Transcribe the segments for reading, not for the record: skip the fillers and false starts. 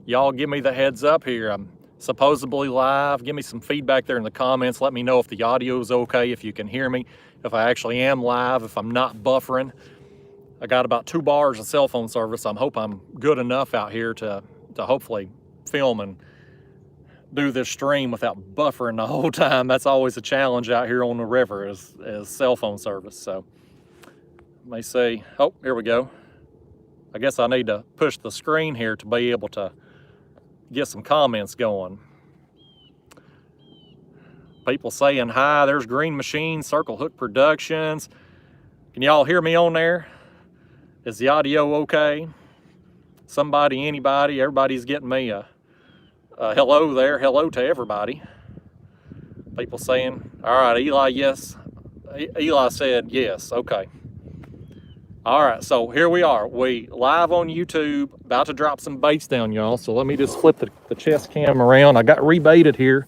Y'all give me the heads up here. I'm supposedly live. Give me some feedback there in the comments. Let me know if the audio is okay, if you can hear me, if I actually am live, if I'm not buffering. I got about 2 bars of cell phone service. I hope I'm good enough out here to hopefully film and do this stream without buffering the whole time. That's always a challenge out here on the river is cell phone service. So let me see. Oh, here we go. I guess I need to push the screen here to be able to get some comments going. People saying hi. There's Green Machine, Circle Hook Productions. Can y'all hear me on there? Is the audio okay? Somebody, anybody, everybody's getting me a hello there. Hello to everybody. People saying, all right, Eli, yes. Eli said yes. Okay. All right, so here we are. We live on YouTube, about to drop some baits down, y'all. So let me just flip the chest cam around. I got rebaited here.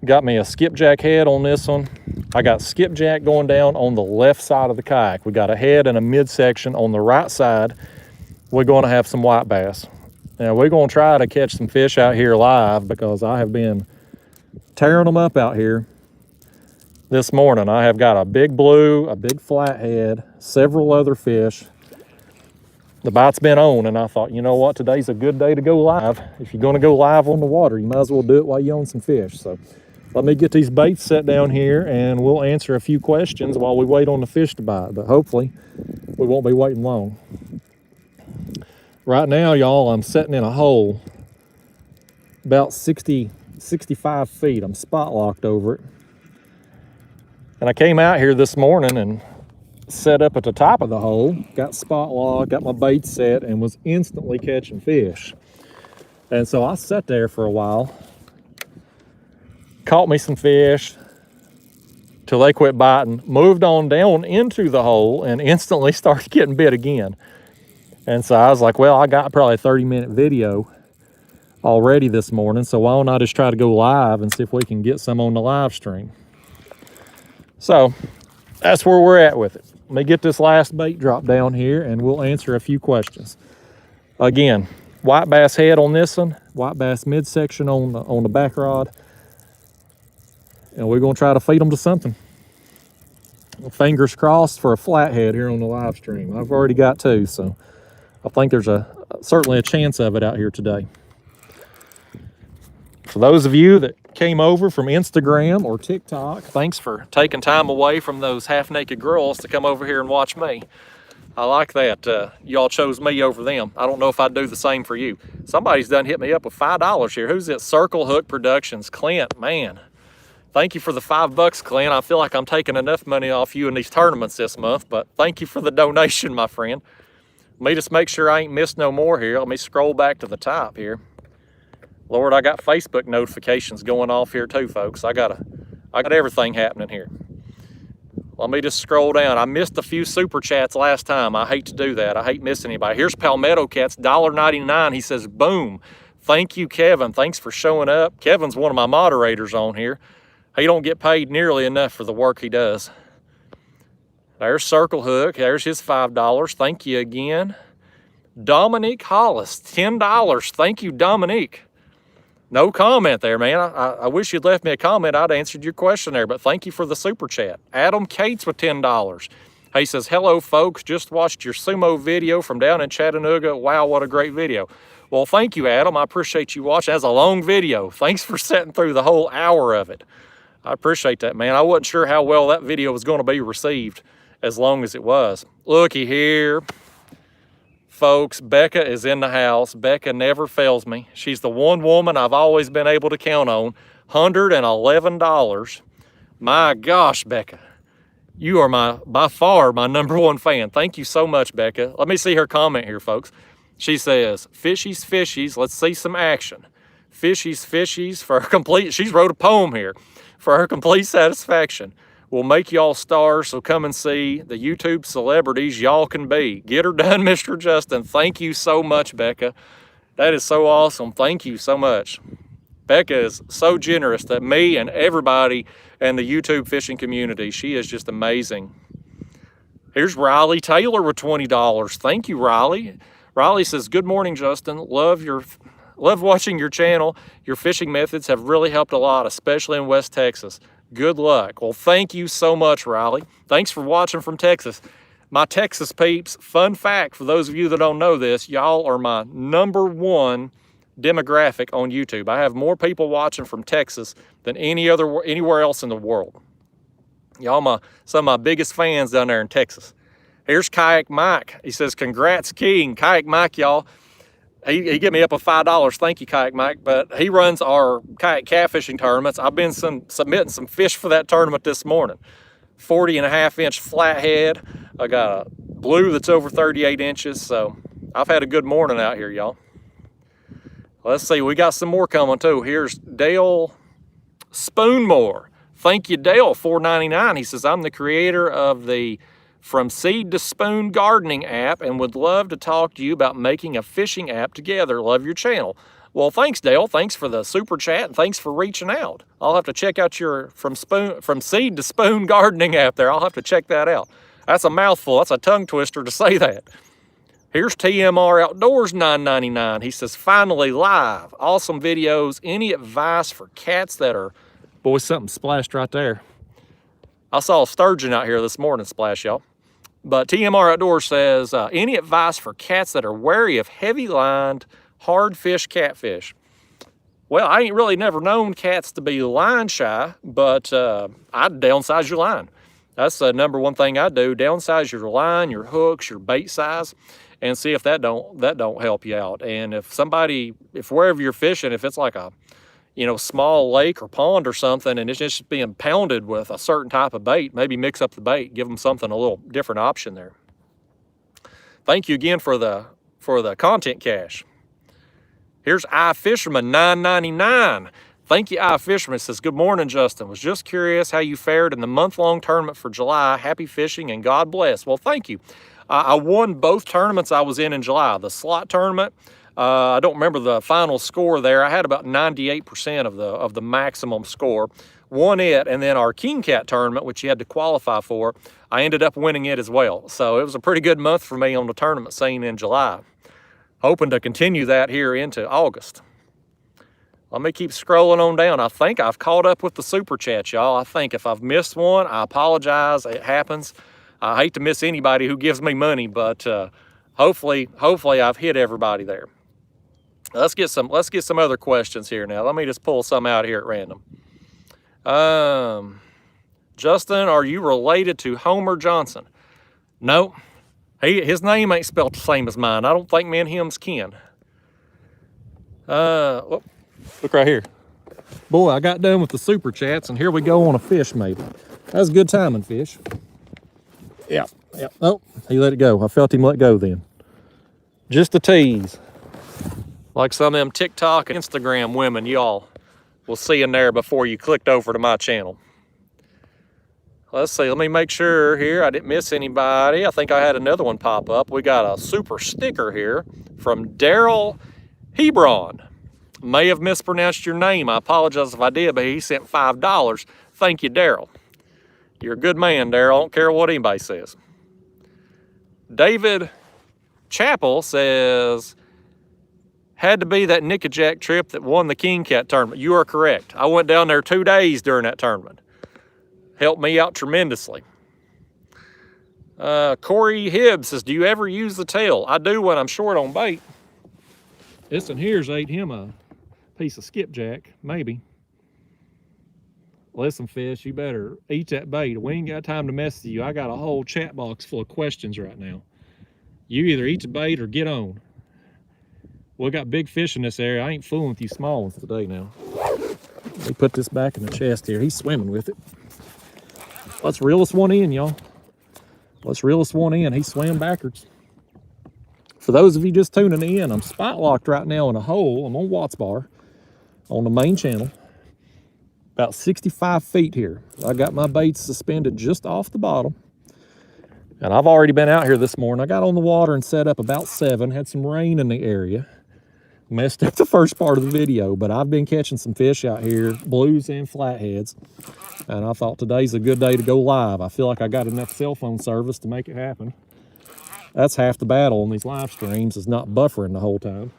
Got me a skipjack head on this one. I got skipjack going down on the left side of the kayak. We got a head and a midsection on the right side. We're going to have some white bass. Now we're going to try to catch some fish out here live because I have been tearing them up out here. This morning I have got a big blue, a big flathead, several other fish. The bite's been on and I thought, you know what, today's a good day to go live. If you're going to go live on the water, you might as well do it while you own some fish. So let me get these baits set down here and we'll answer a few questions while we wait on the fish to bite. But hopefully we won't be waiting long. Right now, y'all, I'm sitting in a hole about 65 feet. I'm spot locked over it. And I came out here this morning and set up at the top of the hole, got spot locked, got my bait set, and was instantly catching fish. And so I sat there for a while, caught me some fish till they quit biting, moved on down into the hole, and instantly started getting bit again. And so I was like, well, I got probably a 30-minute video already this morning, so why don't I just try to go live and see if we can get some on the live stream. So that's where we're at with it. Let me get this last bait drop down here and we'll answer a few questions. Again, white bass head on this one, white bass midsection on the back rod. And we're gonna try to feed them to something. Fingers crossed for a flathead here on the live stream. I've already got 2, so I think there's certainly a chance of it out here today. For those of you that came over from Instagram or TikTok, thanks for taking time away from those half-naked girls to come over here and watch me. I like that. Y'all chose me over them. I don't know if I'd do the same for you. Somebody's done hit me up with $5 here. Who's it? Circle Hook Productions. Clint, man. Thank you for the $5, Clint. I feel like I'm taking enough money off you in these tournaments this month, but thank you for the donation, my friend. Let me just make sure I ain't missed no more here. Let me scroll back to the top here. Lord, I got Facebook notifications going off here too, folks. I got everything happening here. Let me just scroll down. I missed a few super chats last time. I hate to do that. I hate missing anybody. Here's Palmetto Cats, $1.99. He says, boom. Thank you, Kevin. Thanks for showing up. Kevin's one of my moderators on here. He don't get paid nearly enough for the work he does. There's Circle Hook. There's his $5. Thank you again. Dominique Hollis, $10. Thank you, Dominique. No comment there, man. I wish you'd left me a comment. I'd answered your question there, but thank you for the super chat. Adam Cates with $10. He says, hello, folks. Just watched your sumo video from down in Chattanooga. Wow, what a great video. Well, thank you, Adam. I appreciate you watching. That's a long video. Thanks for sitting through the whole hour of it. I appreciate that, man. I wasn't sure how well that video was going to be received as long as it was. Looky here. Folks, Becca is in the house. Becca never fails me. She's the one woman I've always been able to count on. $111. My gosh, Becca. You are by far my #1 fan. Thank you so much, Becca. Let me see her comment here, folks. She says, fishies, fishies, let's see some action. Fishies, fishies, for her complete, she's wrote a poem here. For her complete satisfaction. We'll make y'all stars, so come and see the YouTube celebrities y'all can be. Get her done, Mr. Justin. Thank you so much, Becca. That is so awesome. Thank you so much. Becca is so generous that me and everybody in the YouTube fishing community, she is just amazing. Here's Riley Taylor with $20. Thank you, Riley. Riley says, good morning, Justin. Love watching your channel. Your fishing methods have really helped a lot, especially in West Texas. Good luck. Well, thank you so much, Riley. Thanks for watching from Texas. My Texas peeps, fun fact for those of you that don't know this, y'all are my #1 demographic on YouTube. I have more people watching from Texas than anywhere else in the world. Y'all some of my biggest fans down there in Texas. Here's Kayak Mike. He says, congrats, King. Kayak Mike, y'all. He gave me up a $5. Thank you, Kayak Mike. But he runs our kayak catfishing tournaments. I've been submitting some fish for that tournament this morning. 40.5-inch flathead. I got a blue that's over 38 inches. So I've had a good morning out here, y'all. Let's see, we got some more coming too. Here's Dale Spoonmore. Thank you, Dale, $4.99. He says, I'm the creator of the From Seed to Spoon Gardening app and would love to talk to you about making a fishing app together. Love your channel. Well, thanks, Dale. Thanks for the super chat and thanks for reaching out. I'll have to check out your From Seed to Spoon Gardening app there. I'll have to check that out. That's a mouthful. That's a tongue twister to say that. Here's TMR Outdoors $9.99. He says, finally live. Awesome videos. Any advice for cats that are... Boy, something splashed right there. I saw a sturgeon out here this morning splash, y'all. But TMR Outdoors says, any advice for cats that are wary of heavy-lined, hard-fish catfish? Well, I ain't really never known cats to be line shy, but I'd downsize your line. That's the #1 thing I do. Downsize your line, your hooks, your bait size, and see if that don't help you out. And if wherever you're fishing, if it's like a small lake or pond or something, and it's just being pounded with a certain type of bait, maybe mix up the bait, give them something a little different option there. Thank you again for the content cash. Here's iFisherman $9.99. Thank you, iFisherman. Says, good morning, Justin. Was just curious how you fared in the month-long tournament for July. Happy fishing and God bless. Well, thank you. I won both tournaments I was in July. The slot tournament, I don't remember the final score there. I had about 98% of the maximum score. Won it, and then our King Cat tournament, which you had to qualify for, I ended up winning it as well. So it was a pretty good month for me on the tournament scene in July. Hoping to continue that here into August. Let me keep scrolling on down. I think I've caught up with the super chat, y'all. I think if I've missed one, I apologize. It happens. I hate to miss anybody who gives me money, but hopefully I've hit everybody there. Let's get some other questions here now. Let me just pull some out here at random. Justin, are you related to Homer Johnson? No, his name ain't spelled the same as mine. I don't think me and him's kin. Look right here. Boy, I got done with the super chats, and here we go on a fish maybe. That's good timing, fish. Yeah. Oh, he let it go. I felt him let go then. Just a tease. Like some of them TikTok and Instagram women y'all will see in there before you clicked over to my channel. Let's see, let me make sure here I didn't miss anybody. I think I had another one pop up. We got a super sticker here from Daryl Hebron. May have mispronounced your name. I apologize if I did, but he sent $5. Thank you, Daryl. You're a good man, Daryl. I don't care what anybody says. David Chappell says, had to be that Nickajack trip that won the King Cat tournament. You are correct. I went down there 2 days during that tournament. Helped me out tremendously. Corey Hibbs says, do you ever use the tail? I do when I'm short on bait. This one here's ate him a piece of skipjack, maybe. Listen, fish, you better eat that bait. We ain't got time to mess with you. I got a whole chat box full of questions right now. You either eat the bait or get on. We got big fish in this area. I ain't fooling with you small ones today now. Let me put this back in the chest here. He's swimming with it. Let's reel this one in, y'all. Let's reel this one in. He swam backwards. For those of you just tuning in, I'm spot locked right now in a hole. I'm on Watts Bar on the main channel. About 65 feet here. I got my baits suspended just off the bottom. And I've already been out here this morning. I got on the water and set up about 7. Had some rain in the area. Messed up the first part of the video, but I've been catching some fish out here, blues and flatheads. And I thought today's a good day to go live. I feel like I got enough cell phone service to make it happen. That's half the battle on these live streams, is not buffering the whole time.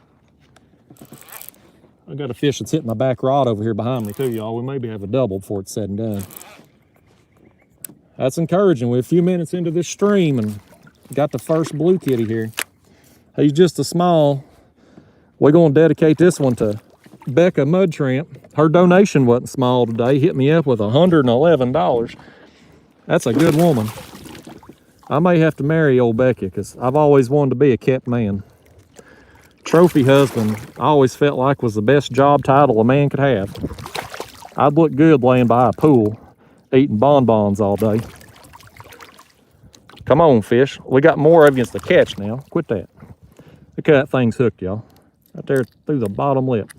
I got a fish that's hitting my back rod over here behind me too, y'all. We maybe have a double before it's said and done. That's encouraging. We're a few minutes into this stream and got the first blue kitty here. He's just a small. We're going to dedicate this one to Becca Mud Tramp. Her donation wasn't small today. Hit me up with $111. That's a good woman. I may have to marry old Becky because I've always wanted to be a kept man. Trophy husband, I always felt like was the best job title a man could have. I'd look good laying by a pool, eating bonbons all day. Come on, fish. We got more evidence to catch now. Quit that. Look how that thing's hooked, y'all. Right there through the bottom lip.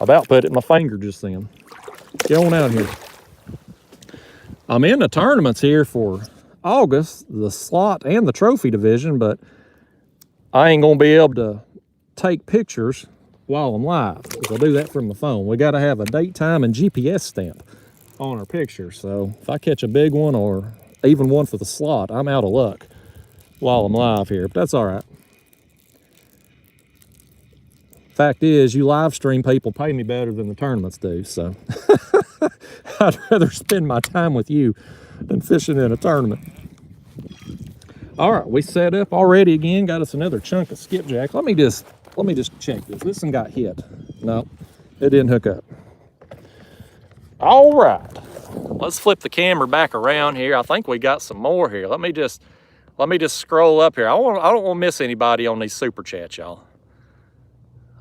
I about put it in my finger just then. Get on out here. I'm in the tournaments here for August, the slot and the trophy division, but I ain't gonna be able to take pictures while I'm live, because I'll do that from the phone. We gotta have a date, time, and GPS stamp on our pictures. So if I catch a big one or even one for the slot, I'm out of luck while I'm live here, but that's all right. Fact is, you live stream people pay me better than the tournaments do, so I'd rather spend my time with you than fishing in a tournament. All right, we set up already again. Got us another chunk of skipjack. Let me just check this. This one got hit. No, it didn't hook up. All right, let's flip the camera back around here. I think we got some more here. Let me just scroll up here. I don't want to miss anybody on these super chats, y'all.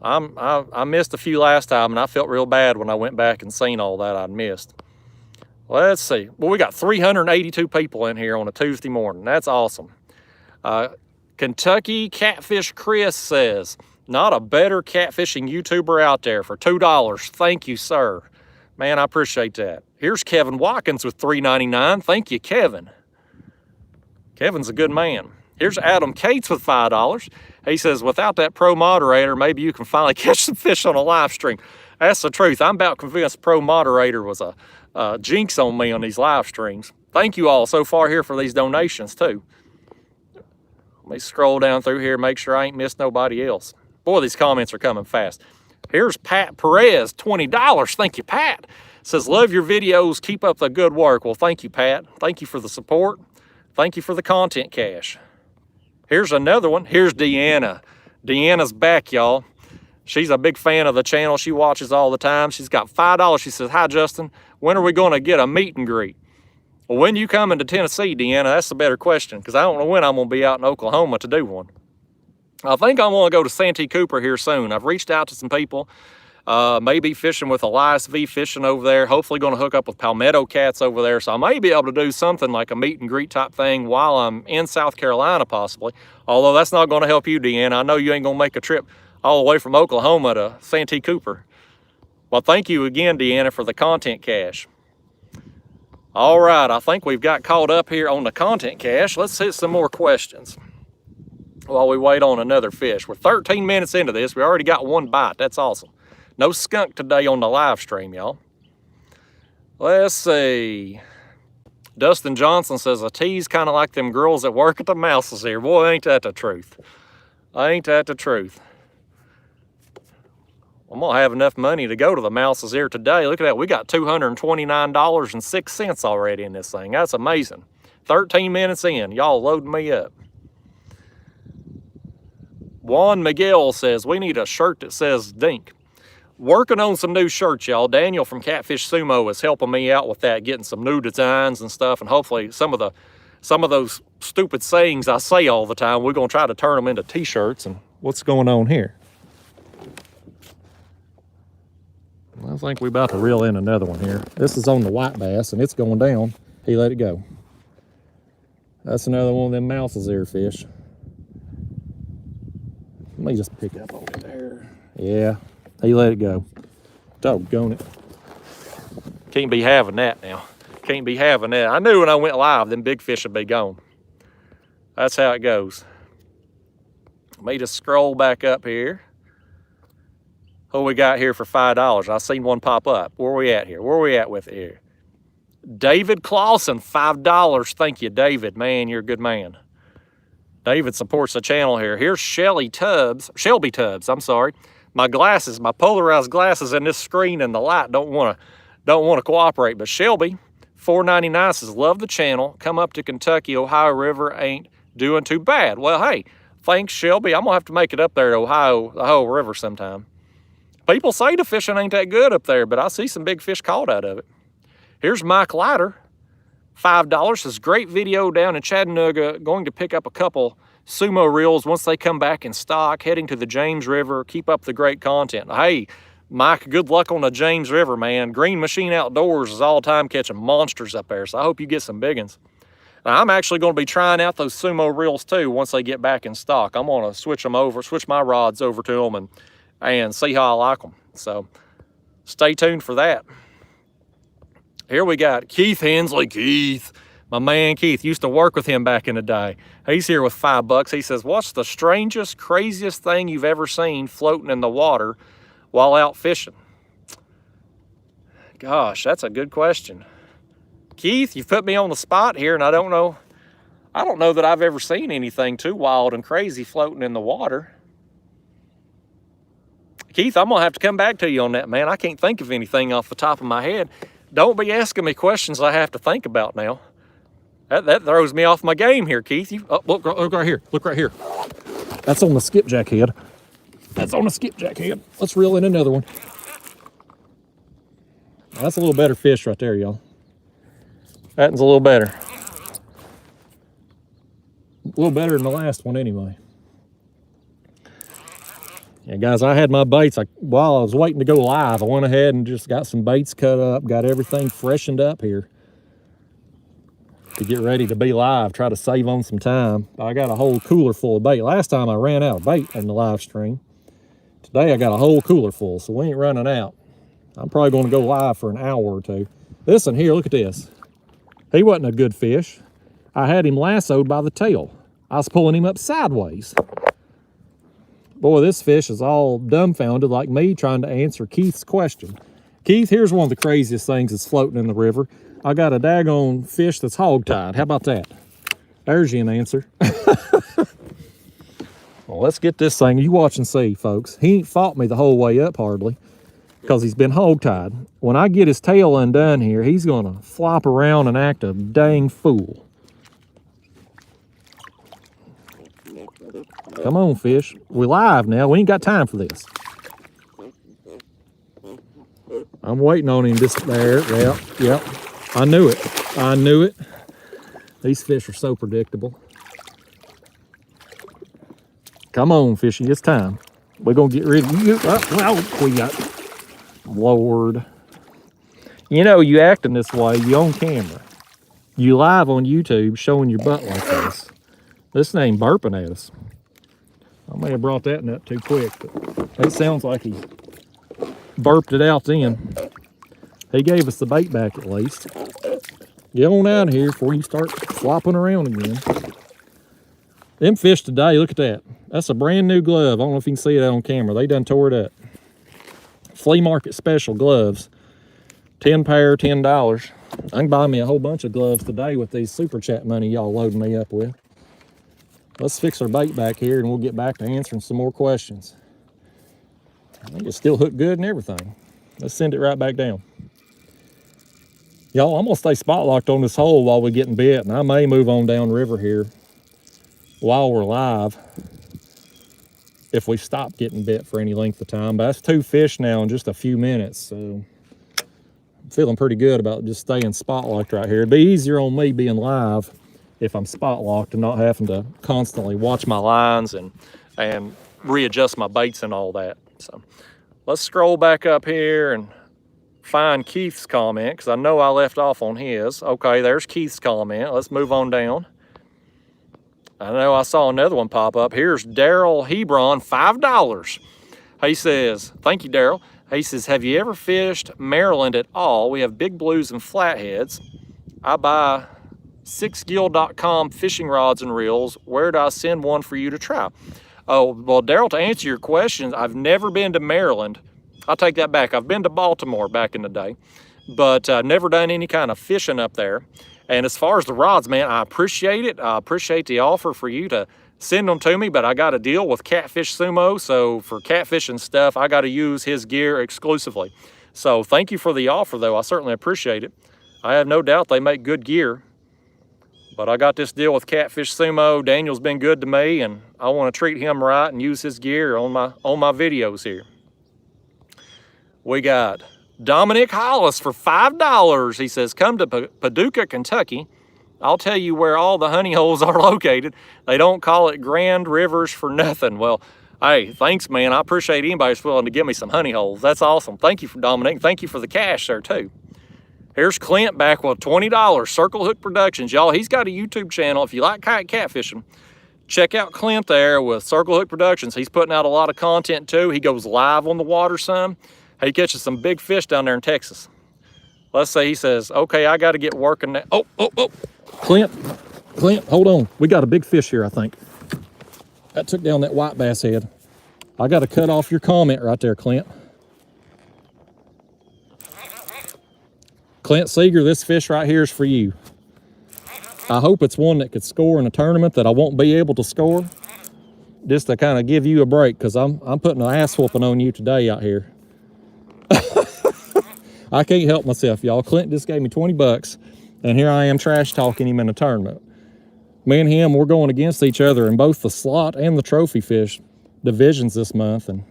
I missed a few last time, and I felt real bad when I went back and seen all that I'd missed. Let's see. Well, we got 382 people in here on a Tuesday morning. That's awesome. Kentucky Catfish Chris says, not a better catfishing YouTuber out there for $2. Thank you, sir. Man, I appreciate that. Here's Kevin Watkins with $3.99. Thank you, Kevin. Kevin's a good man. Here's Adam Cates with $5. He says, without that pro moderator, maybe you can finally catch some fish on a live stream. That's the truth. I'm about convinced pro moderator was a jinx on me on these live streams. Thank you all so far here for these donations too. Let me scroll down through here, make sure I ain't missed nobody else. Boy, these comments are coming fast. Here's Pat Perez, $20. Thank you, Pat. Says, love your videos. Keep up the good work. Well, thank you, Pat. Thank you for the support. Thank you for the content cash. Here's another one. Here's Deanna. Deanna's back, y'all. She's a big fan of the channel. She watches all the time. She's got $5. She says, hi, Justin. When are we going to get a meet and greet? Well, when you come into Tennessee, Deanna, that's the better question, because I don't know when I'm going to be out in Oklahoma to do one. I think I want to go to Santee Cooper here soon. I've reached out to some people. Maybe fishing with Elias V fishing over there. Hopefully going to hook up with Palmetto Cats over there. So I may be able to do something like a meet and greet type thing while I'm in South Carolina possibly. Although that's not going to help you, Deanna. I know you ain't going to make a trip all the way from Oklahoma to Santee Cooper. Well, thank you again, Deanna, for the content cash. All right, I think we've got caught up here on the content cash. Let's hit some more questions while we wait on another fish. We're 13 minutes into this. We already got one bite. That's awesome. No skunk today on the live stream, y'all. Let's see. Dustin Johnson says, a tease kind of like them girls that work at the Mouses here. Boy, ain't that the truth. Ain't that the truth. I'm going to have enough money to go to the Mouses here today. Look at that. We got $229.06 already in this thing. That's amazing. 13 minutes in. Y'all loading me up. Juan Miguel says, we need a shirt that says Dink. Working on some new shirts, y'all. Daniel from Catfish Sumo is helping me out with that, getting some new designs and stuff, and hopefully some of those stupid sayings I say all the time, we're going to try to turn them into t-shirts. And what's going on here? I think we're about to reel in another one here. This is on the white bass, and it's going down. He let it go. That's another one of them Mouses there fish. Let me just pick up over there. Yeah, he let it go. Doggone it. Can't be having that now. Can't be having that. I knew when I went live, them big fish would be gone. That's how it goes. Let me just scroll back up here. Who we got here for $5? I seen one pop up. Where are we at here? Where are we at with it here? David Clausen, $5. Thank you, David. Man, you're a good man. David supports the channel here. Here's Shelby Tubbs, I'm sorry. My glasses, my polarized glasses in this screen and the light don't want to cooperate. But Shelby, 4.99 says, love the channel. Come up to Kentucky, Ohio River ain't doing too bad. Well, hey, thanks, Shelby. I'm gonna have to make it up there to Ohio River sometime. People say the fishing ain't that good up there, but I see some big fish caught out of it. Here's Mike Leiter, $5. Says, great video down in Chattanooga. Going to pick up a couple sumo reels once they come back in stock. Heading to the James River. Keep up the great content. Hey, Mike, good luck on the James River, man. Green Machine Outdoors is all time catching monsters up there, so I hope you get some big ones. Now, I'm actually going to be trying out those sumo reels too once they get back in stock. I'm going to switch my rods over to them and see how I like them. So stay tuned for that. Here we got Keith Hensley. Keith, my man Keith, used to work with him back in the day. He's here with $5. He says, what's the strangest, craziest thing you've ever seen floating in the water while out fishing? Gosh, that's a good question. Keith, you've put me on the spot here, and I don't know that I've ever seen anything too wild and crazy floating in the water. Keith, I'm gonna have to come back to you on that, man. I can't think of anything off the top of my head. Don't be asking me questions I have to think about now. That throws me off my game here, Keith. Look right here. Look right here. That's on the skipjack head. That's on the skipjack head. Let's reel in another one. That's a little better fish right there, y'all. That one's a little better. A little better than the last one anyway. Yeah, guys, I had my baits. While I was waiting to go live, I went ahead and just got some baits cut up, got everything freshened up here to get ready to be live, try to save on some time. I got a whole cooler full of bait. Last time I ran out of bait in the live stream. Today I got a whole cooler full, so we ain't running out. I'm probably going to go live for an hour or two. This one here, look at this. He wasn't a good fish. I had him lassoed by the tail. I was pulling him up sideways. Boy, this fish is all dumbfounded like me trying to answer Keith's question. Keith, here's one of the craziest things that's floating in the river. I got a daggone fish that's hog-tied. How about that? There's you an answer. Well, let's get this thing. You watch and see, folks. He ain't fought me the whole way up hardly because he's been hog-tied. When I get his tail undone here, he's going to flop around and act a dang fool. Come on, fish. We're live now. We ain't got time for this. I'm waiting on him just there. Yep. I knew it. I knew it. These fish are so predictable. Come on, fishy. It's time. We're going to get rid of you. Well, we got... Lord. You know, you acting this way, you on camera. You live on YouTube showing your butt like this. This thing ain't burping at us. I may have brought that nut too quick, but it sounds like he burped it out then. He gave us the bait back at least. Get on out of here before you start flopping around again. Them fish today, look at that. That's a brand new glove. I don't know if you can see it on camera. They done tore it up. Flea market special gloves. 10 pair, $10. I can buy me a whole bunch of gloves today with these super chat money y'all loading me up with. Let's fix our bait back here and we'll get back to answering some more questions. I think it's still hooked good and everything. Let's send it right back down. Y'all, I'm gonna stay spot locked on this hole while we're getting bit, and I may move on down river here while we're live if we stop getting bit for any length of time. But that's 2 fish now in just a few minutes, so I'm feeling pretty good about just staying spot locked right here. It'd be easier on me being live if I'm spot locked and not having to constantly watch my lines and readjust my baits and all that. So let's scroll back up here and find Keith's comment, because I know I left off on his. Okay, there's Keith's comment. Let's move on down. I know I saw another one pop up. Here's Daryl Hebron, $5. He says, thank you, Daryl. He says, have you ever fished Maryland at all? We have big blues and flatheads. I buy 6gill.com fishing rods and reels. Where do I send one for you to try? Oh, well, Daryl, to answer your question, I've never been to Maryland. I'll take that back. I've been to Baltimore back in the day, but I've never done any kind of fishing up there. And as far as the rods, man, I appreciate it. I appreciate the offer for you to send them to me, but I got a deal with Catfish Sumo, so for catfishing stuff, I got to use his gear exclusively. So thank you for the offer, though. I certainly appreciate it. I have no doubt they make good gear, but I got this deal with Catfish Sumo. Daniel's been good to me, and I want to treat him right and use his gear on my videos here. We got Dominic Hollis for $5. He says, come to Paducah, Kentucky. I'll tell you where all the honey holes are located. They don't call it Grand Rivers for nothing. Well, hey, thanks, man. I appreciate anybody who's willing to give me some honey holes. That's awesome. Thank you for Dominic. Thank you for the cash there, too. Here's Clint back with $20. Circle Hook Productions. Y'all, he's got a YouTube channel. If you like kayak catfishing, check out Clint there with Circle Hook Productions. He's putting out a lot of content, too. He goes live on the water some. He catches some big fish down there in Texas. Let's say he says, okay, I got to get working now. Oh. Clint, hold on. We got a big fish here, I think. That took down that white bass head. I got to cut off your comment right there, Clint. Clint Seeger, this fish right here is for you. I hope it's one that could score in a tournament that I won't be able to score. Just to kind of give you a break, because I'm putting an ass whooping on you today out here. I can't help myself, y'all. Clint just gave me 20 bucks, and here I am trash talking him in a tournament. Me and him, we're going against each other in both the slot and the trophy fish divisions this month, and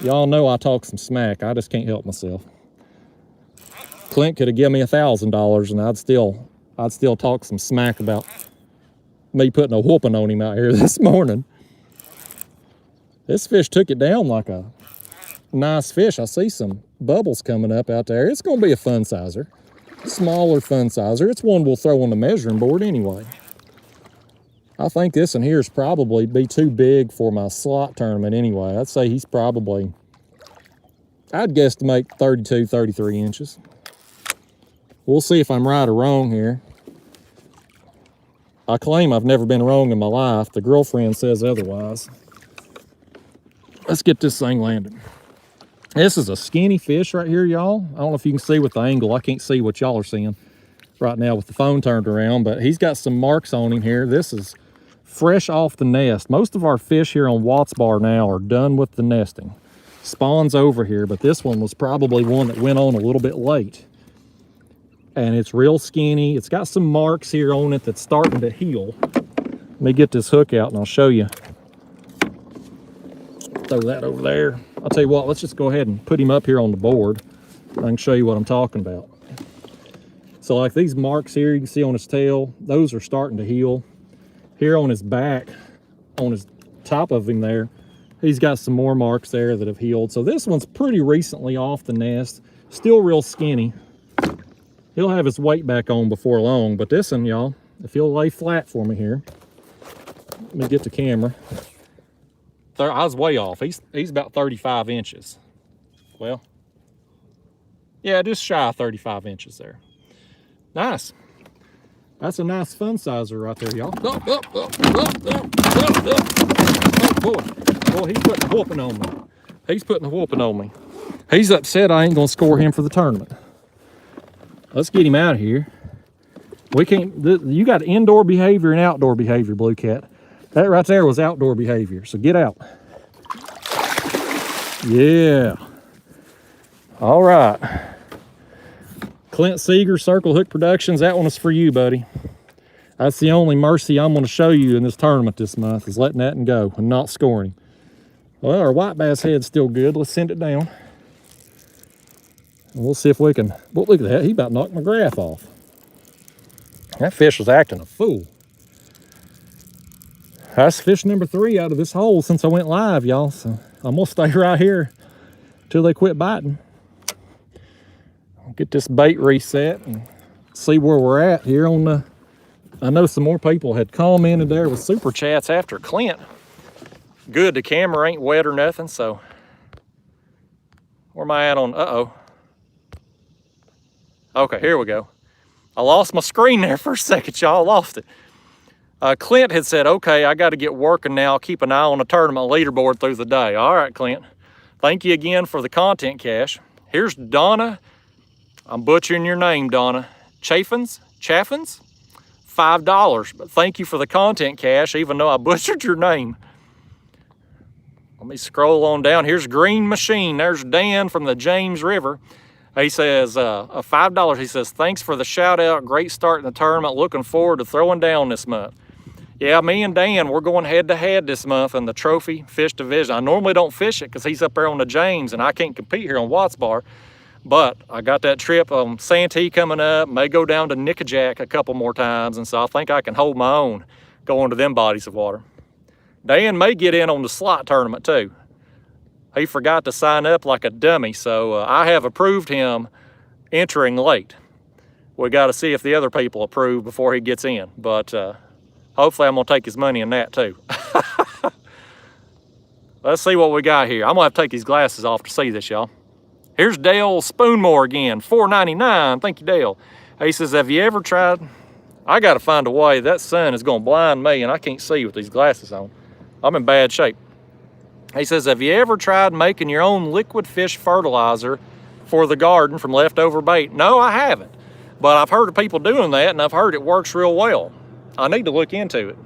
y'all know I talk some smack. I just can't help myself. Clint could have given me $1,000, and I'd still talk some smack about me putting a whooping on him out here this morning. This fish took it down like a nice fish. I see some bubbles coming up out there. It's going to be a fun sizer. Smaller fun sizer. It's one we'll throw on the measuring board anyway. I think this one here is probably be too big for my slot tournament anyway. I'd say he's probably, I'd guesstimate 32, 33 inches. We'll see if I'm right or wrong here. I claim I've never been wrong in my life. The girlfriend says otherwise. Let's get this thing landed. This is a skinny fish right here, y'all. I don't know if you can see with the angle. I can't see what y'all are seeing right now with the phone turned around, but he's got some marks on him here. This is fresh off the nest. Most of our fish here on Watts Bar now are done with the nesting. Spawn's over here, but this one was probably one that went on a little bit late. And it's real skinny. It's got some marks here on it that's starting to heal. Let me get this hook out and I'll show you. Throw that over there. I'll tell you what, let's just go ahead and put him up here on the board. I can show you what I'm talking about. So like these marks here, you can see on his tail, those are starting to heal. Here on his back, on his top of him there, he's got some more marks there that have healed. So this one's pretty recently off the nest, still real skinny. He'll have his weight back on before long, but this one, y'all, if he'll lay flat for me here, let me get the camera. I was way off. He's about 35 inches. Well, yeah, just shy of 35 inches there. Nice. That's a nice fun sizer right there, y'all. Oh, boy, he's putting a whooping on me. He's putting a whooping on me. He's upset I ain't gonna score him for the tournament. Let's get him out of here. We can't, you got indoor behavior and outdoor behavior, Blue Cat. That right there was outdoor behavior, so get out. Yeah. All right. Clint Seeger, Circle Hook Productions, that one is for you, buddy. That's the only mercy I'm going to show you in this tournament this month, is letting that one go and not scoring him. Well, our white bass head's still good. Let's send it down. And we'll see if we can, well, look at that. He about knocked my graph off. That fish was acting a fool. That's fish number 3 out of this hole since I went live, y'all. So I'm gonna stay right here till they quit biting. I'll get this bait reset and see where we're at here on the, I know some more people had commented there with super chats after Clint. Good, the camera ain't wet or nothing, so. Where am I at on, uh-oh. Okay, here we go. I lost my screen there for a second, y'all. Lost it. Clint had said, okay, I got to get working now. Keep an eye on the tournament leaderboard through the day. All right, Clint. Thank you again for the content cash. Here's Donna. I'm butchering your name, Donna. Chaffins? $5. But thank you for the content, Cash, even though I butchered your name. Let me scroll on down. Here's Green Machine. There's Dan from the James River. He says, $5. He says, thanks for the shout out. Great start in the tournament. Looking forward to throwing down this month. Yeah, me and Dan, we're going head to head this month in the trophy fish division. I normally don't fish it because he's up there on the James and I can't compete here on Watts Bar. But I got that trip on Santee coming up. May go down to Nickajack a couple more times. And so I think I can hold my own going to them bodies of water. Dan may get in on the slot tournament too. He forgot to sign up like a dummy, so I have approved him entering late. We got to see if the other people approve before he gets in, but hopefully I'm gonna take his money in that too. Let's see what we got here. I'm gonna have to take these glasses off to see this, y'all. Here's Dale Spoonmore again, $4.99. Thank you, Dale. He says, have you ever tried? I gotta find a way. That sun is gonna blind me and I can't see with these glasses on. I'm in bad shape. He says, have you ever tried making your own liquid fish fertilizer for the garden from leftover bait? No, I haven't. But I've heard of people doing that and I've heard it works real well. I need to look into it.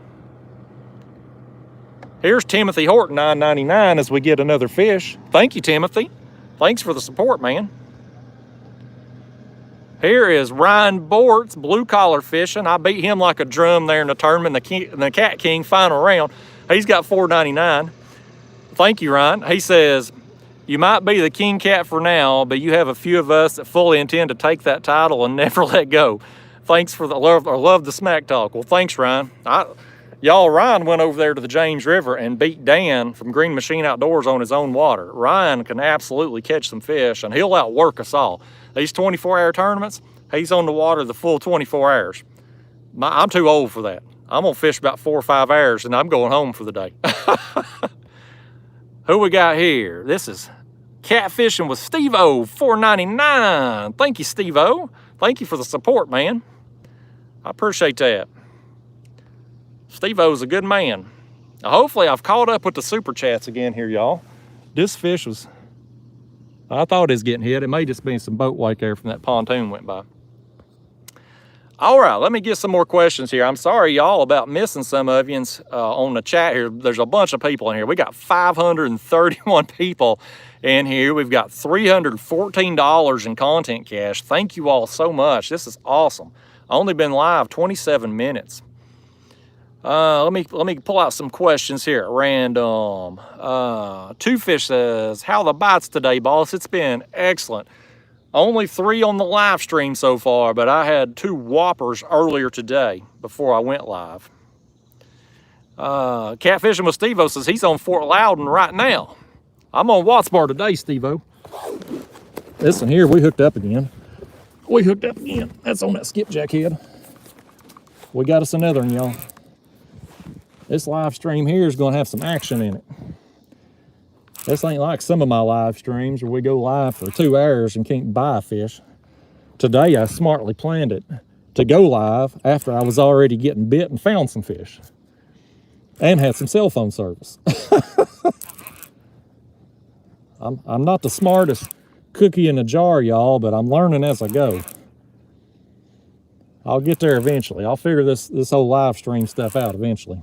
Here's Timothy Horton, $9.99 as we get another fish. Thank you, Timothy. Thanks for the support, man. Here is Ryan Bortz, blue collar fishing. I beat him like a drum there in the tournament, the Cat King final round. He's got $4.99. Thank you, Ryan. He says, you might be the king cat for now, but you have a few of us that fully intend to take that title and never let go. Thanks for the love, or love the smack talk. Well, thanks, Ryan. Ryan went over there to the James River and beat Dan from Green Machine Outdoors on his own water. Ryan can absolutely catch some fish, and he'll outwork us all. These 24-hour tournaments, he's on the water the full 24 hours. I'm too old for that. I'm gonna fish about 4 or 5 hours, and I'm going home for the day. Who we got here? This is Catfishing with Steve-O, $4.99. Thank you, Steve-O. Thank you for the support, man. I appreciate that. Steve-O's a good man. Now, hopefully I've caught up with the super chats again here, y'all. This fish was, I thought it was getting hit. It may just be some boat wake there from that pontoon went by. All right, let me get some more questions here. I'm sorry, y'all, about missing some of you on the chat here. There's a bunch of people in here. We got 531 people in here. We've got $314 in content cash. Thank you all so much. This is awesome. I've only been live 27 minutes. Let me pull out some questions here at random. Two Fish says, how are the bites today, boss? It's been excellent. Only 3 on the live stream so far, but I had 2 whoppers earlier today before I went live. Catfishing with Steve-O says he's on Fort Loudon right now. I'm on Watts Bar today, Steve-O. This one here, we hooked up again. That's on that skipjack head. We got us another one, y'all. This live stream here is going to have some action in it. This ain't like some of my live streams where we go live for 2 hours and can't buy a fish. Today, I smartly planned it to go live after I was already getting bit and found some fish. And had some cell phone service. I'm not the smartest cookie in the jar, y'all, but I'm learning as I go. I'll get there eventually. I'll figure this whole live stream stuff out eventually.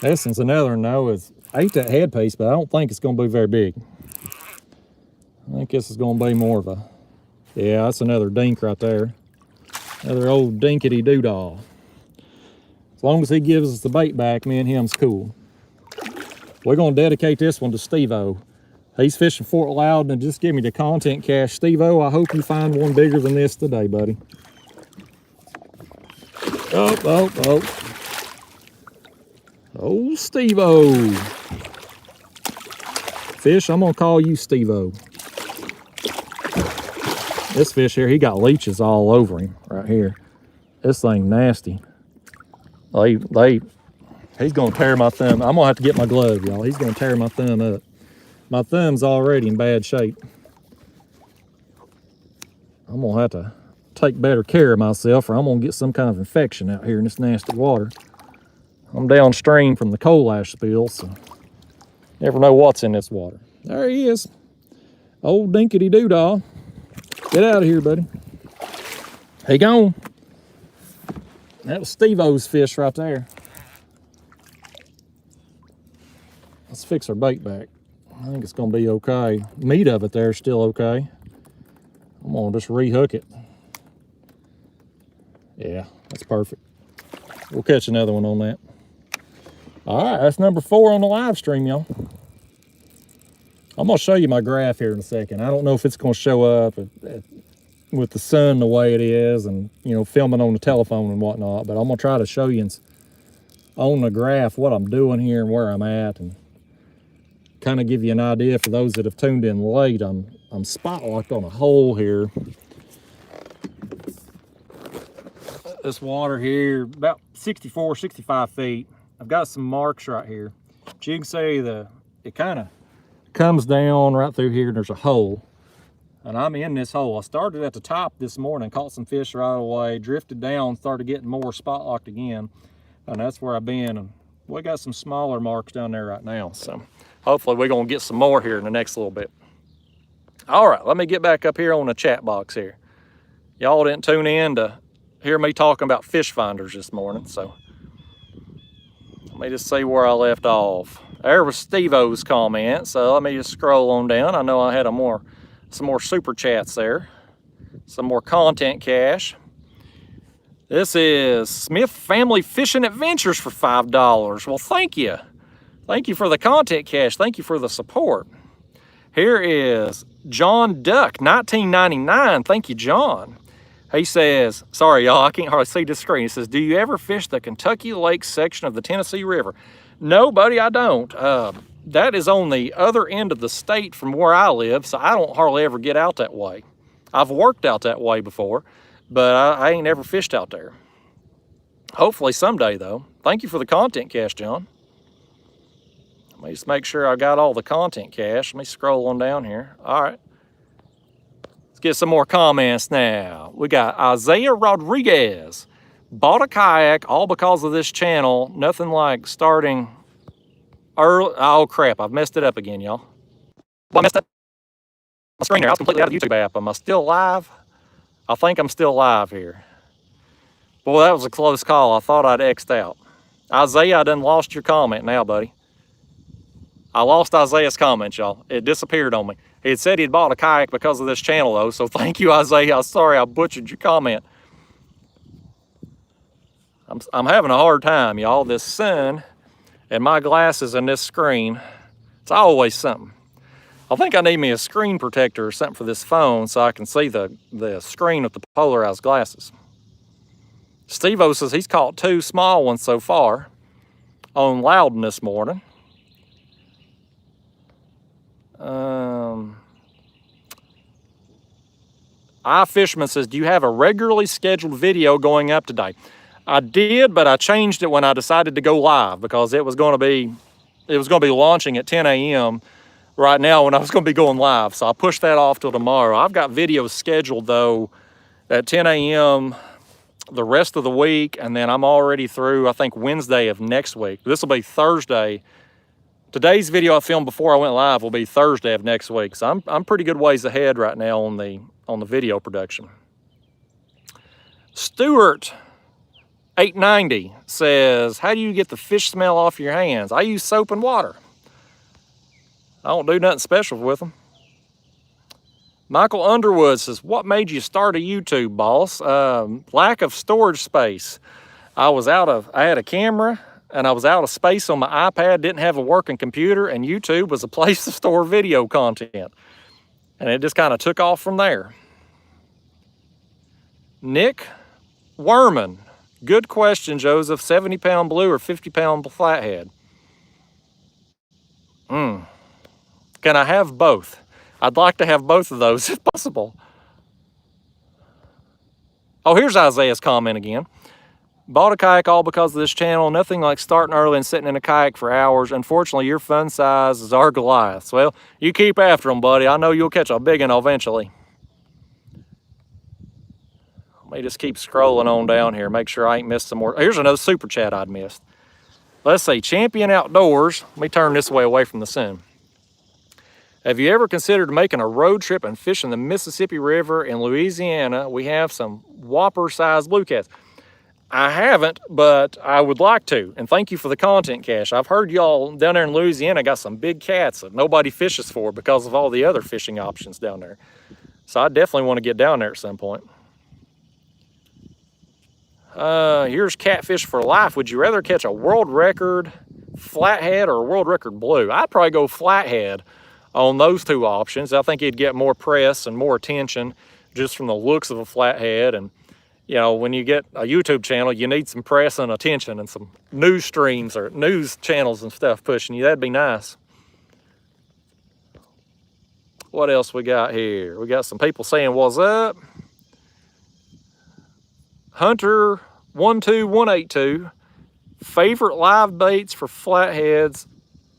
This one's another one, though. I ate that headpiece, but I don't think it's going to be very big. I think this is going to be more of a, yeah, that's another dink right there. Another old dinkity doodah. As long as he gives us the bait back, me and him's cool. We're going to dedicate this one to Steve-O. He's fishing Fort Loudon and just give me the content cash. Steve-O, I hope you find one bigger than this today, buddy. Oh. Oh, Steve-O. Fish, I'm gonna call you Steve-O. This fish here, he got leeches all over him right here. This thing nasty. He's gonna tear my thumb. I'm gonna have to get my glove, y'all. He's gonna tear my thumb up. My thumb's already in bad shape. I'm gonna have to take better care of myself or I'm gonna get some kind of infection out here in this nasty water. I'm downstream from the coal ash spill, so never know what's in this water. There he is. Old dinkity doodah. Get out of here, buddy. He gone. That was Steve-O's fish right there. Let's fix our bait back. I think it's gonna be okay. Meat of it there is still okay. I'm gonna just rehook it. Yeah, that's perfect. We'll catch another one on that. All right, that's number 4 on the live stream, y'all. I'm gonna show you my graph here in a second. I don't know if it's gonna show up with the sun the way it is and, you know, filming on the telephone and whatnot, but I'm gonna try to show you on the graph what I'm doing here and where I'm at, and kind of give you an idea for those that have tuned in late. I'm spot locked on a hole here. This water here, about 64, 65 feet. I've got some marks right here. But you can see it kind of comes down right through here and there's a hole. And I'm in this hole. I started at the top this morning, caught some fish right away, drifted down, started getting more spot locked again. And that's where I've been. And we got some smaller marks down there right now. So hopefully we're gonna get some more here in the next little bit. All right, let me get back up here on the chat box here. Y'all didn't tune in to hear me talking about fish finders this morning, so let me just see where I left off. There was Steve-O's comment, so let me just scroll on down. I know I had some more super chats there, some more content cash. This is Smith Family Fishing Adventures for $5. Well, thank you. Thank you for the content cash. Thank you for the support. Here is John Duck, 1999. Thank you, John. He says, sorry, y'all, I can't hardly see the screen. He says, do you ever fish the Kentucky Lake section of the Tennessee River? No, buddy, I don't. That is on the other end of the state from where I live, so I don't hardly ever get out that way. I've worked out that way before, but I ain't ever fished out there. Hopefully someday, though. Thank you for the content cash, John. Let me just make sure I got all the content cash. Let me scroll on down here. All right. Let's get some more comments now. We got Isaiah Rodriguez. Bought a kayak all because of this channel. Nothing like starting early. Oh, crap. I've messed it up again, y'all. Well, I messed up my screen there. I was completely out of the YouTube app. Am I still live? I think I'm still live here. Boy, that was a close call. I thought I'd X'd out. Isaiah, I done lost your comment now, buddy. I lost Isaiah's comment, y'all. It disappeared on me. He had said he'd bought a kayak because of this channel, though, so thank you, Isaiah. I'm sorry I butchered your comment. I'm having a hard time, y'all. This sun and my glasses and this screen, it's always something. I think I need me a screen protector or something for this phone so I can see the screen with the polarized glasses. Steve-O says he's caught 2 small ones so far on Loudon this morning. iFisherman says, do you have a regularly scheduled video going up today? I did, but I changed it when I decided to go live because it was going to be launching at 10 a.m. right now when I was going to be going live. So I pushed that off till tomorrow. I've got videos scheduled though at 10 a.m. the rest of the week, and then I'm already through, I think, Wednesday of next week. This will be Thursday. Today's video I filmed before I went live will be Thursday of next week. So I'm pretty good ways ahead right now on the video production. Stewart 890 says, how do you get the fish smell off your hands? I use soap and water. I don't do nothing special with them. Michael Underwood says, what made you start a YouTube, boss? Lack of storage space. I had a camera and I was out of space on my iPad, didn't have a working computer, and YouTube was a place to store video content. And it just kind of took off from there. Nick Werman, good question, Joseph. 70-pound blue or 50-pound flathead? Can I have both? I'd like to have both of those if possible. Oh, here's Isaiah's comment again. Bought a kayak all because of this channel. Nothing like starting early and sitting in a kayak for hours. Unfortunately, your fun size is our Goliaths. Well, you keep after them, buddy. I know you'll catch a big one eventually. Let me just keep scrolling on down here. Make sure I ain't missed some more. Here's another super chat I'd missed. Let's see. Champion Outdoors. Let me turn this way away from the sun. Have you ever considered making a road trip and fishing the Mississippi River in Louisiana? We have some whopper-sized blue cats. I haven't, but I would like to. And thank you for the content, Cash. I've heard y'all down there in Louisiana got some big cats that nobody fishes for because of all the other fishing options down there. So I definitely want to get down there at some point. Here's Catfish for Life. Would you rather catch a world record flathead or a world record blue? I'd probably go flathead on those two options. I think you'd get more press and more attention just from the looks of a flathead. And you know, when you get a YouTube channel, you need some press and attention and some news streams or news channels and stuff pushing you. That'd be nice. What else we got here? We got some people saying, what's up? Hunter 12182, favorite live baits for flatheads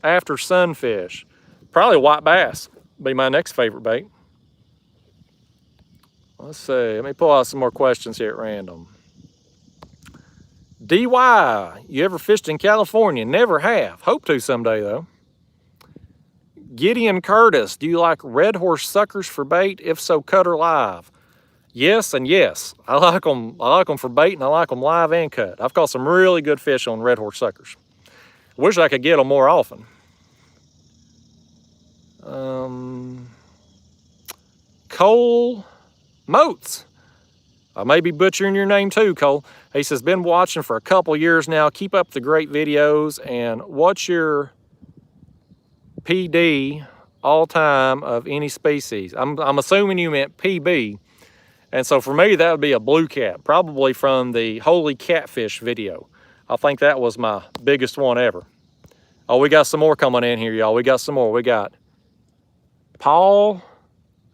after sunfish. Probably white bass be my next favorite bait. Let's see, let me pull out some more questions here at random. DY, you ever fished in California? Never have. Hope to someday though. Gideon Curtis, do you like red horse suckers for bait? If so, cut or live? Yes and yes. I like them for bait, and I like them live and cut. I've caught some really good fish on red horse suckers. Wish I could get them more often. Cole Moats. I may be butchering your name too, Cole. He says, been watching for a couple years now. Keep up the great videos. And what's your PD all time of any species? I'm assuming you meant PB. And so for me, that would be a blue cat, probably from the Holy Catfish video. I think that was my biggest one ever. Oh, we got some more coming in here, y'all. We got some more. We got Paul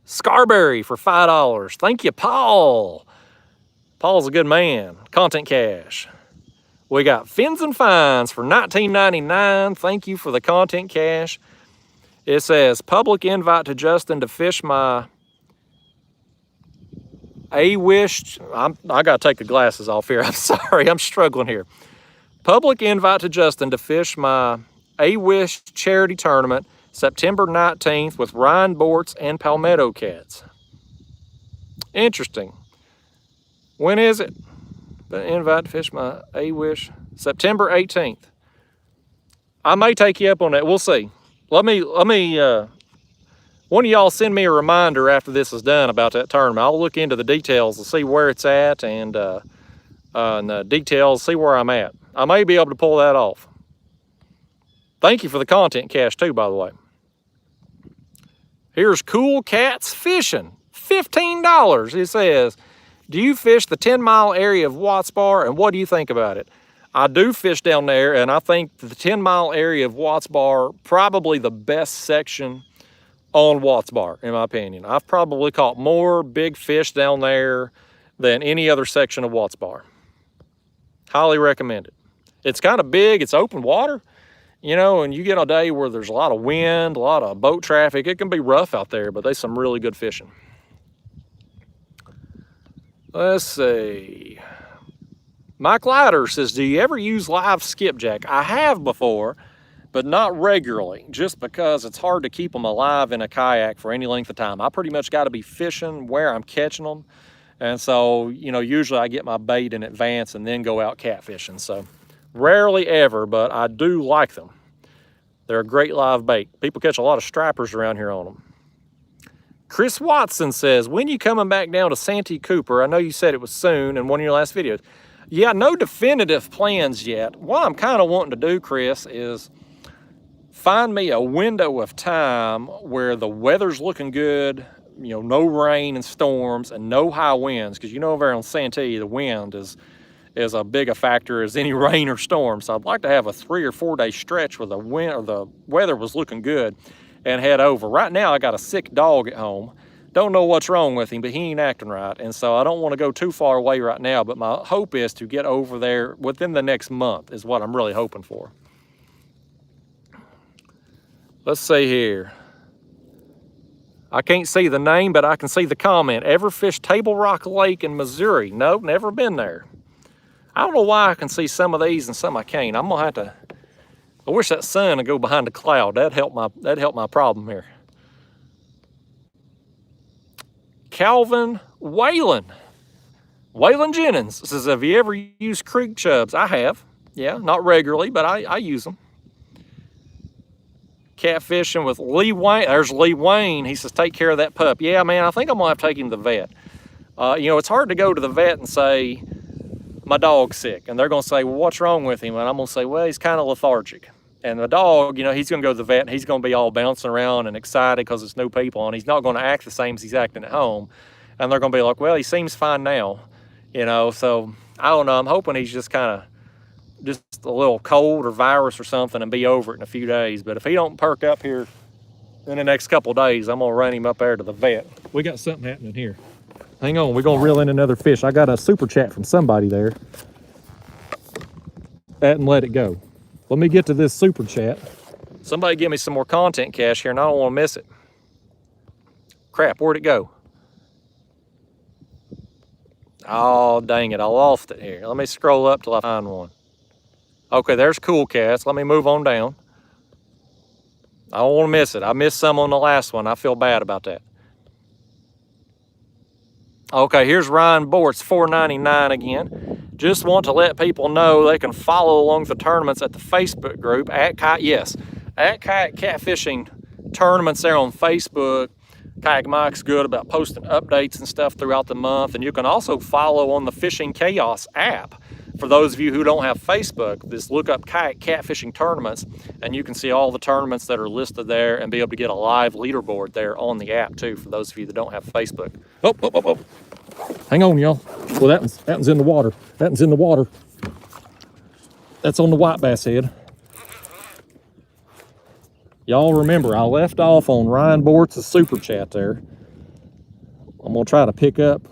Scarberry for $5. Thank you, Paul. Paul's a good man. Content Cash. We got Fins and Fines for $19.99. Thank you for the Content Cash. It says, public invite to Justin to fish my I gotta take the glasses off here. I'm sorry, I'm struggling here. Public invite to Justin to fish my A-Wish charity tournament September 19th with Ryan Bortz and Palmetto Cats. Interesting. When is it? The invite to fish my A-Wish September 18th. I may take you up on that. We'll see. Let me one of y'all send me a reminder after this is done about that tournament. I'll look into the details and see where it's at and the details, see where I'm at. I may be able to pull that off. Thank you for the Content Cash too, by the way. Here's Cool Cats Fishing, $15. It says, do you fish the 10-mile area of Watts Bar, and what do you think about it? I do fish down there, and I think the 10-mile area of Watts Bar, probably the best section on Watts Bar, in my opinion. I've probably caught more big fish down there than any other section of Watts Bar. Highly recommend it. It's kind of big, it's open water, you know, and you get a day where there's a lot of wind, a lot of boat traffic. It can be rough out there, but there's some really good fishing. Let's see. Mike Leiter says, do you ever use live skipjack? I have before, but not regularly, just because it's hard to keep them alive in a kayak for any length of time. I pretty much got to be fishing where I'm catching them. And so, you know, usually I get my bait in advance and then go out catfishing. So rarely ever, but I do like them. They're a great live bait. People catch a lot of stripers around here on them. Chris Watson says, when you coming back down to Santee Cooper? I know you said it was soon in one of your last videos. Yeah, no definitive plans yet. What I'm kind of wanting to do, Chris, is find me a window of time where the weather's looking good, you know, no rain and storms and no high winds, because you know over on Santee, the wind is as big a factor as any rain or storm. So I'd like to have a 3 or 4 day stretch where the wind or the weather was looking good and head over. Right now I got a sick dog at home. Don't know what's wrong with him, but he ain't acting right. And so I don't want to go too far away right now, but my hope is to get over there within the next month is what I'm really hoping for. Let's see here. I can't see the name, but I can see the comment. Ever fished Table Rock Lake in Missouri? Nope, never been there. I don't know why I can see some of these and some I can't. I'm gonna have to, I wish that sun would go behind a cloud. That'd help my problem here. Calvin Whalen. Waylon Jennings says, have you ever used creek chubs? I have. Yeah, not regularly, but I use them. Catfishing with Lee Wayne. There's Lee Wayne. He says, take care of that pup. Yeah, man, I think I'm going to have to take him to the vet. You know, it's hard to go to the vet and say, my dog's sick. And they're going to say, well, what's wrong with him? And I'm going to say, well, he's kind of lethargic. And the dog, you know, he's going to go to the vet and he's going to be all bouncing around and excited because it's new people. And he's not going to act the same as he's acting at home. And they're going to be like, well, he seems fine now. You know, so I don't know. I'm hoping he's just kind of just a little cold or virus or something and be over it in a few days. But if he don't perk up here in the next couple of days, I'm going to run him up there to the vet. We got something happening here. Hang on, we're going to reel in another fish. I got a super chat from somebody there. Hadn't let it go. Let me get to this super chat. Somebody give me some more content cash here and I don't want to miss it. Crap, where'd it go? Oh, dang it, I lost it here. Let me scroll up till I find one. Okay, there's Cool Cats. Let me move on down. I don't want to miss it. I missed some on the last one. I feel bad about that. Okay, here's Ryan Bort's $4.99 again. Just want to let people know they can follow along the tournaments at the Facebook group at Kayak Catfishing tournaments there on Facebook. Kayak Mike's good about posting updates and stuff throughout the month. And you can also follow on the Fishing Chaos app. For those of you who don't have Facebook, just look up Kayak Catfishing tournaments and you can see all the tournaments that are listed there and be able to get a live leaderboard there on the app too, for those of you that don't have Facebook. Oh. Hang on, y'all. Well, that one's in the water. That one's in the water. That's on the white bass head. Y'all remember, I left off on Ryan Bort's super chat there. I'm going to try to pick up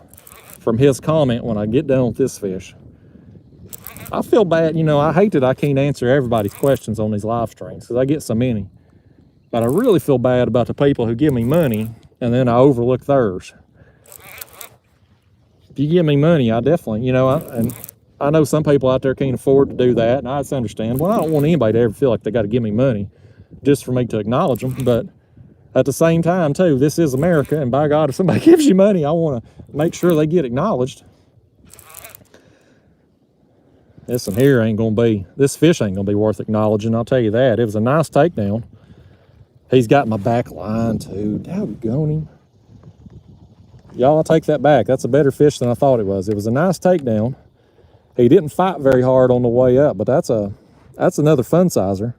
from his comment when I get done with this fish. I feel bad, you know, I hate that I can't answer everybody's questions on these live streams because I get so many. But I really feel bad about the people who give me money and then I overlook theirs. If you give me money, I definitely, you know, and I know some people out there can't afford to do that, and I just understand. Well, I don't want anybody to ever feel like they got to give me money just for me to acknowledge them. But at the same time, too, this is America, and by God, if somebody gives you money, I want to make sure they get acknowledged. This one here ain't going to be, this fish ain't going to be worth acknowledging, I'll tell you that. It was a nice takedown. He's got my back line, too. Doggone him. Y'all, I'll take that back. That's a better fish than I thought it was. It was a nice takedown. He didn't fight very hard on the way up, but that's another fun sizer.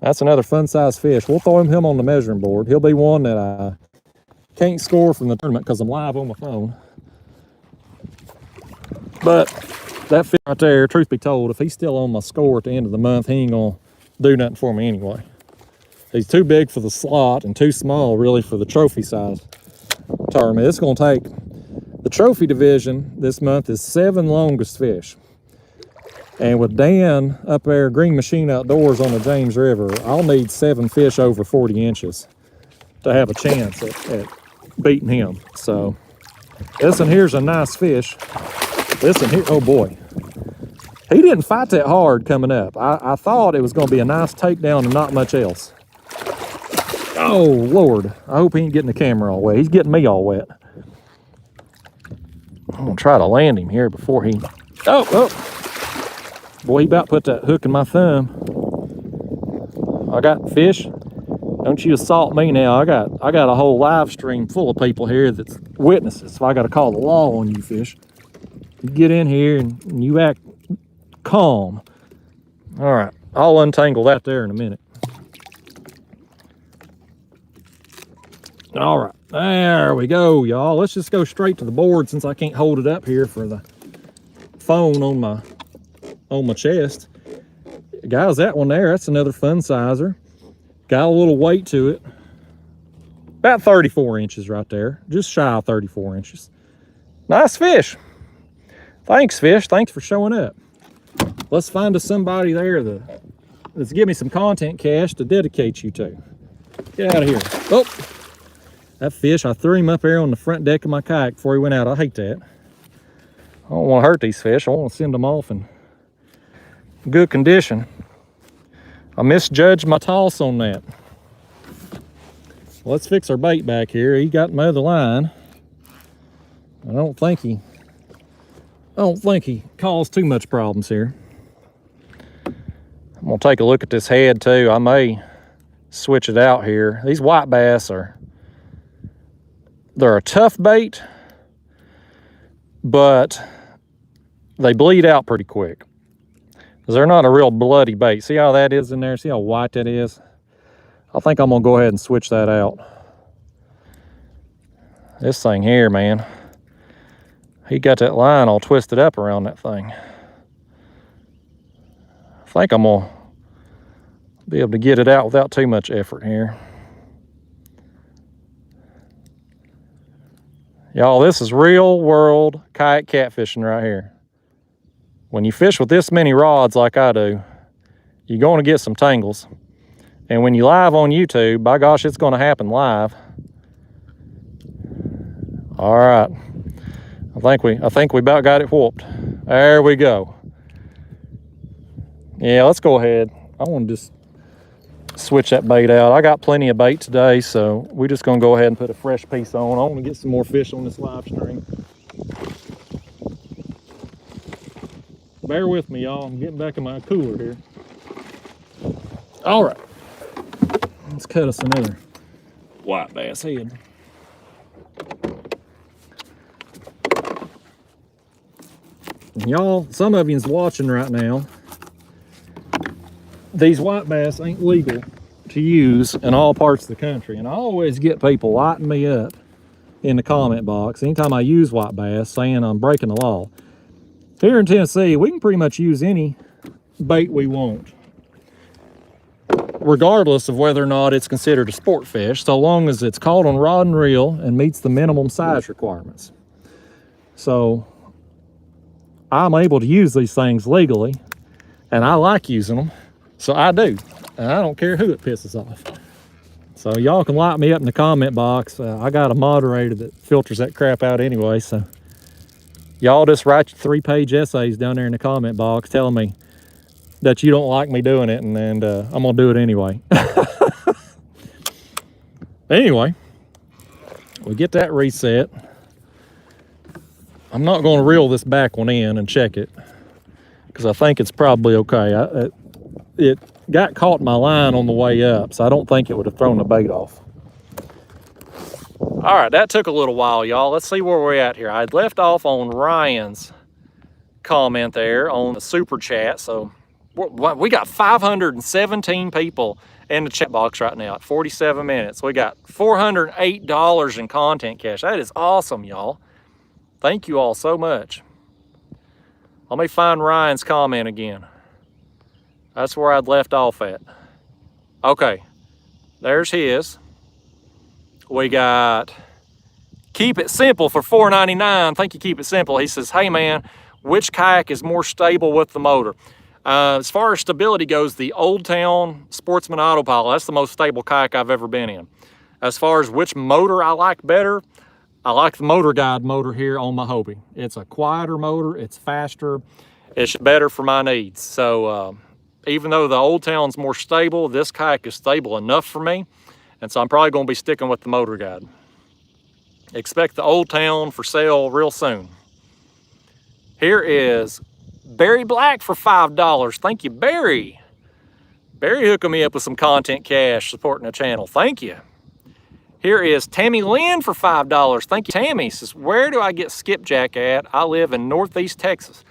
That's another fun size fish. We'll throw him on the measuring board. He'll be one that I can't score from the tournament because I'm live on my phone. But that fish right there, truth be told, if he's still on my score at the end of the month, he ain't gonna do nothing for me anyway. He's too big for the slot and too small really for the trophy size tournament. It's going to take, the trophy division this month is 7 longest fish. And with Dan up there, Green Machine Outdoors on the James River, I'll need 7 fish over 40 inches to have a chance at beating him. So this one here's a nice fish. This one here, oh boy. He didn't fight that hard coming up. I thought it was going to be a nice takedown and not much else. Oh, Lord. I hope he ain't getting the camera all wet. He's getting me all wet. I'm going to try to land him here before he... Oh! Boy, he about put that hook in my thumb. I got fish. Don't you assault me now. I got a whole live stream full of people here that's witnesses. So I got to call the law on you, fish. You get in here and you act calm. All right. I'll untangle that there in a minute. All right, there we go, y'all. Let's just go straight to the board since I can't hold it up here for the phone on my chest. Guys, that one there, that's another fun sizer. Got a little weight to it. About 34 inches right there. Just shy of 34 inches. Nice fish. Thanks, fish. Thanks for showing up. Let's find us somebody there that's give me some content cash to dedicate you to. Get out of here. Oh! That fish, I threw him up there on the front deck of my kayak before he went out. I hate that. I don't want to hurt these fish. I want to send them off in good condition. I misjudged my toss on that. Let's fix our bait back here. He got my other line. I don't think he don't think he caused too much problems here. I'm gonna take a look at this head too. I may switch it out here. These white bass they're a tough bait, but they bleed out pretty quick. Because they're not a real bloody bait. See how that is in there? See how white that is? I think I'm gonna go ahead and switch that out. This thing here, man, he got that line all twisted up around that thing. I think I'm gonna be able to get it out without too much effort here. Y'all, this is real world kayak catfishing right here. When you fish with this many rods like I do, you're going to get some tangles. And when you live on YouTube, by gosh, it's going to happen live. All right. I think we about got it whooped. There we go. Yeah, let's go ahead. I want to just switch that bait out. I got plenty of bait today, so we're just going to go ahead and put a fresh piece on. I want to get some more fish on this live stream. Bear with me, y'all. I'm getting back in my cooler here. All right. Let's cut us another white bass head. Y'all, some of you's watching right now. These white bass ain't legal to use in all parts of the country. And I always get people lighting me up in the comment box anytime I use white bass saying I'm breaking the law. Here in Tennessee, we can pretty much use any bait we want, regardless of whether or not it's considered a sport fish, so long as it's caught on rod and reel and meets the minimum size requirements. So I'm able to use these things legally, and I like using them, so I do. And I don't care who it pisses off. So y'all can light me up in the comment box. I got a moderator that filters that crap out anyway, so y'all just write your 3-page essays down there in the comment box telling me that you don't like me doing it, and I'm gonna do it anyway. Anyway, we get that reset. I'm not gonna reel this back one in and check it because I think it's probably okay. It got caught in my line on the way up, so I don't think it would have thrown the bait off. All right, that took a little while, y'all. Let's see where we're at here. I left off on Ryan's comment there on the super chat. So we got 517 people in the chat box right now at 47 minutes. We got $408 in content cash. That is awesome, y'all. Thank you all so much. Let me find Ryan's comment again. That's where I'd left off at. Okay, there's his. We got Keep It Simple for $4.99. Thank you, Keep It Simple. He says, hey man, which kayak is more stable with the motor? As far as stability goes, the Old Town Sportsman Autopilot, that's the most stable kayak I've ever been in. As far as which motor I like better, I like the Motor Guide motor here on my Hobie. It's a quieter motor, it's faster, it's better for my needs. So even though the Old Town's more stable, this kayak is stable enough for me. And so I'm probably going to be sticking with the Motor Guide. Expect the Old Town for sale real soon. Here is Barry Black for $5. Thank you, Barry. Barry hooking me up with some content cash supporting the channel. Thank you. Here is Tammy Lynn for $5. Thank you, Tammy. Says, where do I get skipjack at? I live in Northeast Texas.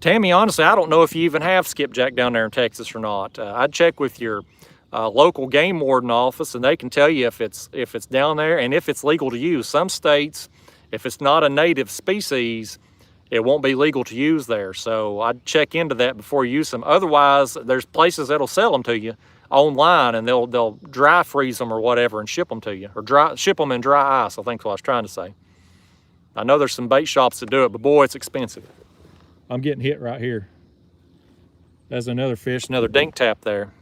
Tammy, honestly, I don't know if you even have skipjack down there in Texas or not. I'd check with your local game warden office, and they can tell you if it's down there and if it's legal to use. Some states, if it's not a native species, it won't be legal to use there. So I'd check into that before you use them. Otherwise, there's places that'll sell them to you online, and they'll dry freeze them or whatever and ship them to you, or ship them in dry ice, I think is what I was trying to say. I know there's some bait shops that do it, but boy, it's expensive. I'm getting hit right here. There's another fish, another dink tap there.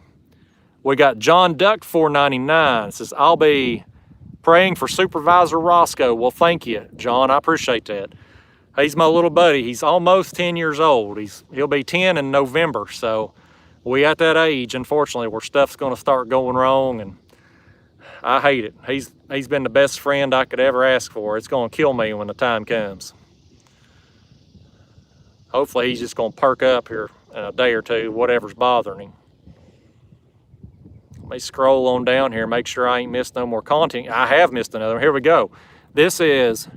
We got John Duck $4.99. It says, I'll be praying for Supervisor Roscoe. Well, thank you, John. I appreciate that. He's my little buddy. He's almost 10 years old. He'll be 10 in November. So we at that age, unfortunately, where stuff's going to start going wrong, and I hate it. He's been the best friend I could ever ask for. It's going to kill me when the time comes. Hopefully he's just gonna perk up here in a day or two, whatever's bothering him. Let me scroll on down here, make sure I ain't missed no more content. I have missed another one. Here we go. This is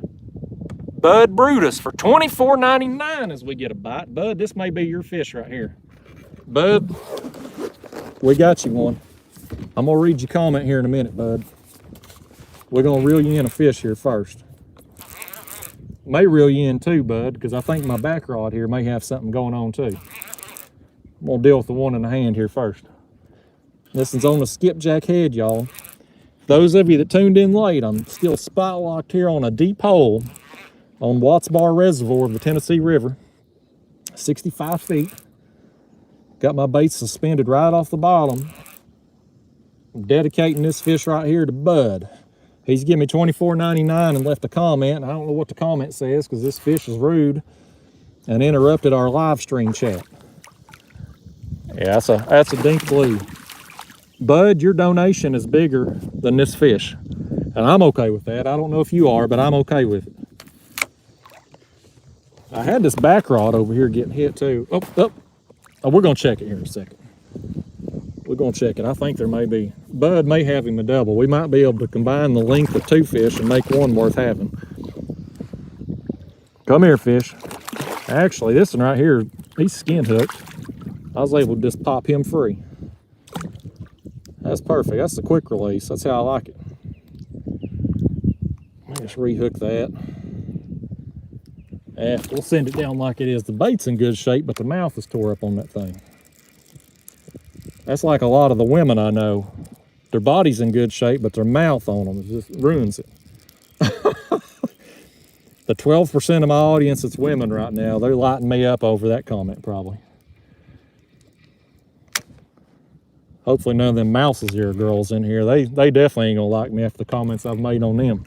Bud Brutus for $24.99 as we get a bite. Bud, this may be your fish right here. Bud, we got you one. I'm gonna read your comment here in a minute, Bud. We're gonna reel you in a fish here first. May reel you in too, Bud, because I think my back rod here may have something going on too. I'm gonna deal with the one in the hand here first. This is on the skipjack head, y'all. Those of you that tuned in late, I'm still spot locked here on a deep hole on Watts Bar Reservoir of the Tennessee River, 65 feet. Got my bait suspended right off the bottom. I'm dedicating this fish right here to Bud. He's given me $24.99 and left a comment. I don't know what the comment says because this fish is rude and interrupted our live stream chat. Yeah, that's a dink blue. Bud, your donation is bigger than this fish, and I'm okay with that. I don't know if you are, but I'm okay with it. I had this back rod over here getting hit too. Oh, we're gonna check it here in a second. We're gonna check it. I think there may be, Bud may have him a double. We might be able to combine the length of two fish and make one worth having. Come here, fish. Actually, this one right here, he's skin hooked. I was able to just pop him free. That's perfect. That's the quick release. That's how I like it. Let me just rehook that. We'll send it down like it is. The bait's in good shape, but the mouth is tore up on that thing. That's like a lot of the women I know. Their body's in good shape, but their mouth on them just ruins it. The 12% of my audience that's women right now, they're lighting me up over that comment probably. Hopefully none of them mouses here girls in here. They definitely ain't gonna like me after the comments I've made on them.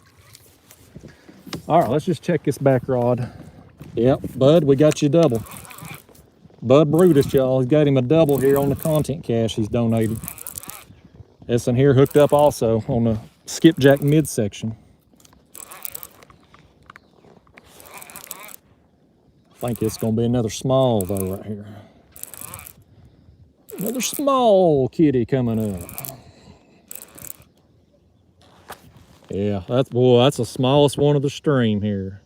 All right, let's just check this back rod. Yep, Bud, we got you a double. Bud Brutus, y'all. He's got him a double here on the content cache he's donated. This in here hooked up also on the skipjack midsection. I think it's gonna be another small though right here. Another small kitty coming up. Yeah, that's the smallest one of the stream here.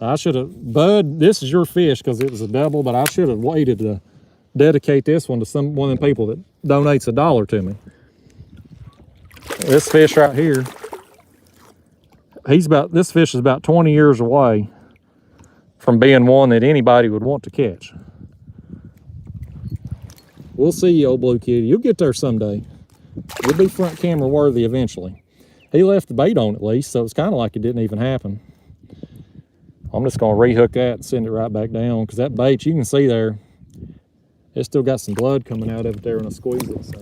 I should have, Bud, this is your fish because it was a double, but I should have waited to dedicate this one to one of the people that donates $1 to me. This fish right here, this fish is about 20 years away from being one that anybody would want to catch. We'll see you, old blue kitty. You'll get there someday. You'll be front camera worthy eventually. He left the bait on at least, so it's kind of like it didn't even happen. I'm just gonna rehook that and send it right back down because that bait, you can see there, it's still got some blood coming out of it there when I squeeze it. So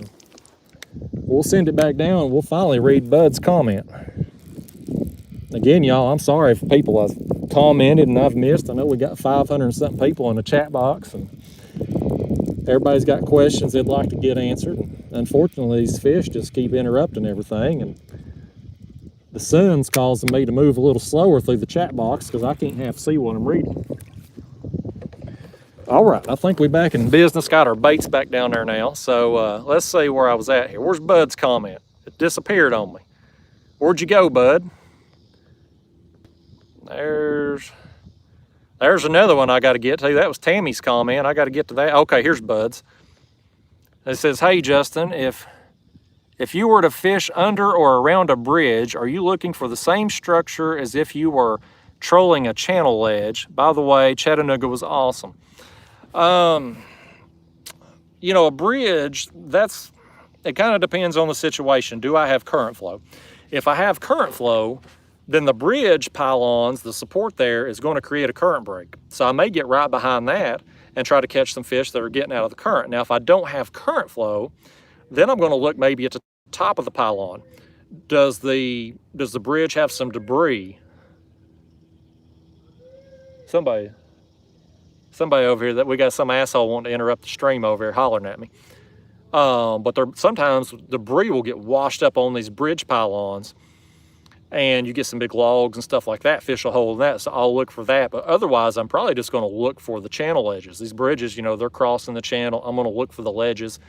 we'll send it back down and we'll finally read Bud's comment. Again, y'all, I'm sorry for people I've commented and I've missed. I know we got 500 and something people in the chat box and everybody's got questions they'd like to get answered. Unfortunately, these fish just keep interrupting everything, and the sun's causing me to move a little slower through the chat box because I can't half see what I'm reading. All right, I think we're back in business. Got our baits back down there now. So let's see where I was at here. Where's Bud's comment? It disappeared on me. Where'd you go, Bud? There's another one I got to get to. That was Tammy's comment. I got to get to that. Okay, here's Bud's. It says, hey, Justin, if you were to fish under or around a bridge, are you looking for the same structure as if you were trolling a channel ledge? By the way, Chattanooga was awesome. You know, a bridge, it kind of depends on the situation. Do I have current flow? If I have current flow, then the bridge pylons, the support there is going to create a current break. So I may get right behind that and try to catch some fish that are getting out of the current. Now, if I don't have current flow, then I'm going to look maybe at the top of the pylon. Does the bridge have some debris? Somebody over here, that we got some asshole wanting to interrupt the stream over here hollering at me. But sometimes debris will get washed up on these bridge pylons. and you get some big logs and stuff like that, fish will hold that, so I'll look for that. But otherwise, I'm probably just gonna look for the channel edges. These bridges, you know, they're crossing the channel. I'm gonna look for the ledges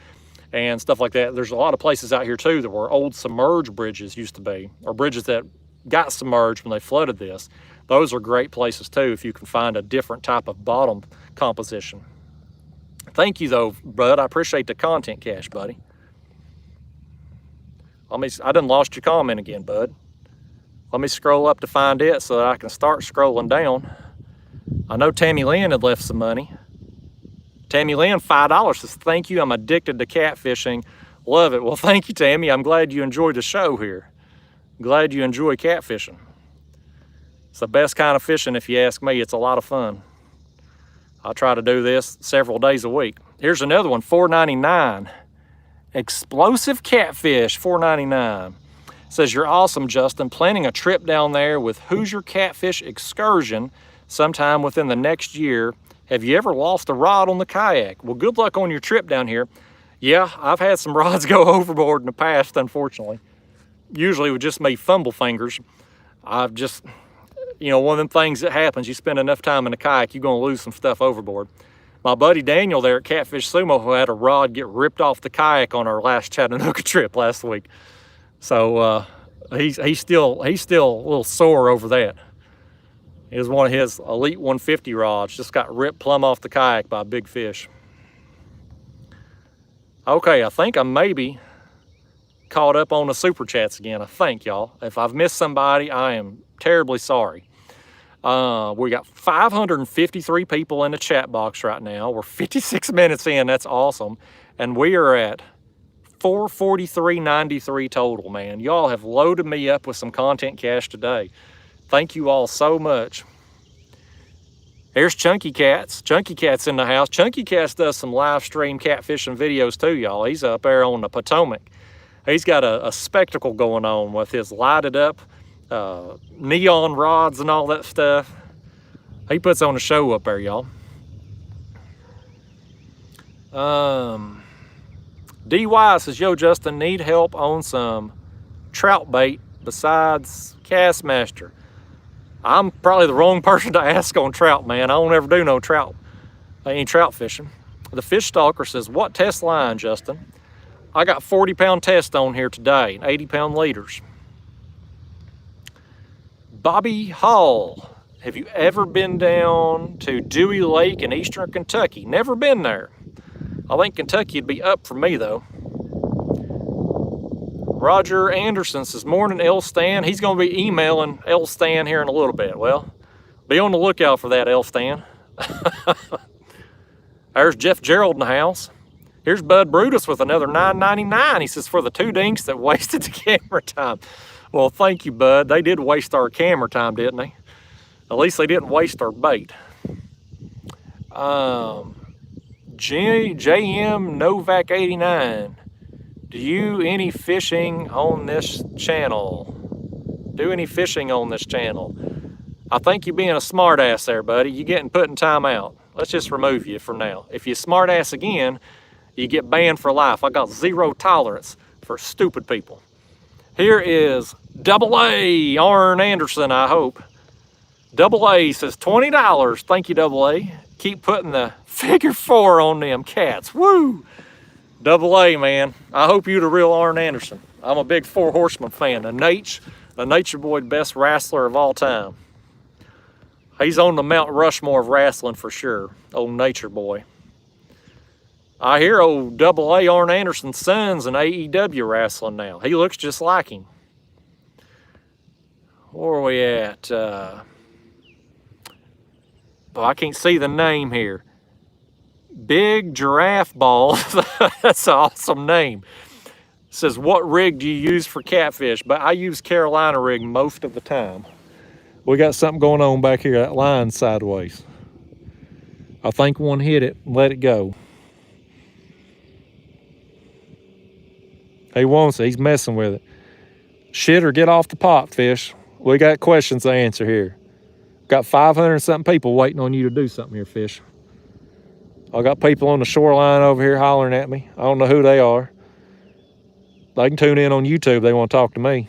and stuff like that. There's a lot of places out here too that were old submerged bridges used to be, or bridges that got submerged when they flooded this. Those are great places too if you can find a different type of bottom composition. Thank you though, bud. I appreciate the content cache, buddy. I done lost your comment again, bud. Let me scroll up to find it so that I can start scrolling down. I know Tammy Lynn had left some money. Tammy Lynn, $5 says, thank you, I'm addicted to catfishing. Love it. Well, thank you, Tammy. I'm glad you enjoyed the show here. Glad you enjoy catfishing. It's the best kind of fishing if you ask me. It's a lot of fun. I try to do this several days a week. Here's another one, $4.99. Explosive catfish, $4.99. Says, you're awesome, Justin. Planning a trip down there with Hoosier Catfish Excursion sometime within the next year. Have you ever lost a rod on the kayak? Well, good luck on your trip down here. Yeah, I've had some rods go overboard in the past, unfortunately. Usually with just me fumble fingers. I've just, you know, one of them things that happens, you spend enough time in a kayak, you're gonna lose some stuff overboard. My buddy Daniel there at Catfish Sumo, who had a rod get ripped off the kayak on our last Chattanooga trip last week. So he's still a little sore over that. It was one of his Elite 150 rods, just got ripped plumb off the kayak by a big fish. Okay, I think I maybe caught up on the super chats again, I think, y'all. If I've missed somebody, I am terribly sorry. We got 553 people in the chat box right now. We're 56 minutes in, that's awesome. And we are at 443.93 total, man. Y'all have loaded me up with some content cache today. Thank you all so much. Here's Chunky Cats. Chunky Cat's in the house. Chunky Cats does some live stream catfishing videos too, y'all. He's up there on the Potomac. He's got a spectacle going on with his lighted up neon rods and all that stuff. He puts on a show up there, y'all. DY says, yo, Justin, need help on some trout bait besides Castmaster. I'm probably the wrong person to ask on trout, man. I don't ever do no trout, any trout fishing. The Fish Stalker says, what test line, Justin? I got 40-pound test on here today, 80-pound leaders. Bobby Hall, have you ever been down to Dewey Lake in eastern Kentucky? Never been there. I think Kentucky would be up for me, though. Roger Anderson says, morning, L Stan. He's going to be emailing L Stan here in a little bit. Well, be on the lookout for that, L Stan. There's Jeff Gerald in the house. Here's Bud Brutus with another $9.99. He says, for the two dinks that wasted the camera time. Well, thank you, Bud. They did waste our camera time, didn't they? At least they didn't waste our bait. JM Novak 89. Do you any fishing on this channel? Do any fishing on this channel? I think you're being a smart ass there, buddy. You're getting put in time out. Let's just remove you for now. If you smart ass again, you get banned for life. I got zero tolerance for stupid people. Here is Double A, Arn Anderson, I hope. Double A says $20. Thank you, Double A. Keep putting the figure 4 on them cats. Woo! Double A, man. I hope you're the real Arn Anderson. I'm a big Four Horsemen fan. The Nature Boy, best wrestler of all time. He's on the Mount Rushmore of wrestling for sure. Old Nature Boy. I hear old Double A Arn Anderson's son's in AEW wrestling now. He looks just like him. Where are we at? I can't see the name here. Big Giraffe Ball. That's an awesome name. It says, what rig do you use for catfish? But I use Carolina rig most of the time. We got something going on back here. That line's sideways. I think one hit it and let it go. He wants it. He's messing with it. Shit or get off the pot, fish. We got questions to answer here. Got 500 something people waiting on you to do something here, fish. I got people on the shoreline over here hollering at me. I don't know who they are. They can tune in on YouTube if they want to talk to me.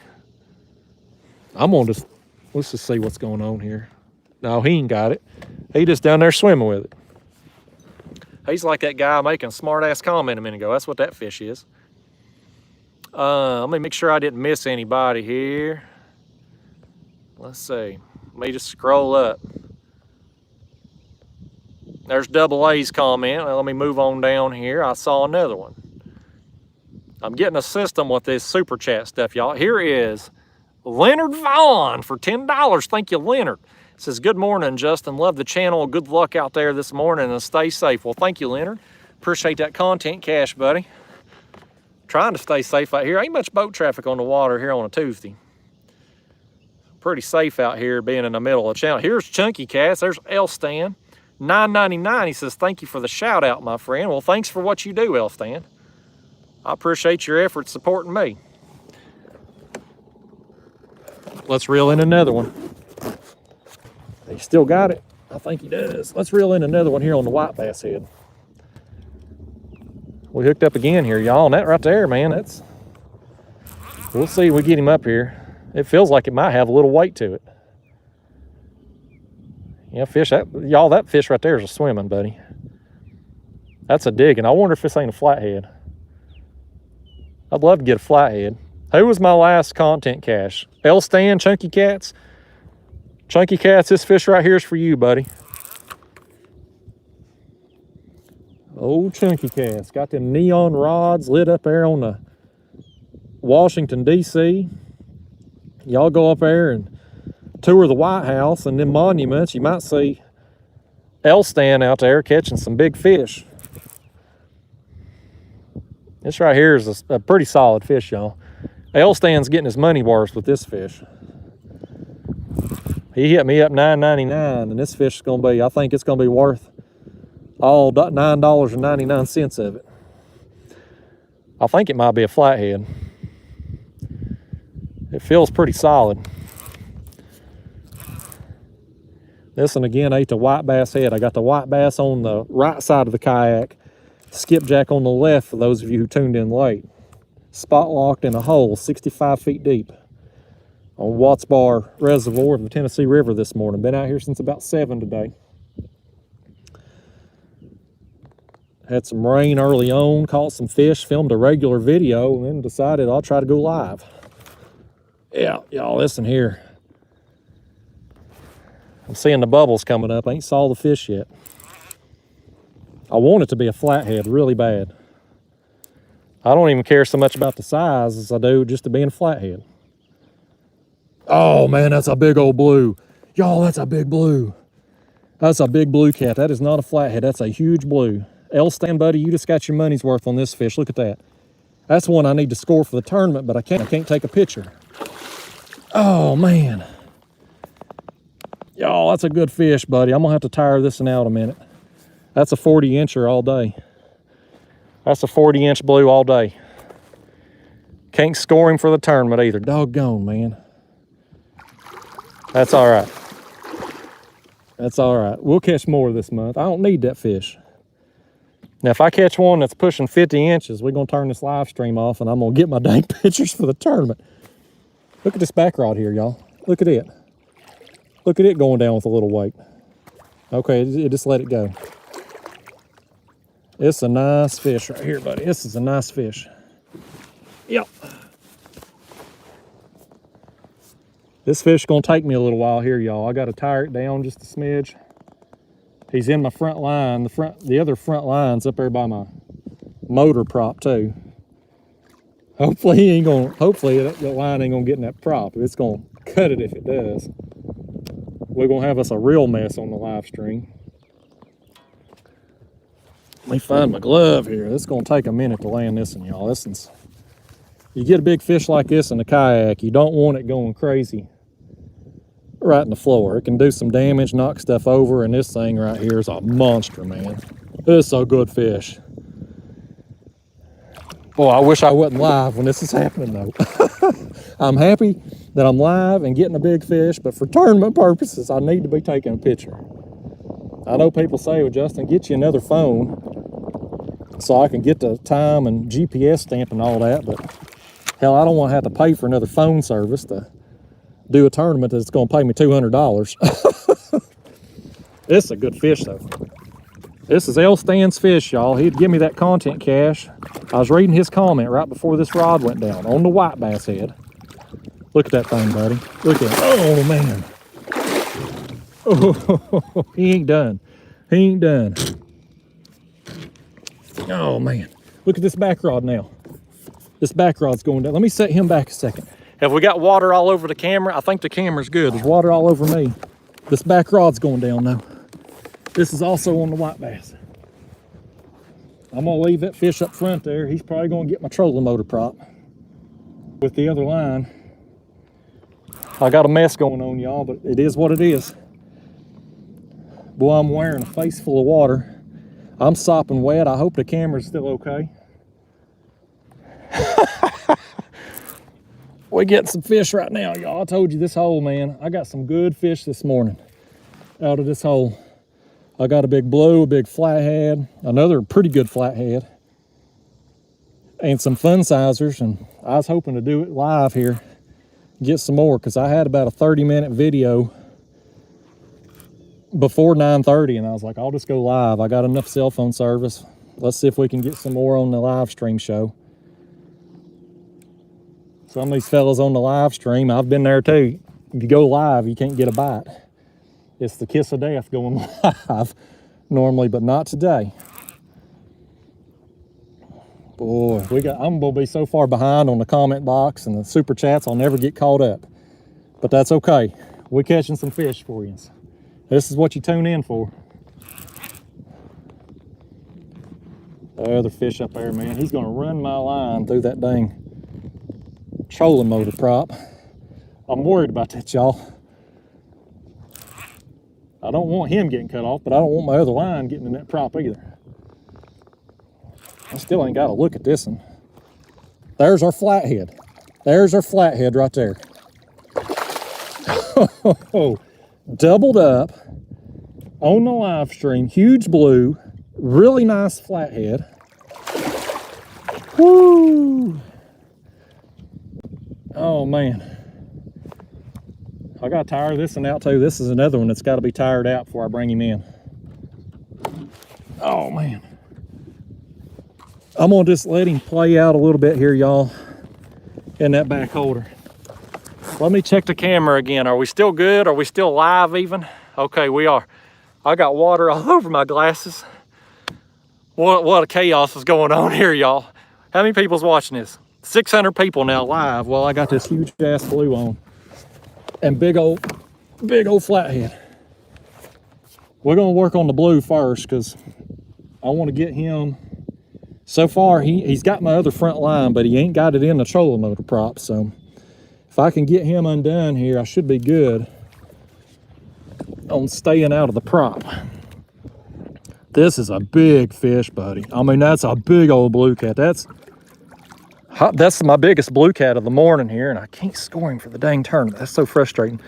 Let's just see what's going on here. No, he ain't got it. He just down there swimming with it. He's like that guy making a smart-ass comment a minute ago. That's what that fish is. Let me make sure I didn't miss anybody here. Let's see. Let me just scroll up. There's Double A's comment. Well, let me move on down here. I saw another one. I'm getting a system with this super chat stuff, y'all. Here is Leonard Vaughn for $10. Thank you, Leonard. It says, good morning, Justin. Love the channel. Good luck out there this morning and stay safe. Well, thank you, Leonard. Appreciate that content cash, buddy. Trying to stay safe out here. Ain't much boat traffic on the water here on a Tuesday. Pretty safe out here being in the middle of the channel. Here's Chunky Cats. There's Elstan. $9.99. He says, thank you for the shout out, my friend. Well, thanks for what you do, Elstan. I appreciate your efforts supporting me. Let's reel in another one. He still got it. I think he does. Let's reel in another one here on the white bass head. We hooked up again here, y'all. And that right there, man, that's... We'll see if we get him up here. It feels like it might have a little weight to it. Yeah, fish, y'all, that fish right there is a swimming, buddy. That's a digging. I wonder if this ain't a flathead. I'd love to get a flathead. Who was my last content cache? Elstan, Chunky Cats? Chunky Cats, this fish right here is for you, buddy. Old Chunky Cats. Got them neon rods lit up there on the Washington, D.C. Y'all go up there and tour the White House and them monuments. You might see Elstan out there catching some big fish. This right here is a pretty solid fish, y'all. Elstan's getting his money worth with this fish. He hit me up $9.99, and this fish is going to be, I think it's going to be worth all $9.99 of it. I think it might be a flathead. It feels pretty solid. This one again ate the white bass head. I got the white bass on the right side of the kayak, skipjack on the left for those of you who tuned in late. Spot locked in a hole 65 feet deep on Watts Bar Reservoir of the Tennessee River this morning. Been out here since about 7 today. Had some rain early on, caught some fish, filmed a regular video, and then decided I'll try to go live. Yeah, y'all listen here. I'm seeing the bubbles coming up. I ain't saw the fish yet. I want it to be a flathead really bad. I don't even care so much about the size as I do just to being a flathead. Oh man, that's a big old blue. Y'all, that's a big blue. That's a big blue cat. That is not a flathead. That's a huge blue. Elstan, buddy, you just got your money's worth on this fish. Look at that. That's one I need to score for the tournament, but I can't take a picture. Oh man. Y'all, that's a good fish, buddy. I'm gonna have to tire this one out a minute. That's a 40-incher all day. That's a 40-inch blue all day. Can't score him for the tournament either. Doggone, man. That's all right. That's all right. We'll catch more this month. I don't need that fish. Now, if I catch one that's pushing 50 inches, we're going to turn this live stream off, and I'm going to get my dang pictures for the tournament. Look at this back rod here, y'all. Look at it. Look at it going down with a little weight. Okay, it just let it go. It's a nice fish right here, buddy. This is a nice fish. Yep. This fish is going to take me a little while here, y'all. I got to tire it down just a smidge. He's in my front line. The other front line's up there by my motor prop too. Hopefully that line ain't gonna get in that prop. It's gonna cut it if it does. We're gonna have us a real mess on the live stream. Let me find my glove here. This is gonna take a minute to land this one, y'all. You get a big fish like this in a kayak, you don't want it going crazy right in the floor. It can do some damage, knock stuff over, and this thing right here is a monster, man. This is a good fish. Boy, I wish I wasn't live when this is happening though. I'm happy that I'm live and getting a big fish, but for tournament purposes, I need to be taking a picture. I know people say, well, Justin, get you another phone so I can get the time and GPS stamp and all that, but hell, I don't want to have to pay for another phone service to do a tournament that's gonna pay me $200. This is a good fish though. This is L. Stan's fish, y'all. He'd give me that content cash. I was reading his comment right before this rod went down on the white bass head. Look at that thing, buddy. Look at it. Oh, man. Oh, he ain't done. He ain't done. Oh, man. Look at this back rod now. This back rod's going down. Let me set him back a second. Have we got water all over the camera? I think the camera's good. There's water all over me. This back rod's going down now. This is also on the white bass. I'm gonna leave that fish up front there. He's probably gonna get my trolling motor prop with the other line. I got a mess going on, y'all, but it is what it is. Boy, I'm wearing a face full of water. I'm sopping wet. I hope the camera's still okay. We're getting some fish right now, y'all. I told you this hole, man. I got some good fish this morning out of this hole. I got a big blue, a big flathead, another pretty good flathead, and some fun sizers. And I was hoping to do it live here, get some more, because I had about a 30-minute video before 9:30, and I was like, I'll just go live. I got enough cell phone service. Let's see if we can get some more on the live stream show. Some of these fellas on the live stream, I've been there too. If you go live, you can't get a bite. It's the kiss of death going live normally, but not today. Boy, I'm gonna be so far behind on the comment box and the super chats, I'll never get caught up. But that's okay. We're catching some fish for you. This is what you tune in for. The other fish up there, man, he's gonna run my line through that dang trolling motor prop. I'm worried about that, y'all. I don't want him getting cut off, but I don't want my other line getting in that prop either. I still ain't got to look at this one. There's our flathead. There's our flathead right there. Doubled up on the live stream. Huge blue. Really nice flathead. Woo! Oh, man. I got to tire this one out too. This is another one that's got to be tired out before I bring him in. Oh, man. I'm going to just let him play out a little bit here, y'all, in that back holder. Let me check the camera again. Are we still good? Are we still live even? Okay, we are. I got water all over my glasses. What a chaos is going on here, y'all. How many people's watching this? 600 people now live. Well, I got this huge ass blue on. And big old flathead. We're gonna work on the blue first because I want to get him. So far, he's got my other front line, but he ain't got it in the trolling motor prop. So if I can get him undone here, I should be good on staying out of the prop. This is a big fish, buddy. I mean, that's a big old blue cat. That's my biggest blue cat of the morning here, and I can't score him for the dang tournament. That's so frustrating.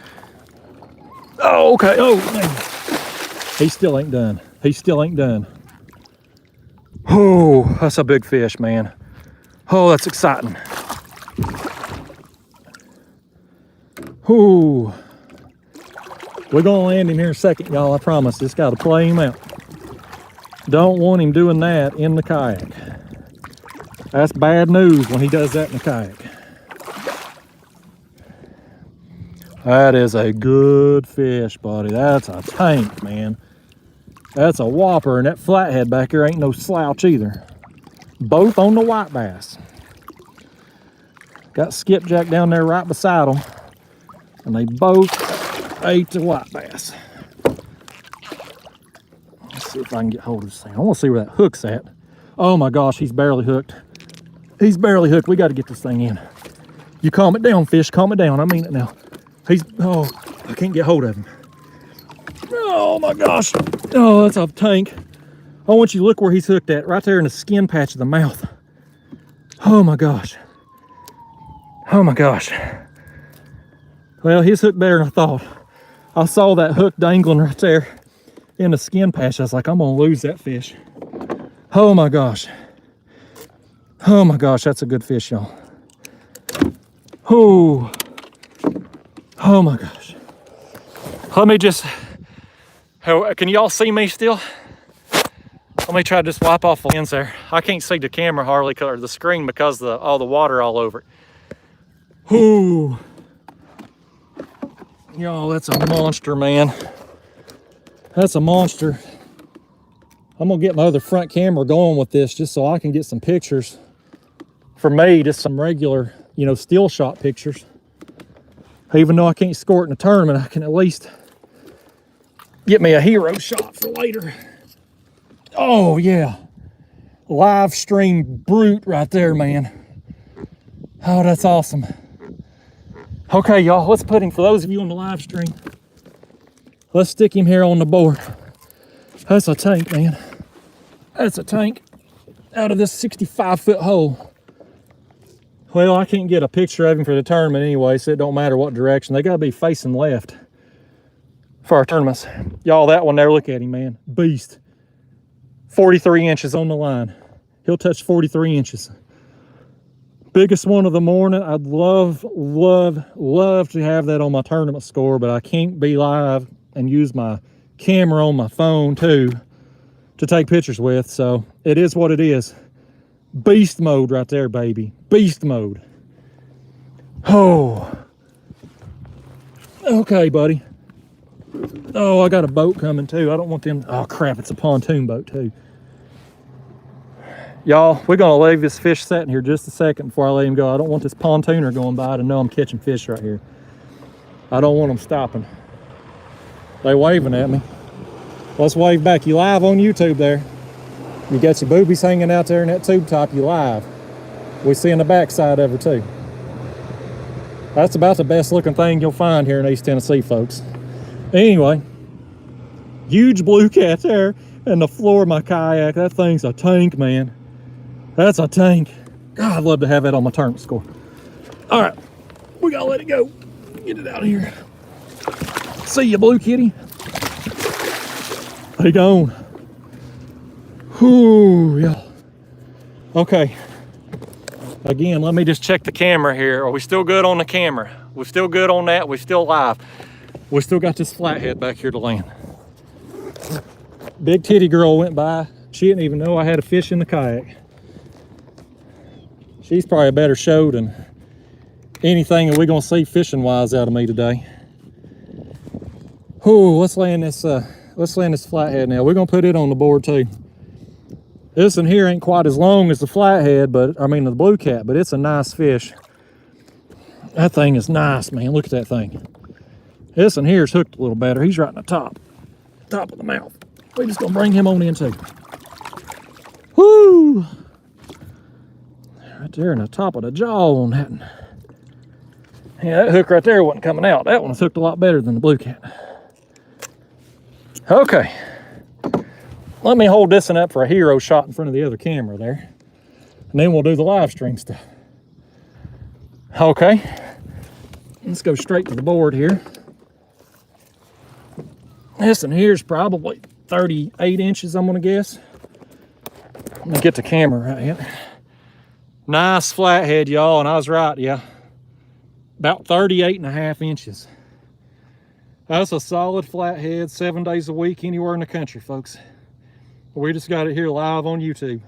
Oh, okay. Oh, man. He still ain't done. He still ain't done. Oh, that's a big fish, man. Oh, that's exciting. Oh, we're gonna land him here in a second, y'all. I promise. Just gotta play him out. Don't want him doing that in the kayak. That's bad news when he does that in the kayak. That is a good fish, buddy. That's a tank, man. That's a whopper, and that flathead back here ain't no slouch either. Both on the white bass. Got skipjack down there right beside them, and they both ate the white bass. Let's see if I can get hold of this thing. I want to see where that hook's at. Oh my gosh, he's barely hooked. He's barely hooked. We got to get this thing in. You calm it down, fish. Calm it down. I mean it now. Oh, I can't get hold of him. Oh my gosh. Oh, that's a tank. I want you to look where he's hooked at. Right there in the skin patch of the mouth. Oh my gosh. Oh my gosh. Well, he's hooked better than I thought. I saw that hook dangling right there in the skin patch. I was like, I'm going to lose that fish. Oh my gosh. Oh my gosh, that's a good fish, y'all. Oh. Oh my gosh. Let me just, can y'all see me still? Let me try to just wipe off the lens there. I can't see the camera hardly, or the screen, because of all the water all over it. Ooh. Y'all, that's a monster, man. That's a monster. I'm gonna get my other front camera going with this just so I can get some pictures. For me, just some regular, you know, still shot pictures. Even though I can't score it in a tournament, I can at least get me a hero shot for later. Oh yeah, live stream brute right there, man. Oh, that's awesome. Okay, y'all, let's put him, for those of you on the live stream, let's stick him here on the board. That's a tank, man. That's a tank out of this 65-foot hole. Well, I can't get a picture of him for the tournament anyway, so it don't matter what direction. They gotta be facing left for our tournaments. Y'all, that one there, look at him, man. Beast. 43 inches on the line. He'll touch 43 inches. Biggest one of the morning. I'd love to have that on my tournament score, but I can't be live and use my camera on my phone too to take pictures with, so it is what it is. Beast mode right there, baby. Beast mode. Oh. Okay, buddy. Oh, I got a boat coming too. I don't want them. Oh crap, it's a pontoon boat too. Y'all, we're gonna leave this fish sitting here just a second before I let him go. I don't want this pontooner going by to know I'm catching fish right here. I don't want them stopping. They waving at me. Let's wave back. You live on YouTube there. You got your boobies hanging out there in that tube top, you live. We see in the backside of her too. That's about the best looking thing you'll find here in East Tennessee, folks. Anyway, huge blue cat there in the floor of my kayak. That thing's a tank, man. That's a tank. God, I'd love to have that on my tournament score. All right, we gotta let it go. Get it out of here. See you, blue kitty. They gone. Whew, yeah. Okay. Again, let me just check the camera here. Are we still good on the camera? We're still good on that. We're still live. We still got this flathead back here to land. Big titty girl went by. She didn't even know I had a fish in the kayak. She's probably a better show than anything that we're gonna see fishing wise out of me today. Ooh, let's land this flathead now. We're gonna put it on the board too. This one here ain't quite as long as the flathead, but I mean the blue cat, but it's a nice fish. That thing is nice, man. Look at that thing. This one here is hooked a little better. He's right in the top of the mouth. We're just gonna bring him on in too. Woo! Right there in the top of the jaw on that one. Yeah, that hook right there wasn't coming out. That one was hooked a lot better than the blue cat. Okay. Let me hold this one up for a hero shot in front of the other camera there. And then we'll do the live stream stuff. Okay. Let's go straight to the board here. This one here is probably 38 inches, I'm gonna guess. Let me get the camera right here. Nice flathead, y'all, and I was right, yeah. About 38.5 inches. That's a solid flathead, 7 days a week, anywhere in the country, folks. We just got it here live on YouTube.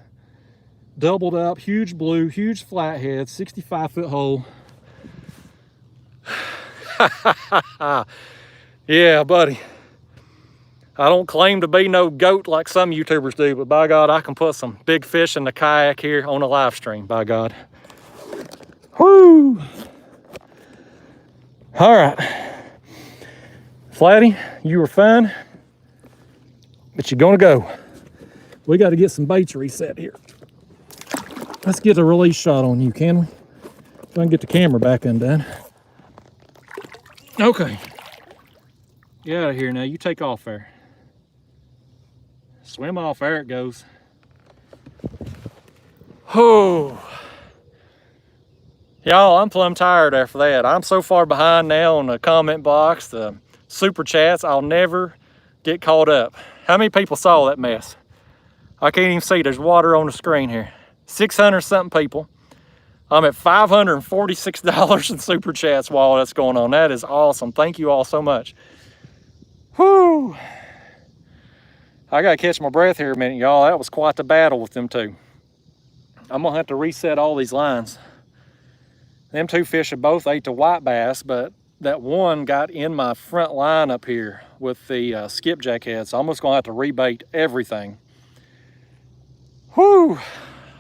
Doubled up, huge blue, huge flathead, 65-foot hole. Yeah, buddy. I don't claim to be no goat like some YouTubers do, but by God, I can put some big fish in the kayak here on a live stream, by God. Woo! All right. Flatty, you were fine, but you're gonna go. We got to get some baits reset here. Let's get a release shot on you, can we? If I can get the camera back undone. Okay. Get out of here now. You take off there. Swim off. There it goes. Oh. Y'all, I'm plumb tired after that. I'm so far behind now on the comment box, the super chats, I'll never get caught up. How many people saw that mess? I can't even see. There's water on the screen here. 600 something people. I'm at $546 in super chats while that's going on. That is awesome. Thank you all so much. Whew. I gotta catch my breath here a minute, y'all. That was quite the battle with them two. I'm gonna have to reset all these lines. Them two fish have both ate the white bass, but that one got in my front line up here with the skipjack head, so I'm almost gonna have to rebait everything. Whew.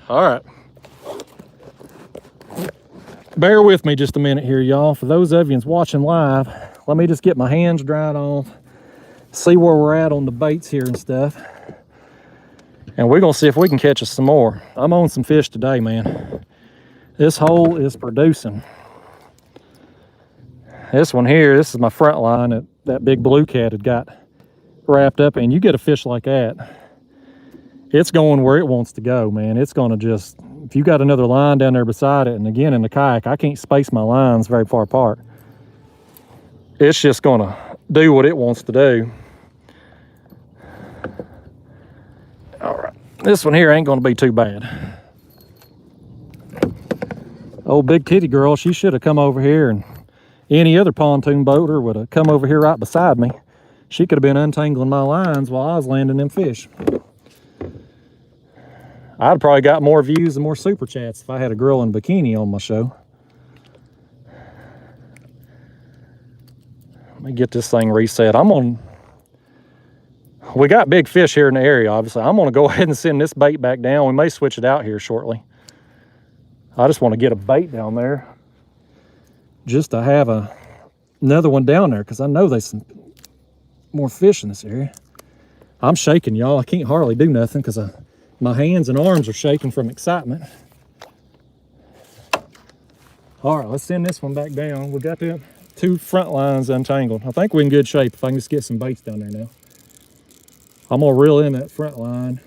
All right. Bear with me just a minute here, y'all. For those of you that's watching live, let me just get my hands dried off, see where we're at on the baits here and stuff. And we're gonna see if we can catch us some more. I'm on some fish today, man. This hole is producing. This one here, this is my front line that big blue cat had got wrapped up in. You get a fish like that, it's going where it wants to go, man. It's gonna just, if you got another line down there beside it, and again in the kayak, I can't space my lines very far apart. It's just gonna do what it wants to do. All right, this one here ain't gonna be too bad. Old big titty girl, she should have come over here, and any other pontoon boater would have come over here right beside me. She could have been untangling my lines while I was landing them fish. I'd probably got more views and more super chats if I had a girl in a bikini on my show. Let me get this thing reset. We got big fish here in the area, obviously. I'm gonna go ahead and send this bait back down. We may switch it out here shortly. I just want to get a bait down there just to have another one down there, because I know there's some more fish in this area. I'm shaking, y'all. I can't hardly do nothing because my hands and arms are shaking from excitement. All right, let's send this one back down. We got the two front lines untangled. I think we're in good shape if I can just get some baits down there now. I'm gonna reel in that front line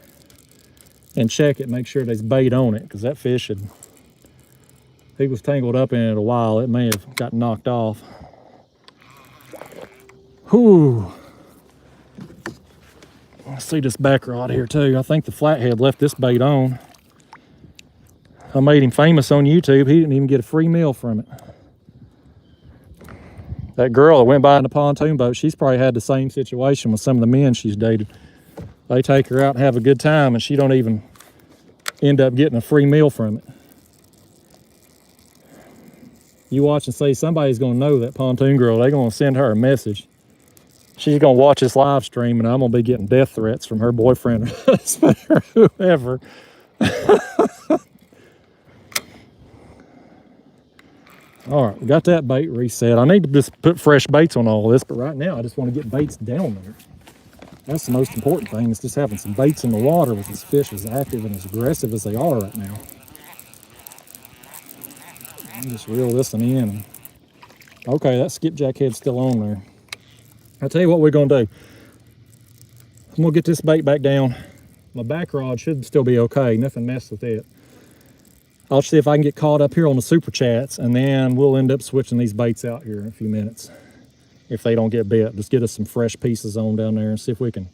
and check it, make sure there's bait on it, because that fish he was tangled up in it a while. It may have gotten knocked off. Whew. I see this back rod here too. I think the flathead left this bait on. I made him famous on YouTube. He didn't even get a free meal from it. That girl that went by in the pontoon boat, she's probably had the same situation with some of the men she's dated. They take her out and have a good time, and she don't even end up getting a free meal from it. You watch and see, somebody's gonna know that pontoon girl. They're gonna send her a message. She's gonna watch this live stream, and I'm gonna be getting death threats from her boyfriend or husband or whoever. All right, we got that bait reset. I need to just put fresh baits on all this, but right now I just want to get baits down there. That's the most important thing, is just having some baits in the water with these fish as active and as aggressive as they are right now. Just reel this one in. Okay, that skipjack head's still on there. I'll tell you what we're gonna do. I'm gonna get this bait back down. My back rod should still be okay, nothing messed with it. I'll see if I can get caught up here on the super chats, and then we'll end up switching these baits out here in a few minutes. If they don't get bit, just get us some fresh pieces on down there and see if we can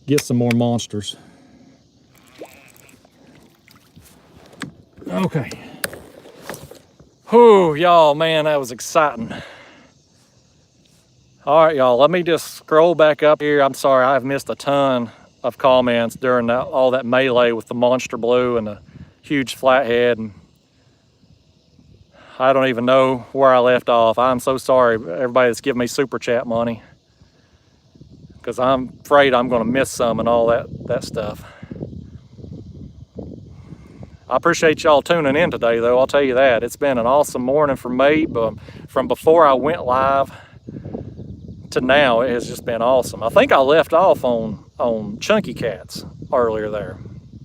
get some more monsters. Okay. Whew, y'all, man, that was exciting. All right, y'all, let me just scroll back up here. I'm sorry, I've missed a ton of comments during all that melee with the monster blue and the huge flathead. And I don't even know where I left off. I'm so sorry, everybody that's giving me super chat money, because I'm afraid I'm gonna miss some and all that stuff. I appreciate y'all tuning in today, though. I'll tell you that. It's been an awesome morning for me, but from before I went live to now, it has just been awesome. I think I left off on chunky cats earlier there.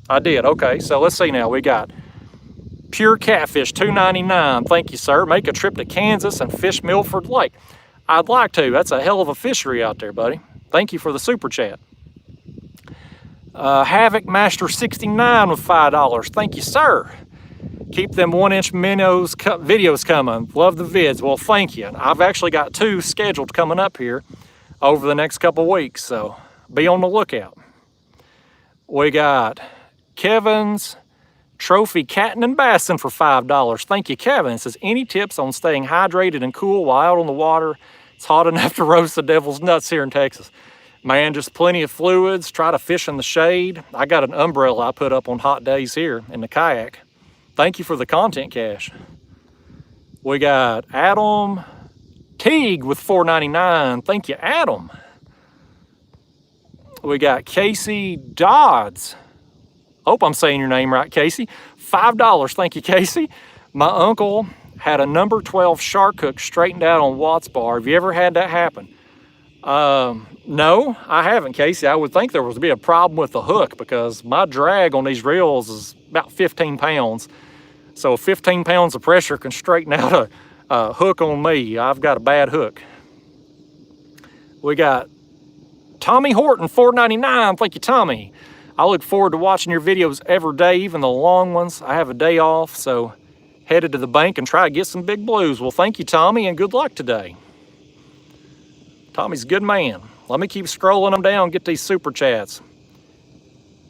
I did. Okay, so let's see now. We got Pure Catfish, $2.99. Thank you, sir. Make a trip to Kansas and fish Milford Lake. I'd like to. That's a hell of a fishery out there, buddy. Thank you for the super chat. Havoc Master 69 with $5. Thank you, sir. Keep them 1-inch minnows videos coming. Love the vids. Well, thank you. I've actually got 2 scheduled coming up here over the next couple weeks, so be on the lookout. We got Kevin's Trophy Catting and Bassin for $5. Thank you, Kevin. It says, any tips on staying hydrated and cool while out on the water? It's hot enough to roast the devil's nuts here in Texas. Man, just plenty of fluids. Try to fish in the shade. I got an umbrella I put up on hot days here in the kayak. Thank you for the content, Cash. We got Adam Teague with $4.99. Thank you, Adam. We got Casey Dodds. Hope I'm saying your name right, Casey. $5. Thank you, Casey. My uncle had a number 12 shark hook straightened out on Watts bar. Have you ever had that happen? No, I haven't, Casey. I would think there would be a problem with the hook because my drag on these reels is about 15 pounds. So 15 pounds of pressure can straighten out a hook on me. I've got a bad hook. We got Tommy Horton, $4.99. Thank you, Tommy. I look forward to watching your videos every day, even the long ones. I have a day off, so headed to the bank and try to get some big blues. Well, thank you, Tommy, and good luck today. Tommy's a good man. Let me keep scrolling them down, get these super chats.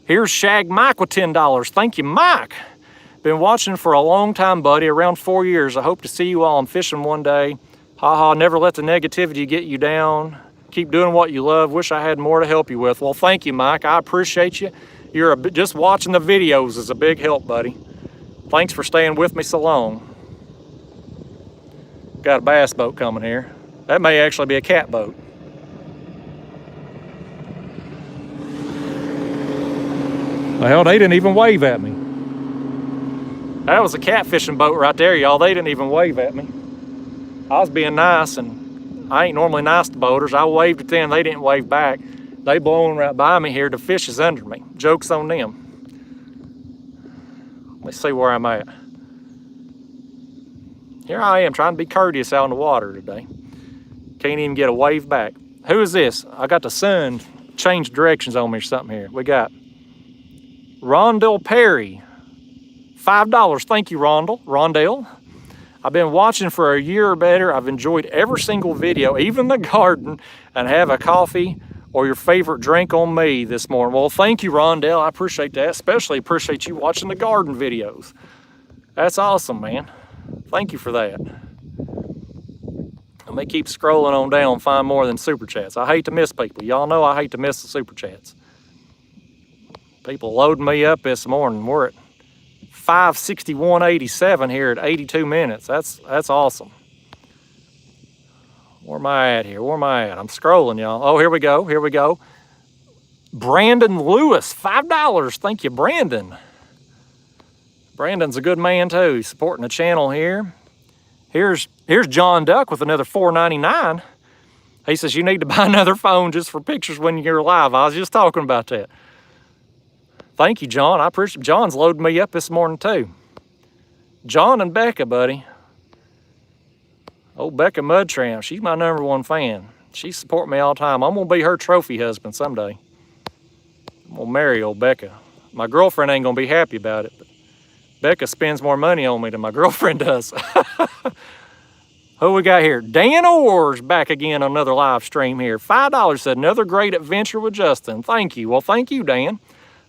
Here's Shag Mike with $10. Thank you, Mike. Been watching for a long time, buddy, around 4 years. I hope to see you while I'm fishing one day. Ha, never let the negativity get you down. Keep doing what you love. Wish I had more to help you with. Well, thank you, Mike. I appreciate you. Just watching the videos is a big help, buddy. Thanks for staying with me so long. Got a bass boat coming here. That may actually be a cat boat. Well, they didn't even wave at me. That was a catfishing boat right there, y'all. They didn't even wave at me. I was being nice, and I ain't normally nice to boaters. I waved at them, they didn't wave back. They blowing right by me here, the fish is under me. Joke's on them. Let's see where I'm at. Here I am trying to be courteous out in the water today. Can't even get a wave back. Who is this? I got the sun change directions on me or something here. We got Rondell Perry, $5. Thank you, Rondell. I've been watching for a year or better. I've enjoyed every single video, even the garden, and have a coffee or your favorite drink on me this morning. Well, thank you, Rondell. I appreciate that. Especially appreciate you watching the garden videos. That's awesome, man. Thank you for that. Let me keep scrolling on down and find more than super chats. I hate to miss people. Y'all know I hate to miss the super chats. People loading me up this morning. We're at 561.87 here at 82 minutes. That's awesome. Where am I at here? Where am I at? I'm scrolling, y'all. Oh, here we go. Here we go. Brandon Lewis, $5. Thank you, Brandon. Brandon's a good man too. He's supporting the channel here. Here's John Duck with another $4.99. He says you need to buy another phone just for pictures when you're live. I was just talking about that. Thank you, John. I appreciate John's loading me up this morning too. John and Becca, buddy. Old Becca Mudtramp, she's my #1 fan. She supports me all the time. I'm gonna be her trophy husband someday. I'm gonna marry old Becca. My girlfriend ain't gonna be happy about it, but Becca spends more money on me than my girlfriend does. Who we got here? Dan Orr's back again on another live stream here. $5 said, another great adventure with Justin. Thank you. Well, thank you, Dan.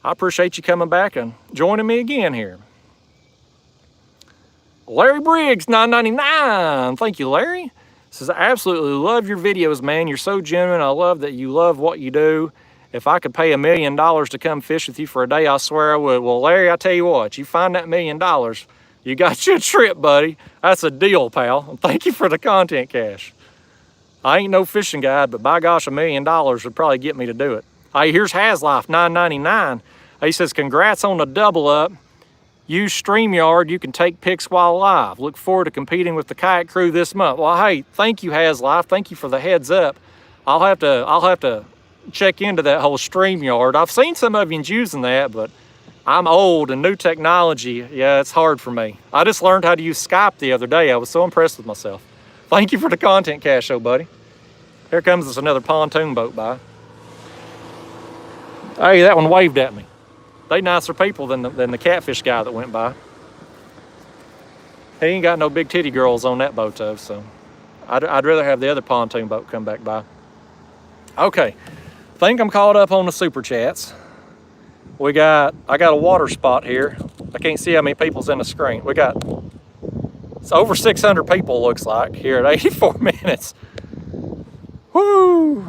I appreciate you coming back and joining me again here. Larry Briggs, $9.99. Thank you, Larry. Says, I absolutely love your videos, man. You're so genuine. I love that you love what you do. If I could pay $1 million to come fish with you for a day, I swear I would. Well, Larry, I tell you what, you find that $1 million, you got your trip, buddy. That's a deal, pal. And thank you for the content, Cash. I ain't no fishing guide, but by gosh, $1 million would probably get me to do it. Hey, here's Haslife, $9.99. He says, congrats on the double up. Use StreamYard, you can take pics while live. Look forward to competing with the kayak crew this month. Well, hey, thank you, Haslife. Thank you for the heads up. I'll have to check into that whole StreamYard. I've seen some of you using that, but I'm old and new technology, yeah, it's hard for me. I just learned how to use Skype the other day. I was so impressed with myself. Thank you for the content, Cash Show, buddy. Here comes us another pontoon boat by. Hey, that one waved at me. They nicer people than the catfish guy that went by. He ain't got no big titty girls on that boat though, so I'd rather have the other pontoon boat come back by. Okay, think I'm caught up on the super chats. I got a water spot here, a can't see how many people's in the screen. We got, it's over 600 people looks like here at 84 minutes. Woo!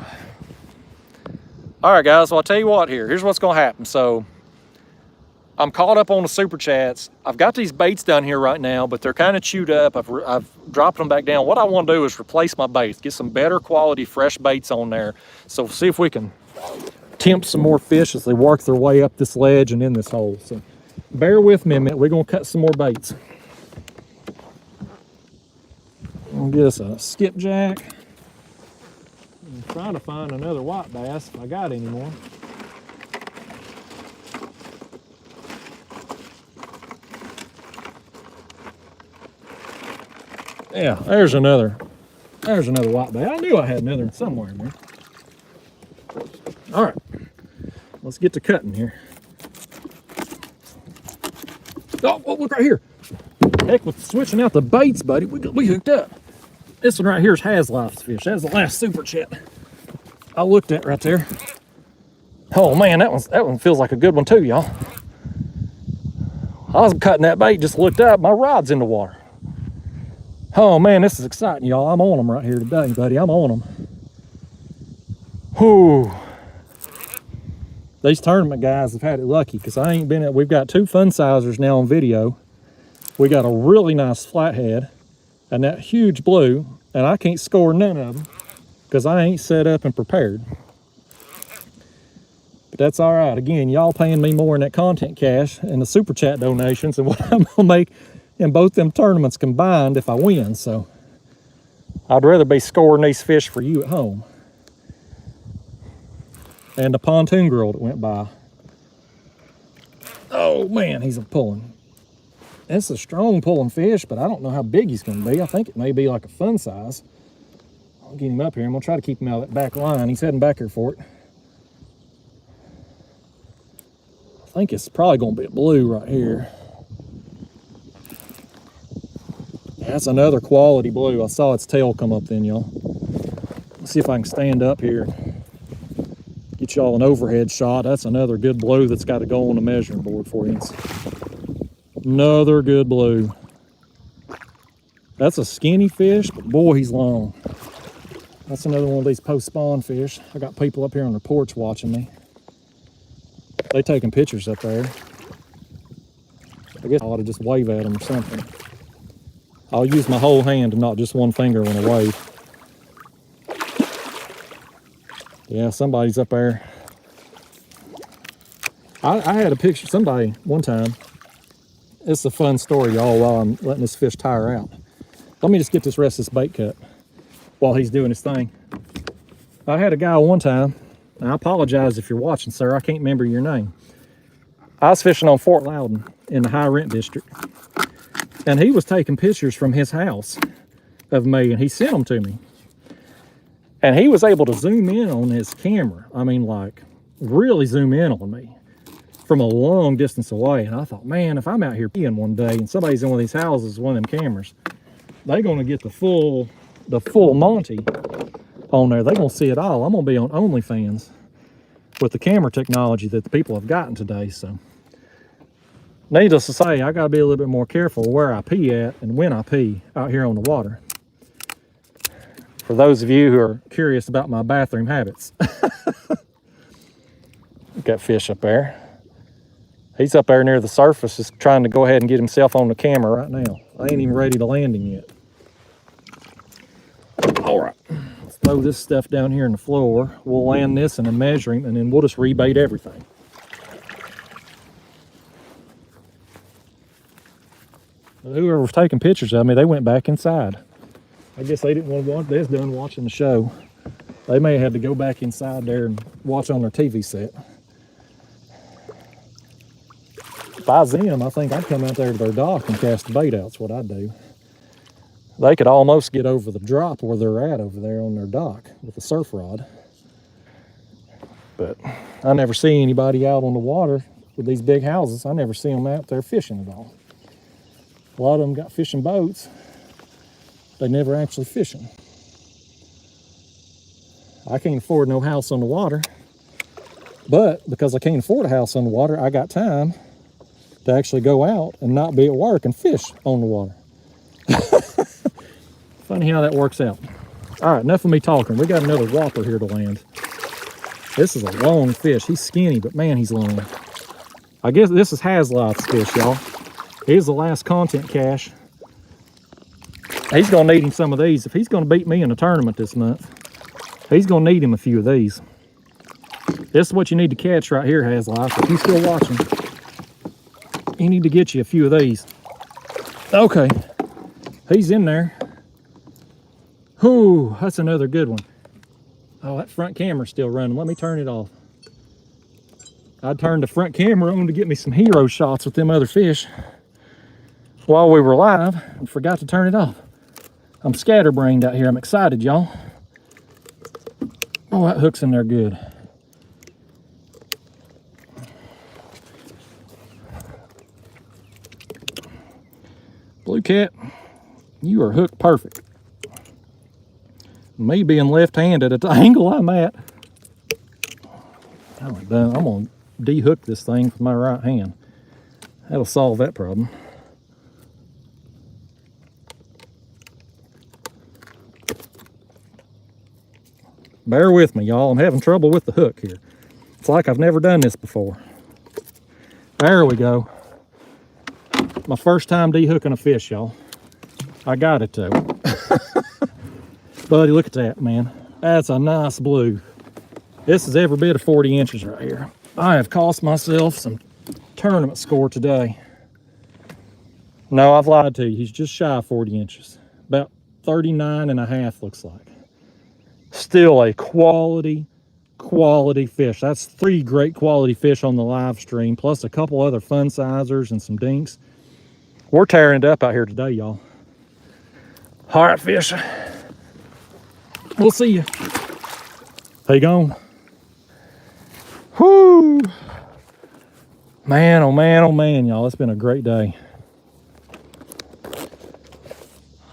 All right, guys, well, I'll tell you what here. Here's what's gonna happen. So I'm caught up on the super chats. I've got these baits down here right now, but they're kind of chewed up. I've dropped them back down. What I want to do is replace my baits, get some better quality fresh baits on there. So see if we can tempt some more fish as they work their way up this ledge and in this hole. So bear with me a minute. We're gonna cut some more baits. I'll get us a skipjack. I'm trying to find another white bass if I got any more. Yeah, there's another white bass. I knew I had another somewhere in there. All right, let's get to cutting here. Oh, look right here. Heck with switching out the baits, buddy. We hooked up. This one right here is Haslife's fish. That's the last super chat I looked at right there. Oh man, that one feels like a good one too, y'all. I was cutting that bait, just looked up, my rod's in the water. Oh man, this is exciting, y'all. I'm on them right here today, buddy. I'm on them. Whew. These tournament guys have had it lucky because I ain't been at, we've got 2 fun sizers now on video. We got a really nice flathead and that huge blue, and I can't score none of them because I ain't set up and prepared. But that's all right. Again, y'all paying me more in that content cash and the super chat donations than what I'm gonna make in both them tournaments combined if I win. So I'd rather be scoring these fish for you at home. And the pontoon girl that went by. Oh man, he's a pulling. It's a strong pulling fish, but I don't know how big he's gonna be. I think it may be like a fun size. I'll get him up here. I'm gonna try to keep him out of that back line. He's heading back here for it. I think it's probably gonna be a blue right here. That's another quality blue. I saw its tail come up then, y'all. Let's see if I can stand up here. Get y'all an overhead shot. That's another good blue that's got to go on the measuring board for you. Another good blue. That's a skinny fish, but boy, he's long. That's another one of these post-spawn fish. I got people up here on the porch watching me. They taking pictures up there. I guess I ought to just wave at them or something. I'll use my whole hand and not just one finger when I wave. Yeah, somebody's up there. I had a picture, somebody one time. It's a fun story, y'all, while I'm letting this fish tire out. Let me just get this rest of this bait cut while he's doing his thing. I had a guy one time, and I apologize if you're watching, sir. I can't remember your name. I was fishing on Fort Loudon in the high rent district. And he was taking pictures from his house of me, and he sent them to me. And he was able to zoom in on his camera. I mean, like, really zoom in on me from a long distance away. And I thought, man, if I'm out here peeing one day and somebody's in one of these houses, one of them cameras, they're going to get the full Monty on there. They're going to see it all. I'm going to be on OnlyFans with the camera technology that the people have gotten today. So needless to say, I got to be a little bit more careful where I pee at and when I pee out here on the water. For those of you who are curious about my bathroom habits. Got fish up there. He's up there near the surface just trying to go ahead and get himself on the camera right now. I ain't even ready to land him yet. All right, let's throw this stuff down here in the floor. We'll land this and then measure him, and then we'll just rebait everything. Whoever was taking pictures of me, they went back inside. I guess they didn't want to watch this done watching the show. They may have had to go back inside there and watch on their TV set. If I was them, I think I'd come out there to their dock and cast the bait out. That's what I'd do. They could almost get over the drop where they're at over there on their dock with a surf rod. But I never see anybody out on the water with these big houses. I never see them out there fishing at all. A lot of them got fishing boats. They never actually fishing. I can't afford no house on the water, but because I can't afford a house on the water, I got time to actually go out and not be at work and fish on the water. Funny how that works out. All right, enough of me talking. We got another whopper here to land. This is a long fish. He's skinny, but man, he's long. I guess this is Haslife's fish, y'all. Here's the last content cache. He's gonna need him some of these. If he's gonna beat me in a tournament this month, he's gonna need him a few of these. This is what you need to catch right here, Haslife. If you're still watching, you need to get you a few of these. Okay, he's in there. Whew, that's another good one. Oh, that front camera's still running. Let me turn it off. I turned the front camera on to get me some hero shots with them other fish while we were live and forgot to turn it off. I'm scatterbrained out here. I'm excited, y'all. Oh, that hook's in there good. Blue Cat, you are hooked perfect. Me being left-handed at the angle I'm at, I'm gonna de-hook this thing with my right hand. That'll solve that problem. Bear with me, y'all. I'm having trouble with the hook here. It's like I've never done this before. There we go. My first time de-hooking a fish, y'all. I got it too. Buddy, look at that, man. That's a nice blue. This is every bit of 40 inches right here. I have cost myself some tournament score today. No, I've lied to you. He's just shy of 40 inches. About 39 and a half looks like. Still a quality fish. That's 3 great quality fish on the live stream, plus a couple other fun sizers and some dinks. We're tearing it up out here today, y'all. All right, fish. We'll see you. How you going? Whoo! Man, oh man, y'all. It's been a great day.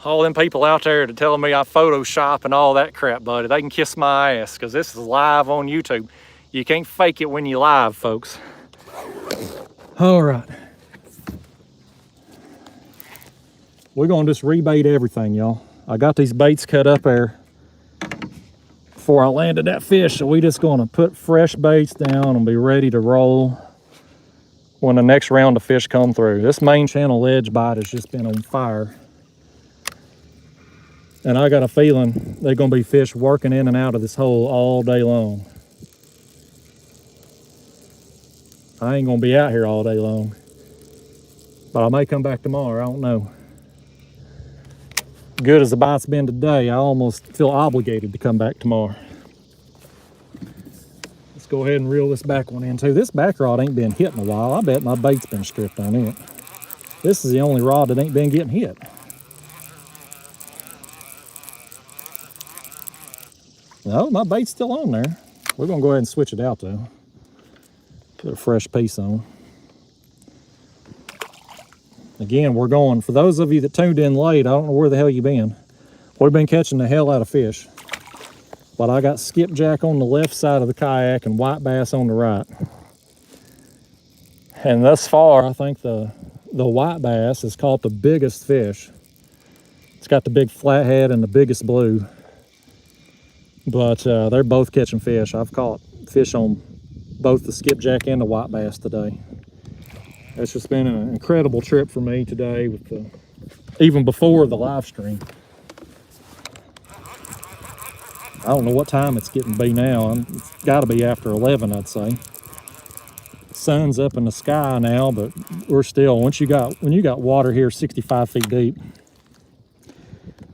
All them people out there that telling me I Photoshop and all that crap, buddy, they can kiss my ass, because this is live on YouTube. You can't fake it when you live, folks. All right. We're going to just rebait everything, y'all. I got these baits cut up there before I landed that fish, so we just going to put fresh baits down and be ready to roll when the next round of fish come through. This main channel ledge bite has just been on fire. And I got a feeling they're going to be fish working in and out of this hole all day long. I ain't going to be out here all day long. But I may come back tomorrow, I don't know. Good as the bite's been today, I almost feel obligated to come back tomorrow. Let's go ahead and reel this back one in too. This back rod ain't been hit in a while. I bet my bait's been stripped on it. This is the only rod that ain't been getting hit. No, my bait's still on there. We're gonna go ahead and switch it out though. Put a fresh piece on. Again, we're going, for those of you that tuned in late, I don't know where the hell you been. We've been catching the hell out of fish. But I got skipjack on the left side of the kayak and white bass on the right. And thus far, I think the white bass has caught the biggest fish. It's got the big flathead and the biggest blue. But they're both catching fish. I've caught fish on both the skipjack and the white bass today. It's just been an incredible trip for me today, with even before the live stream. I don't know what time it's getting to be now. It's got to be after 11, I'd say. The sun's up in the sky now, but we're still, when you got water here 65 feet deep,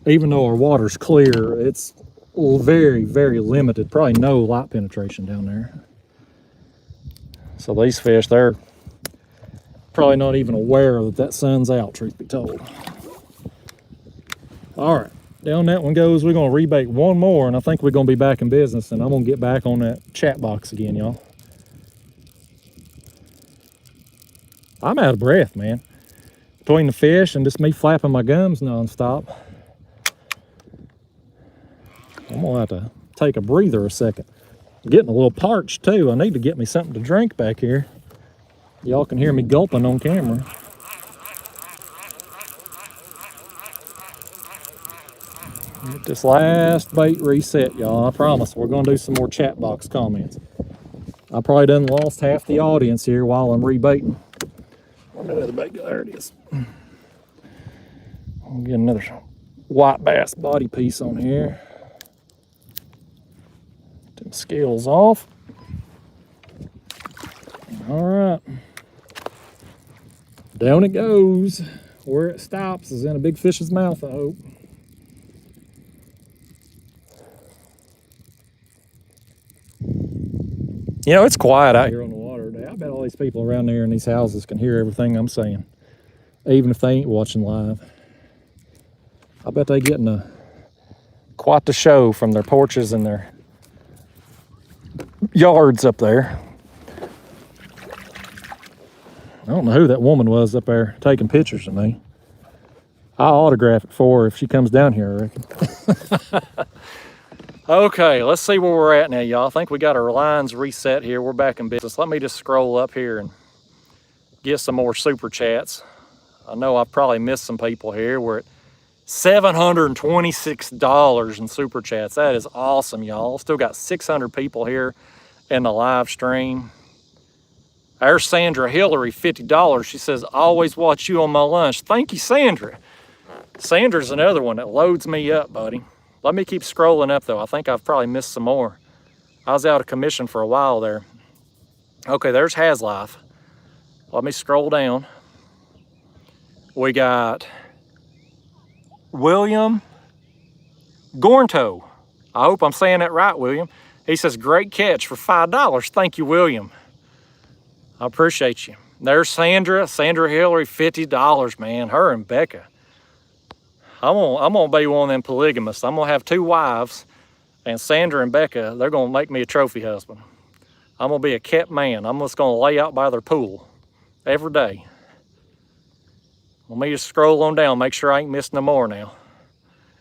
even though our water's clear, it's very, very limited. Probably no light penetration down there. So these fish, they're probably not even aware that sun's out, truth be told. All right, down that one goes. We're gonna rebait one more, and I think we're gonna be back in business, and I'm gonna get back on that chat box again, y'all. I'm out of breath, man. Between the fish and just me flapping my gums nonstop, I'm gonna have to take a breather a second. I'm getting a little parched too. I need to get me something to drink back here. Y'all can hear me gulping on camera. Get this last bait reset, y'all. I promise we're going to do some more chat box comments. I probably done lost half the audience here while I'm rebaiting. Where'd that other bait go? There it is. I'll get another white bass body piece on here. Get them scales off. All right. Down it goes. Where it stops is in a big fish's mouth, I hope. You know, it's quiet out here on the water today. I bet all these people around there in these houses can hear everything I'm saying, even if they ain't watching live. I bet they getting quite the show from their porches and their yards up there. I don't know who that woman was up there taking pictures of me. I'll autograph it for her if she comes down here, I reckon. Okay, let's see where we're at now, y'all. I think we got our lines reset here. We're back in business. Let me just scroll up here and get some more super chats. I know I've probably missed some people here. We're at $726 in super chats. That is awesome, y'all. Still got 600 people here in the live stream. There's Sandra Hillary, $50. She says, always watch you on my lunch. Thank you, Sandra. Sandra's another one that loads me up, buddy. Let me keep scrolling up, though. I think I've probably missed some more. I was out of commission for a while there. Okay, there's Haslife. Let me scroll down. We got William Gornto. I hope I'm saying that right, William. He says, great catch for $5. Thank you, William. I appreciate you. There's Sandra Hillary, $50, man. Her and Becca. I'm gonna be one of them polygamists. I'm gonna have 2 wives, and Sandra and Becca, they're gonna make me a trophy husband. I'm gonna be a kept man. I'm just gonna lay out by their pool every day. Let me just scroll on down, make sure I ain't missing no more now.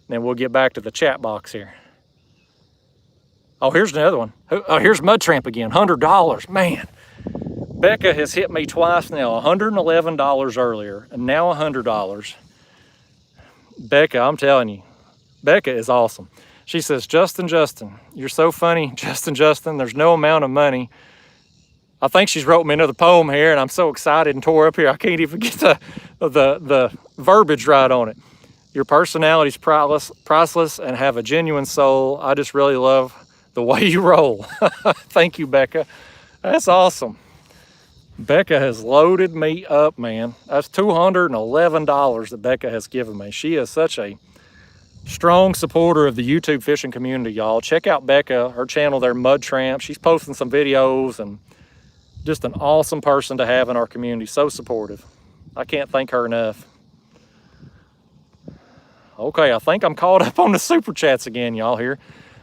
Then we'll get back to the chat box here. Oh, here's another one. Oh, here's Mud Tramp again, $100, man. Becca has hit me twice now, $111 earlier, and now $100. Becca, I'm telling you, Becca is awesome. She says, Justin, you're so funny. Justin, there's no amount of money. I think she's wrote me another poem here, and I'm so excited and tore up here, I can't even get the verbiage right on it. Your personality's priceless and have a genuine soul. I just really love the way you roll. Thank you, Becca. That's awesome. Becca has loaded me up, man. That's $211 that Becca has given me. She is such a strong supporter of the YouTube fishing community, y'all. Check out Becca, her channel there, Mud Tramp. She's posting some videos and just an awesome person to have in our community. So supportive. I can't thank her enough. Okay, I think I'm caught up on the super chats again, y'all, here.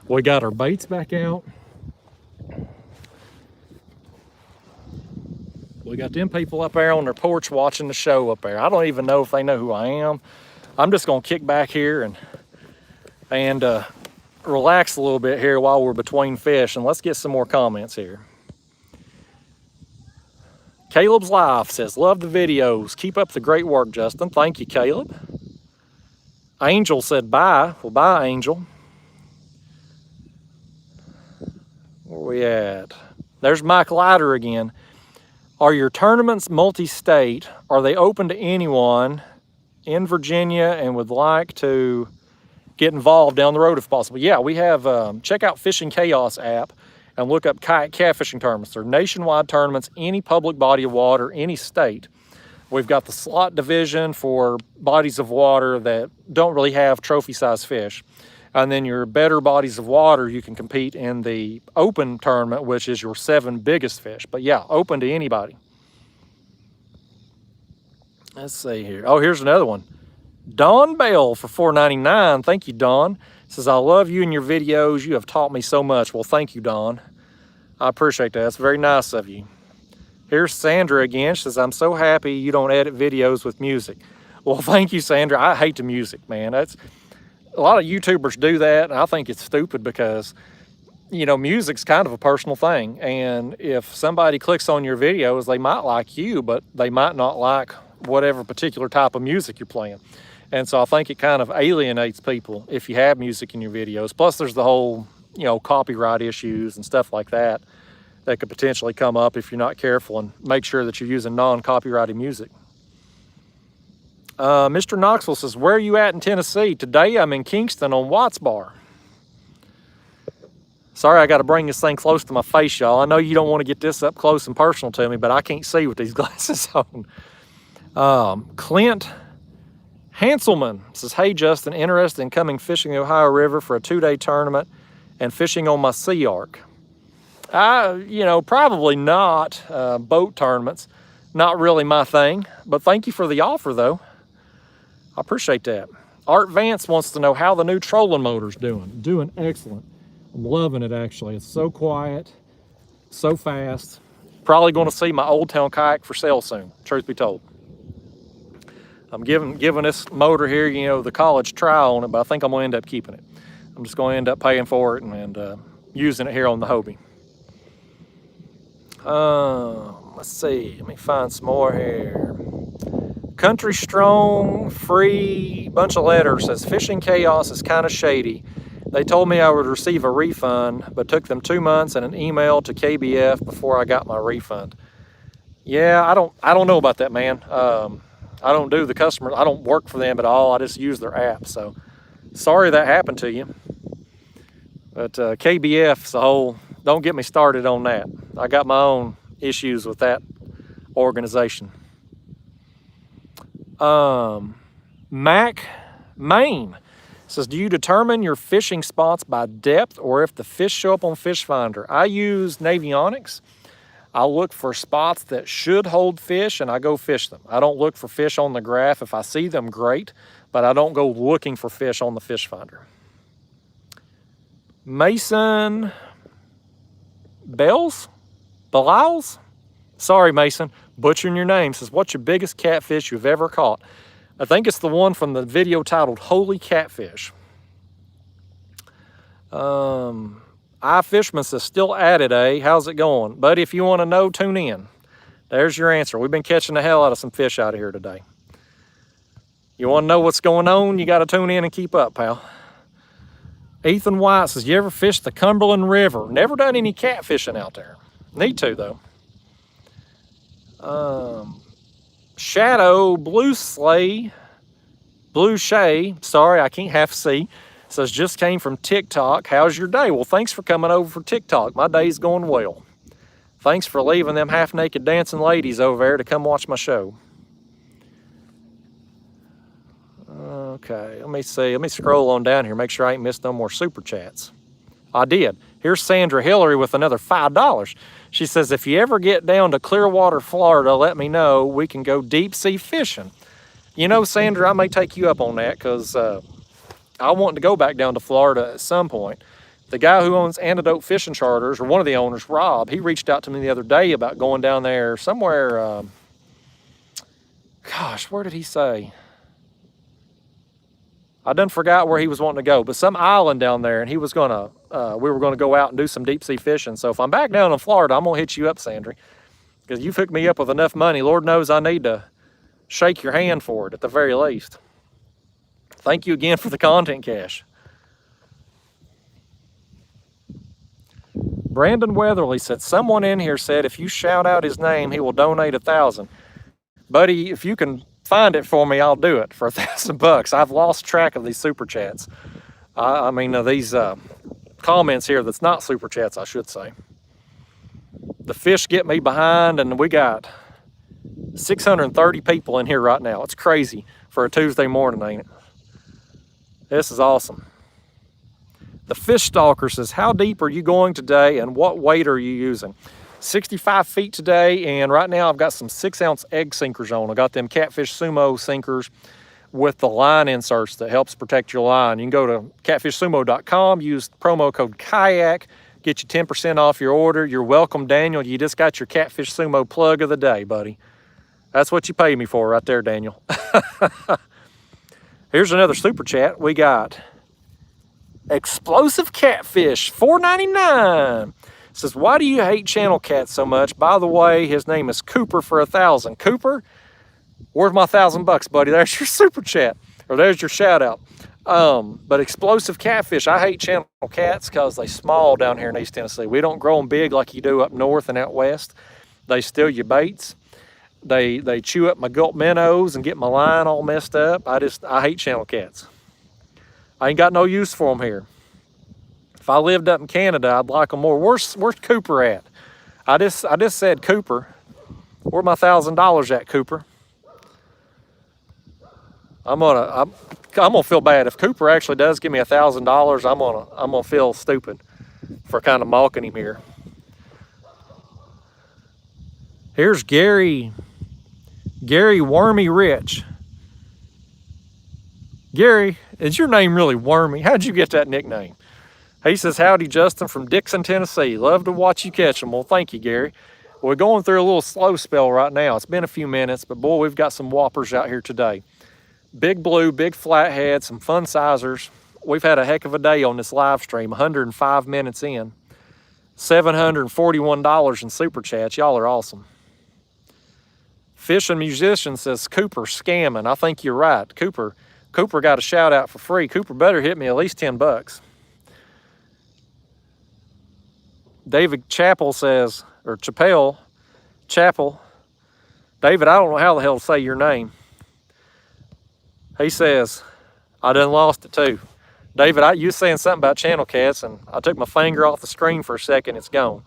We got our baits back out. We got them people up there on their porch watching the show up there. I don't even know if they know who I am. I'm just gonna kick back here and relax a little bit here while we're between fish, and let's get some more comments here. Caleb's Life says, love the videos. Keep up the great work, Justin. Thank you, Caleb. Angel said bye. Well, bye, Angel. Where we at? There's Mike Leiter again. Are your tournaments multi-state? Are they open to anyone in Virginia and would like to get involved down the road if possible? Yeah, we have, check out Fishing Chaos app and look up Kayak Catfishing tournaments. They're nationwide tournaments, any public body of water, any state. We've got the slot division for bodies of water that don't really have trophy-sized fish. And then your better bodies of water, you can compete in the open tournament, which is your 7 biggest fish. But yeah, open to anybody. Let's see here. Oh, here's another one. Dawn Bell for $4.99. Thank you, Dawn. Says, I love you and your videos. You have taught me so much. Well, thank you, Dawn. I appreciate that. That's very nice of you. Here's Sandra again. She says, I'm so happy you don't edit videos with music. Well, thank you, Sandra. I hate the music, man. A lot of YouTubers do that, and I think it's stupid because you know, music's kind of a personal thing. And if somebody clicks on your videos, they might like you, but they might not like whatever particular type of music you're playing. And so I think it kind of alienates people if you have music in your videos. Plus there's the whole, you know, copyright issues and stuff like that that could potentially come up if you're not careful, and make sure that you're using non-copyrighted music. Mr. Knoxville says, where are you at in Tennessee? Today I'm in Kingston on Watts Bar. Sorry, I got to bring this thing close to my face, y'all. I know you don't want to get this up close and personal to me, but I can't see with these glasses on. Clint Hanselman says, hey, Justin, interested in coming fishing the Ohio River for a 2-day tournament and fishing on my Sea Ark? You know, probably not. Boat tournaments, not really my thing, but thank you for the offer, though. I appreciate that. Art Vance wants to know how the new trolling motor's doing. Doing excellent. I'm loving it, actually. It's so quiet, so fast. Probably going to see my Old Town kayak for sale soon, truth be told. I'm giving this motor here, you know, the college trial on it, but I think I'm going to end up keeping it. I'm just going to end up paying for it and using it here on the Hobie. Let's see. Let me find some more here. Country Strong, free, bunch of letters, says, fishing chaos is kind of shady. They told me I would receive a refund, but took them 2 months and an email to KBF before I got my refund. Yeah, I don't know about that, man. I don't do the customers. I don't work for them at all. I just use their app. So sorry that happened to you. But KBF's the whole, don't get me started on that. I got my own issues with that organization. Mac Maine says, do you determine your fishing spots by depth or if the fish show up on Fish Finder? I use Navionics. I'll look for spots that should hold fish and I go fish them. I don't look for fish on the graph. If I see them, great, but I don't go looking for fish on the Fish Finder. Mason Bells? Sorry, Mason, butchering your name, says, what's your biggest catfish you've ever caught? I think it's the one from the video titled Holy Catfish. iFishman says, still at it, eh? How's it going? Buddy, if you want to know, tune in. There's your answer. We've been catching the hell out of some fish out of here today. You want to know what's going on? You got to tune in and keep up, pal. Ethan White says, you ever fished the Cumberland River? Never done any catfishing out there. Need to, though. Shadow Blue Shay, sorry, I can't half see, says, just came from TikTok. How's your day? Well, thanks for coming over for TikTok. My day's going well. Thanks for leaving them half-naked dancing ladies over there to come watch my show. Okay, let me see. Let me scroll on down here, make sure I ain't missed no more super chats. I did. Here's Sandra Hillary with another $5. She says, if you ever get down to Clearwater, Florida, let me know. We can go deep sea fishing. You know, Sandra, I may take you up on that because I want to go back down to Florida at some point. The guy who owns Antidote Fishing Charters, or one of the owners, Rob, he reached out to me the other day about going down there somewhere. Gosh, where did he say? I done forgot where he was wanting to go, but some island down there, and he was gonna, we were gonna go out and do some deep sea fishing. So if I'm back down in Florida, I'm gonna hit you up, Sandra, because you've hooked me up with enough money. Lord knows I need to shake your hand for it at the very least. Thank you again for the content cash. Brandon Weatherly said, someone in here said if you shout out his name, he will donate $1,000. Buddy, if you can find it for me, I'll do it for $1,000. I've lost track of these super chats. I mean, these comments here that's not super chats, I should say. The fish get me behind, and we got 630 people in here right now. It's crazy for a Tuesday morning, ain't it? This is awesome. The Fish Stalker says, how deep are you going today and what weight are you using? 65 feet today, and right now I've got some 6-ounce egg sinkers on. I got them Catfish Sumo sinkers with the line inserts that helps protect your line. You can go to catfishsumo.com, use promo code KAYAK, get you 10% off your order. You're welcome, Daniel. You just got your Catfish Sumo plug of the day, buddy. That's what you pay me for right there, Daniel. Here's another super chat. We got Explosive Catfish, $4.99. Says, why do you hate channel cats so much? By the way, his name is Cooper for 1,000. Cooper, where's my $1,000, buddy? There's your super chat, or there's your shout out. But explosive catfish, I hate channel cats because they small down here in East Tennessee. We don't grow them big like you do up north and out west. They steal your baits. They chew up my gulp minnows and get my line all messed up. I hate channel cats. I ain't got no use for them here. If I lived up in Canada, I'd like them more. Where's Cooper at? I just said Cooper. Where my $1,000 at, Cooper? I'm gonna feel bad if Cooper actually does give me $1,000. I'm gonna feel stupid for kind of mocking him here. Here's Gary Wormy Rich. Gary, is your name really Wormy? How'd you get that nickname? He says, howdy, Justin from Dixon, Tennessee. Love to watch you catch them. Well, thank you, Gary. We're going through a little slow spell right now. It's been a few minutes, but boy, we've got some whoppers out here today. Big blue, big flathead, some fun sizers. We've had a heck of a day on this live stream, 105 minutes in. $741 in super chats. Y'all are awesome. Fishing Musician says, Cooper scamming. I think you're right. Cooper got a shout out for free. Cooper better hit me at least 10 bucks. David Chappell says, or Chappell. David, I don't know how the hell to say your name. He says, I done lost it too. David, you was saying something about channel cats, and I took my finger off the screen for a second. It's gone.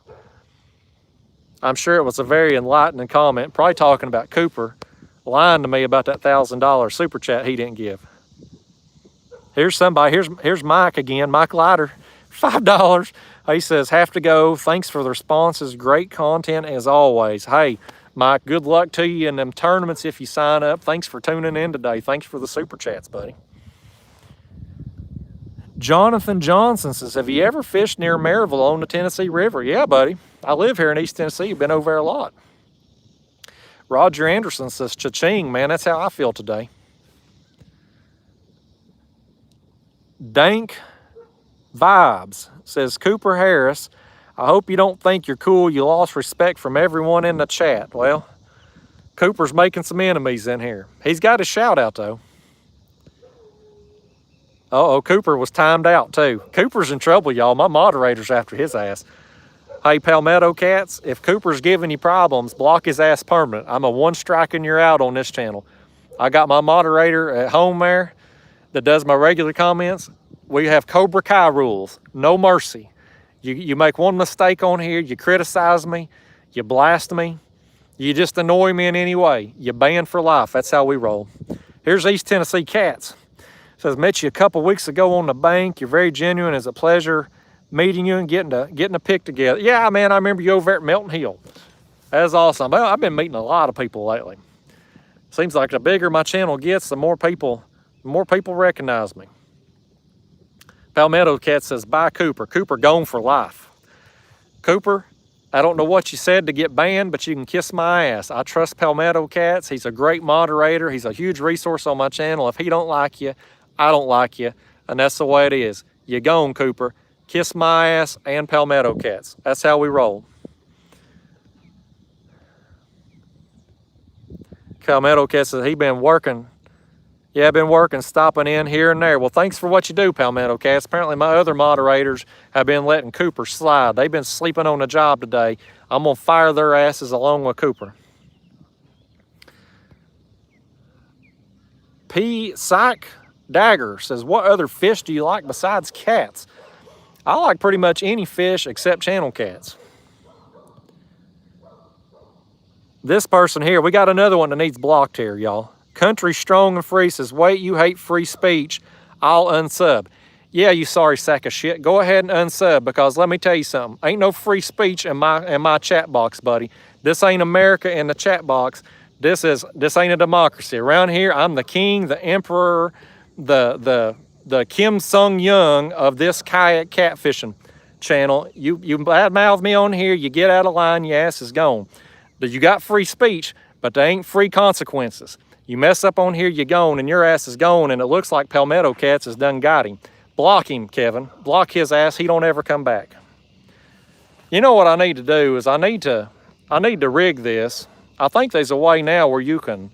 I'm sure it was a very enlightening comment, probably talking about Cooper lying to me about that $1,000 super chat he didn't give. Here's somebody. Here's Mike again. Mike Leiter, $5. He says, have to go. Thanks for the responses. Great content as always. Hey, Mike, good luck to you in them tournaments if you sign up. Thanks for tuning in today. Thanks for the super chats, buddy. Jonathan Johnson says, have you ever fished near Maryville on the Tennessee River? Yeah, buddy. I live here in East Tennessee. Been over there a lot. Roger Anderson says, cha-ching, man. That's how I feel today. Dank Vibes says, Cooper Harris, I hope you don't think you're cool. You lost respect from everyone in the chat. Well, Cooper's making some enemies in here. He's got his shout out though. Uh-oh, Cooper was timed out too. Cooper's in trouble, y'all. My moderator's after his ass. Hey, Palmetto Cats, if Cooper's giving you problems, block his ass permanent. I'm a one strike and you're out on this channel. I got my moderator at home there that does my regular comments. We have Cobra Kai rules, no mercy. You make one mistake on here, you criticize me, you blast me, you just annoy me in any way, you're banned for life. That's how we roll. Here's East Tennessee Cats. Says, met you a couple weeks ago on the bank. You're very genuine. It's a pleasure meeting you and getting a pic together. Yeah, man, I remember you over at Melton Hill. That's awesome. Well, I've been meeting a lot of people lately. Seems like the bigger my channel gets, the more people recognize me. Palmetto Cat says, bye, Cooper. Cooper gone for life. Cooper, I don't know what you said to get banned, but you can kiss my ass. I trust Palmetto Cats. He's a great moderator. He's a huge resource on my channel. If he don't like you, I don't like you. And that's the way it is. You gone, Cooper. Kiss my ass and Palmetto Cats. That's how we roll. Palmetto Cat says, he been working. Yeah, I've been working, stopping in here and there. Well, thanks for what you do, Palmetto Cats. Apparently my other moderators have been letting Cooper slide. They've been sleeping on the job today. I'm going to fire their asses along with Cooper. P. Psych Dagger says, what other fish do you like besides cats? I like pretty much any fish except channel cats. This person here, we got another one that needs blocked here, y'all. Country Strong and Free says, wait, you hate free speech. I'll unsub. Yeah, you sorry sack of shit. Go ahead and unsub, because let me tell you something. Ain't no free speech in my chat box, buddy. This ain't America in the chat box. This ain't a democracy. Around here, I'm the king, the emperor, the Kim Sung-young of this kayak catfishing channel. You badmouth me on here, you get out of line, your ass is gone. You got free speech, but they ain't free consequences. You mess up on here, you're gone, and your ass is gone, and it looks like Palmetto Cats has done got him. Block him, Kevin. Block his ass. He don't ever come back. You know what I need to do is I need to rig this. I think there's a way now where you can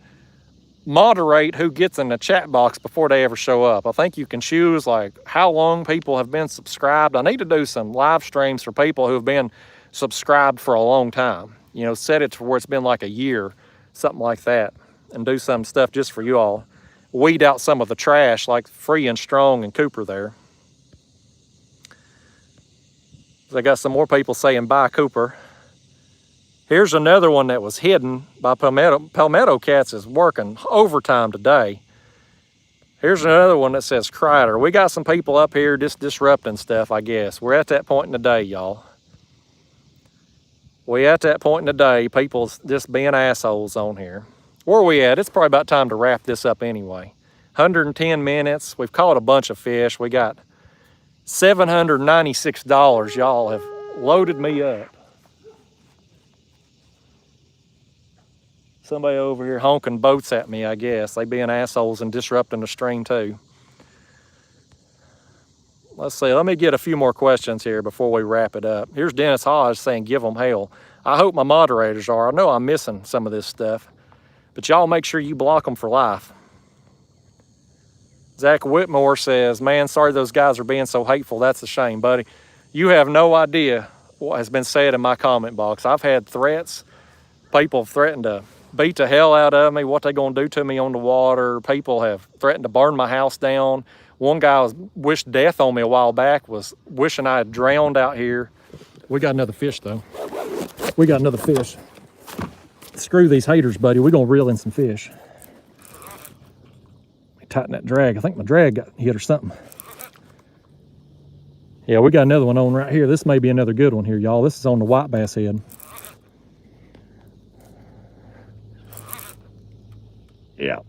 moderate who gets in the chat box before they ever show up. I think you can choose like how long people have been subscribed. I need to do some live streams for people who have been subscribed for a long time. You know, set it to where it's been like a year, something like that, and do some stuff just for you all. Weed out some of the trash like Free and Strong and Cooper there. I got some more people saying bye, Cooper. Here's another one that was hidden by Palmetto. Palmetto Cats is working overtime today. Here's another one that says Crider. We got some people up here just disrupting stuff, I guess. We're at that point in the day, y'all. We at that point in the day, people's just being assholes on here. Where are we at? It's probably about time to wrap this up anyway. 110 minutes. We've caught a bunch of fish. We got $796. Y'all have loaded me up. Somebody over here honking boats at me, I guess. They being assholes and disrupting the stream too. Let's see, let me get a few more questions here before we wrap it up. Here's Dennis Hodge saying, give them hell. I hope my moderators are. I know I'm missing some of this stuff, but y'all make sure you block them for life. Zach Whitmore says, man, sorry those guys are being so hateful. That's a shame, buddy. You have no idea what has been said in my comment box. I've had threats. People have threatened to beat the hell out of me, what they gonna do to me on the water. People have threatened to burn my house down. One guy was wished death on me a while back, was wishing I had drowned out here. We got another fish though. We got another fish. Screw these haters, buddy. We're gonna reel in some fish. Tighten that drag. I think my drag got hit or something. Yeah, we got another one on right here. This may be another good one here, y'all. This is on the white bass head. Yeah.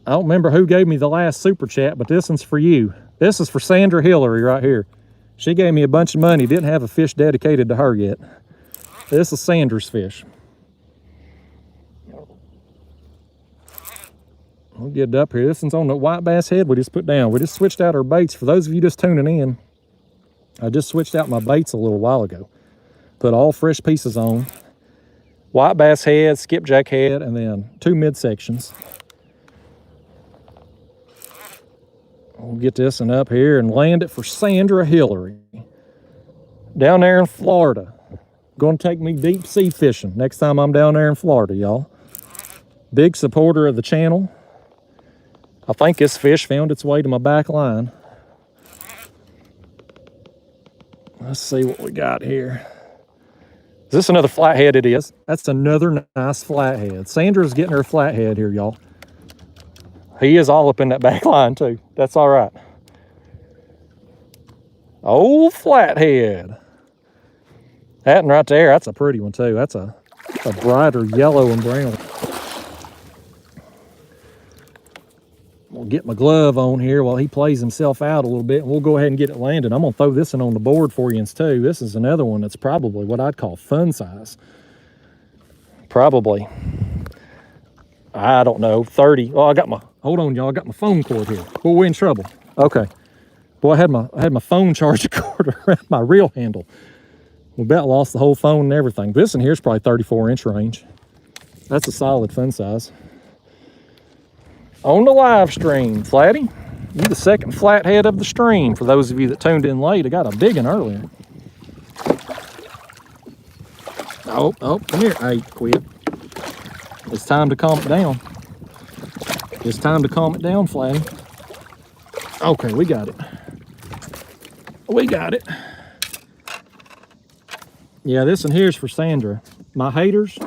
I don't remember who gave me the last super chat, but this one's for you. This is for Sandra Hillary right here. She gave me a bunch of money. Didn't have a fish dedicated to her yet. This is Sandra's fish. We'll get it up here. This one's on the white bass head we just put down. We just switched out our baits. For those of you just tuning in, I just switched out my baits a little while ago. Put all fresh pieces on. White bass head, skipjack head, and then 2 midsections. We'll get this one up here and land it for Sandra Hillary. Down there in Florida. Gonna take me deep sea fishing next time I'm down there in Florida, y'all. Big supporter of the channel. I think this fish found its way to my back line. Let's see what we got here. Is this another flathead? It is. That's another nice flathead. Sandra's getting her flathead here, y'all. He is all up in that back line too. That's all right. Old flathead. That one right there, that's a pretty one too. That's a brighter yellow and brown. We'll get my glove on here while he plays himself out a little bit, and we'll go ahead and get it landed. I'm gonna throw this one on the board for you too. This is another one that's probably what I'd call fun size. Probably, I don't know, 30. Oh, I got my, hold on y'all, I got my phone cord here. Boy, we're in trouble. Okay. Boy, I had my phone charger cord around my reel handle. We about lost the whole phone and everything. This one here is probably 34-inch range. That's a solid fun size. On the live stream, Flatty. You the second flathead of the stream. For those of you that tuned in late, I got a big one earlier. Oh, come here. Hey, quit. It's time to calm it down. It's time to calm it down, Flatty. Okay, we got it. We got it. Yeah, this one here's for Sandra. My haters,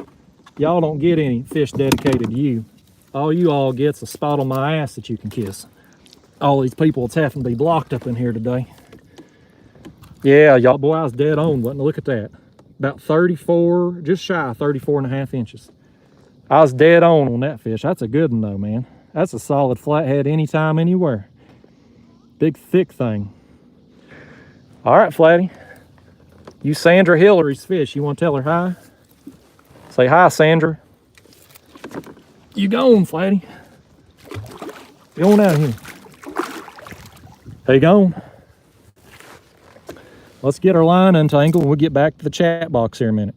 y'all don't get any fish dedicated to you. All you all get's a spot on my ass that you can kiss. All these people that's having to be blocked up in here today. Yeah, y'all, boy, I was dead on, wasn't I? Look at that. About 34, just shy of 34.5 inches. I was dead on that fish. That's a good one though, man. That's a solid flathead anytime, anywhere. Big, thick thing. All right, Flatty. You Sandra Hillary's fish. You want to tell her hi? Say hi, Sandra. You gone, Flatty. Get on out here. Hey, gone. Let's get our line untangled and we'll get back to the chat box here in a minute.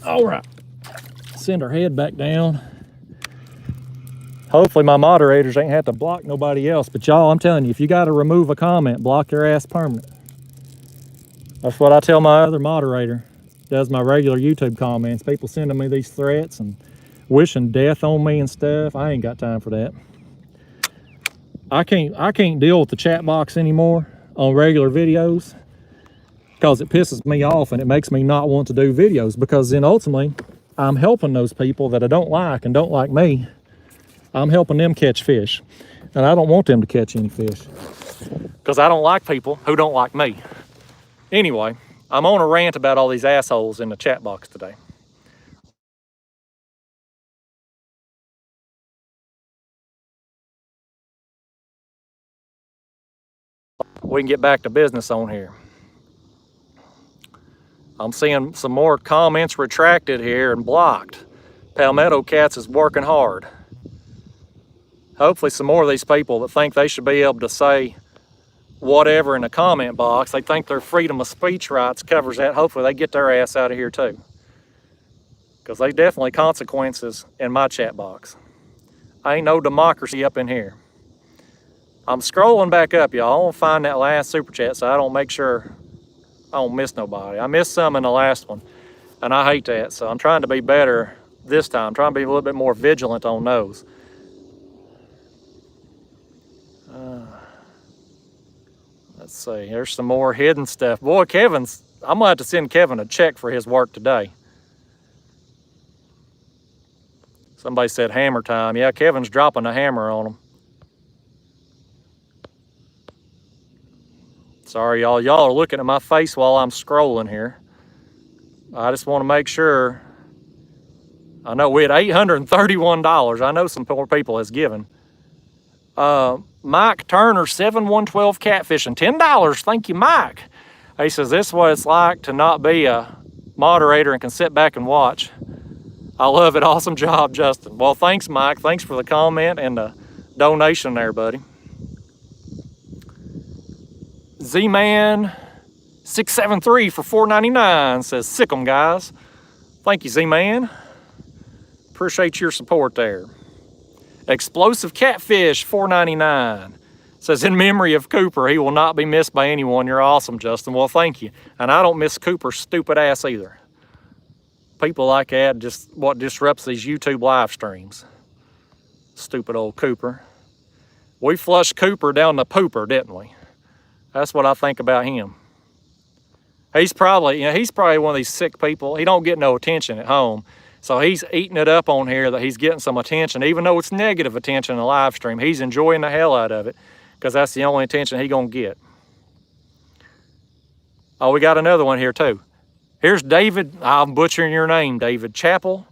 All right. Send our head back down. Hopefully my moderators ain't have to block nobody else, but y'all, I'm telling you, if you got to remove a comment, block their ass permanent. That's what I tell my other moderator, does my regular YouTube comments. People sending me these threats and wishing death on me and stuff. I ain't got time for that. I can't deal with the chat box anymore on regular videos because it pisses me off and it makes me not want to do videos, because then ultimately I'm helping those people that I don't like and don't like me. I'm helping them catch fish, and I don't want them to catch any fish because I don't like people who don't like me. Anyway, I'm on a rant about all these assholes in the chat box today. We can get back to business on here. I'm seeing some more comments retracted here and blocked. Palmetto Cats is working hard. Hopefully some more of these people that think they should be able to say whatever in the comment box, they think their freedom of speech rights covers that. Hopefully they get their ass out of here too, because they definitely consequences in my chat box. Ain't no democracy up in here. I'm scrolling back up, y'all. I want to find that last super chat so I don't make sure I don't miss nobody. I missed some in the last one, and I hate that. So I'm trying to be better this time. I'm trying to be a little bit more vigilant on those. Let's see, there's some more hidden stuff. Boy, I'm gonna have to send Kevin a check for his work today. Somebody said hammer time. Yeah, Kevin's dropping a hammer on them. Sorry, y'all. Y'all are looking at my face while I'm scrolling here. I just want to make sure. I know we had $831. I know some poor people has given. Mike Turner, 7112 Catfishing, $10. Thank you, Mike. He says, this is what it's like to not be a moderator and can sit back and watch. I love it. Awesome job, Justin. Well, thanks, Mike. Thanks for the comment and the donation there, buddy. Z-Man 673 for $4.99 says, sick 'em, guys. Thank you, Z-Man. Appreciate your support there. Explosive Catfish, $4.99. Says, in memory of Cooper, he will not be missed by anyone. You're awesome, Justin. Well, thank you. And I don't miss Cooper's stupid ass either. People like that just what disrupts these YouTube live streams. Stupid old Cooper. We flushed Cooper down the pooper, didn't we? That's what I think about him. He's probably one of these sick people. He don't get no attention at home. So he's eating it up on here that he's getting some attention, even though it's negative attention in the live stream. He's enjoying the hell out of it because that's the only attention he gonna get. Oh, we got another one here too. Here's David, I'm butchering your name, David Chappell.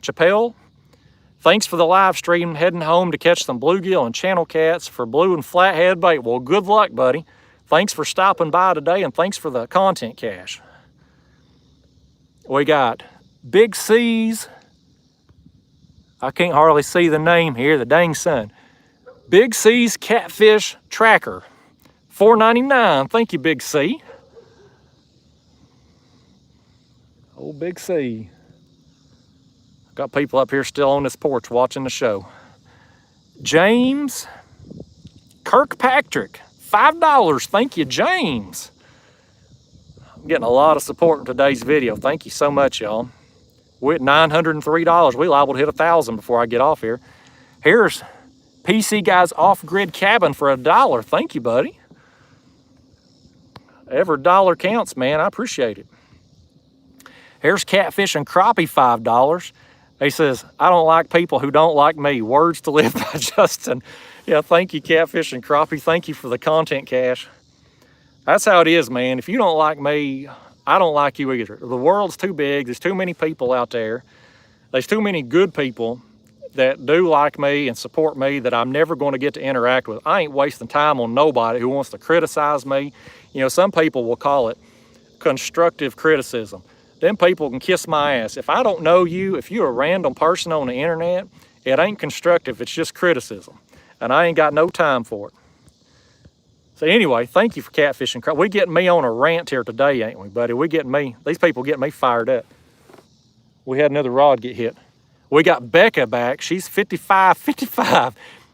Thanks for the live stream, heading home to catch some bluegill and channel cats for blue and flathead bait. Well, good luck, buddy. Thanks for stopping by today and thanks for the content cash. We got Big C's. I can't hardly see the name here, the dang sun. Big C's Catfish Tracker, $4.99. Thank you, Big C. Old Big C. Got people up here still on this porch watching the show. James Kirkpatrick, $5. Thank you, James. I'm getting a lot of support in today's video. Thank you so much, y'all. We're at $903. We liable to hit 1,000 before I get off here. Here's PC Guy's Off-Grid Cabin for $1. Thank you, buddy. Every dollar counts, man. I appreciate it. Here's Catfish and Crappie, $5. He says, I don't like people who don't like me. Words to live by, Justin. Yeah, thank you, Catfish and Crappie. Thank you for the content cash. That's how it is, man. If you don't like me, I don't like you either. The world's too big. There's too many people out there. There's too many good people that do like me and support me that I'm never going to get to interact with. I ain't wasting time on nobody who wants to criticize me. You know, some people will call it constructive criticism. Them people can kiss my ass. If I don't know you, if you're a random person on the internet, it ain't constructive, it's just criticism. and I ain't got no time for it. So anyway, thank you for catfishing. We getting me on a rant here today, ain't we, buddy? We getting me, these people getting me fired up. We had another rod get hit. We got Becca back. She's 55.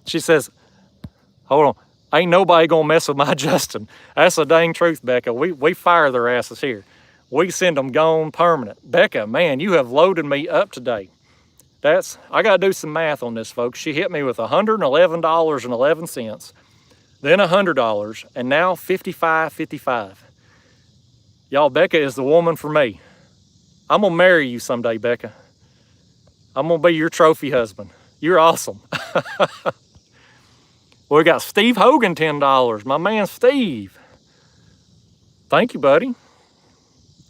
She says, hold on, ain't nobody gonna mess with my Justin. That's the dang truth, Becca. We fire their asses here. We send them gone permanent. Becca, man, you have loaded me up today. I gotta do some math on this, folks. She hit me with $111.11, then $100, and now $55.55. Y'all, Becca is the woman for me. I'm gonna marry you someday, Becca. I'm gonna be your trophy husband. You're awesome. Well, we got Steve Hogan, $10. My man, Steve. Thank you, buddy.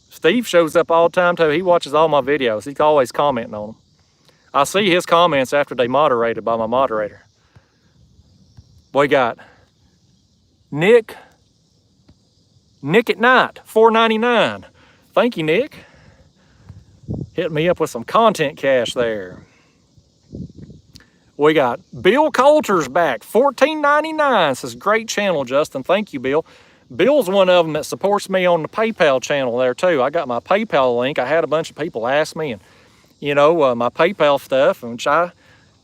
Steve shows up all the time too. He watches all my videos. He's always commenting on them. I see his comments after they moderated by my moderator. We got Nick at Night, $4.99. Thank you, Nick. Hit me up with some content cash there. We got Bill Coulter's back, $14.99. Says, great channel, Justin. Thank you, Bill. Bill's one of them that supports me on the PayPal channel there too. I got my PayPal link. I had a bunch of people ask me, and my PayPal stuff, which I,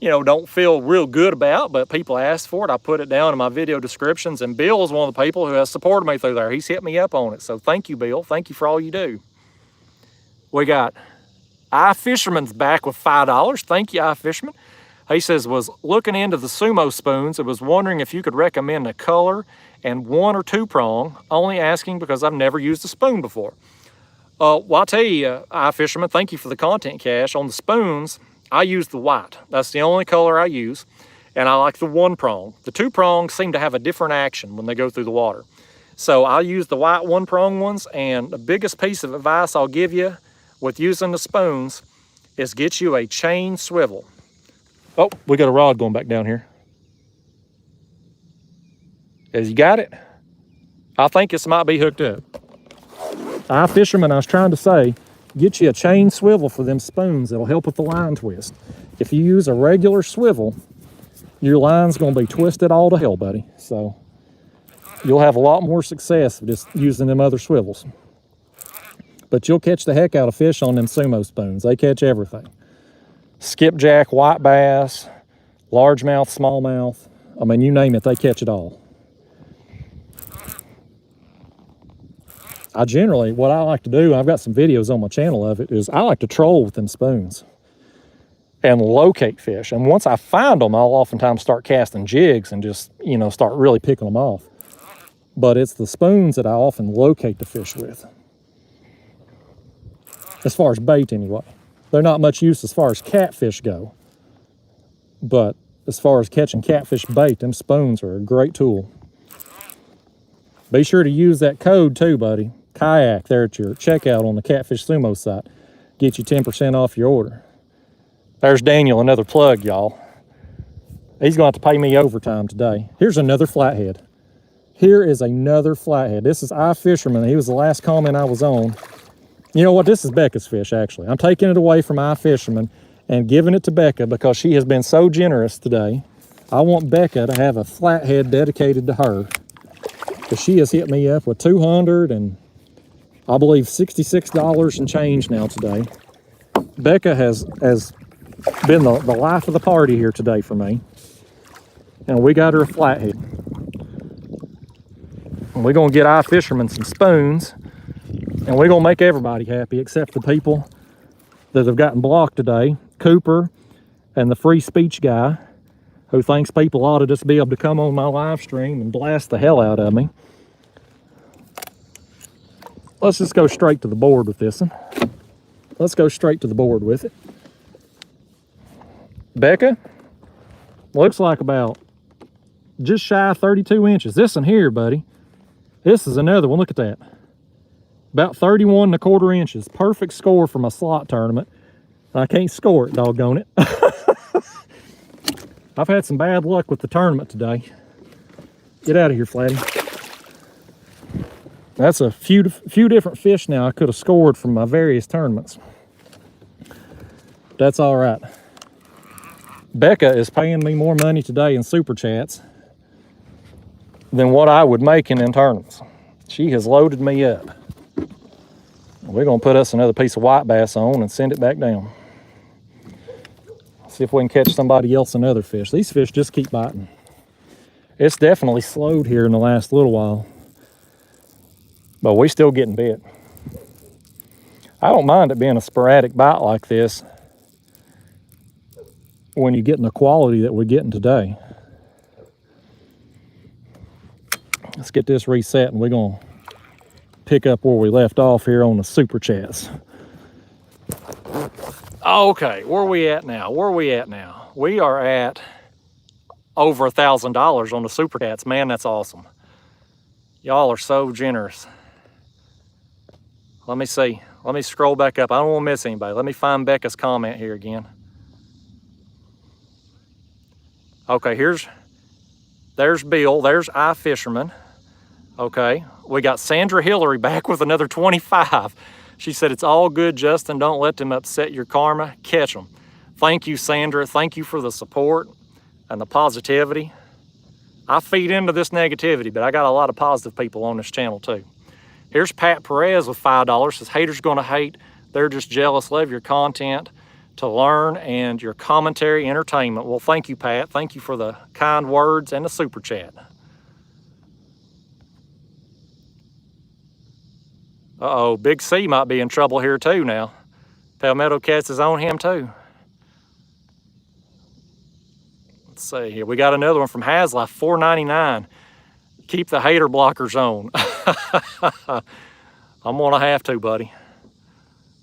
don't feel real good about, but people asked for it. I put it down in my video descriptions, and Bill is one of the people who has supported me through there. He's hit me up on it. So thank you, Bill. Thank you for all you do. We got iFisherman's back with $5. Thank you, iFisherman. He says, was looking into the sumo spoons and was wondering if you could recommend a color and 1 or 2 prong, only asking because I've never used a spoon before. Well, I'll tell you, iFisherman, thank you for the content cash. On the spoons, I use the white. That's the only color I use, and I like the 1 prong. The 2 prongs seem to have a different action when they go through the water. So I use the white 1 prong ones, and the biggest piece of advice I'll give you with using the spoons is get you a chain swivel. Oh, we got a rod going back down here. Has you got it? I think this might be hooked up. iFisherman, I was trying to say, get you a chain swivel for them spoons. That'll help with the line twist. If you use a regular swivel, your line's gonna be twisted all to hell, buddy. So you'll have a lot more success just using them other swivels. But you'll catch the heck out of fish on them sumo spoons. They catch everything. Skipjack, white bass, largemouth, smallmouth. I mean, you name it, they catch it all. What I like to do, I've got some videos on my channel of it, is I like to troll with them spoons and locate fish. And once I find them, I'll oftentimes start casting jigs and just, start really picking them off. But it's the spoons that I often locate the fish with. As far as bait, anyway. They're not much use as far as catfish go. But as far as catching catfish bait, them spoons are a great tool. Be sure to use that code too, buddy. Kayak there at your checkout on the Catfish Sumo site. Get you 10% off your order. There's Daniel, another plug, y'all. He's going to have to pay me overtime today. Here's another flathead. Here is another flathead. This is iFisherman. He was the last comment I was on. You know what? This is Becca's fish, actually. I'm taking it away from iFisherman and giving it to Becca because she has been so generous today. I want Becca to have a flathead dedicated to her, because she has hit me up with $200 and I believe $66 and change now today. Becca has been the life of the party here today for me. And we got her a flathead. And we're going to get iFisherman some spoons. And we're going to make everybody happy except the people that have gotten blocked today. Cooper and the free speech guy who thinks people ought to just be able to come on my live stream and blast the hell out of me. Let's just go straight to the board with this one. Let's go straight to the board with it. Becca, looks like about just shy of 32 inches. This one here, buddy, this is another one. Look at that. About 31¼ inches. Perfect score for my slot tournament. I can't score it, doggone it. I've had some bad luck with the tournament today. Get out of here, Flatty. That's a few different fish now I could have scored from my various tournaments. That's all right. Becca is paying me more money today in super chats than what I would make in tournaments. She has loaded me up. We're gonna put us another piece of white bass on and send it back down. See if we can catch somebody else another fish. These fish just keep biting. It's definitely slowed here in the last little while, but we still getting bit. I don't mind it being a sporadic bite like this when you're getting the quality that we're getting today. Let's get this reset and we're gonna pick up where we left off here on the super chats. Okay, where are we at now? We are at over $1,000 on the super chats. Man, that's awesome. Y'all are so generous. Let me see. Let me scroll back up. I don't want to miss anybody. Let me find Becca's comment here again. Okay, there's Bill. There's iFisherman. Okay, we got Sandra Hillary back with another 25. She said, it's all good, Justin. Don't let them upset your karma. Catch them. Thank you, Sandra. Thank you for the support and the positivity. I feed into this negativity, but I got a lot of positive people on this channel too. Here's Pat Perez with $5. Says, haters gonna hate. They're just jealous. Love your content to learn and your commentary entertainment. Well, thank you, Pat. Thank you for the kind words and the super chat. Uh-oh, Big C might be in trouble here too now. Palmetto Cats is on him too. Let's see here. We got another one from Haslife, $4.99. Keep the hater blockers on. I'm gonna have to, buddy.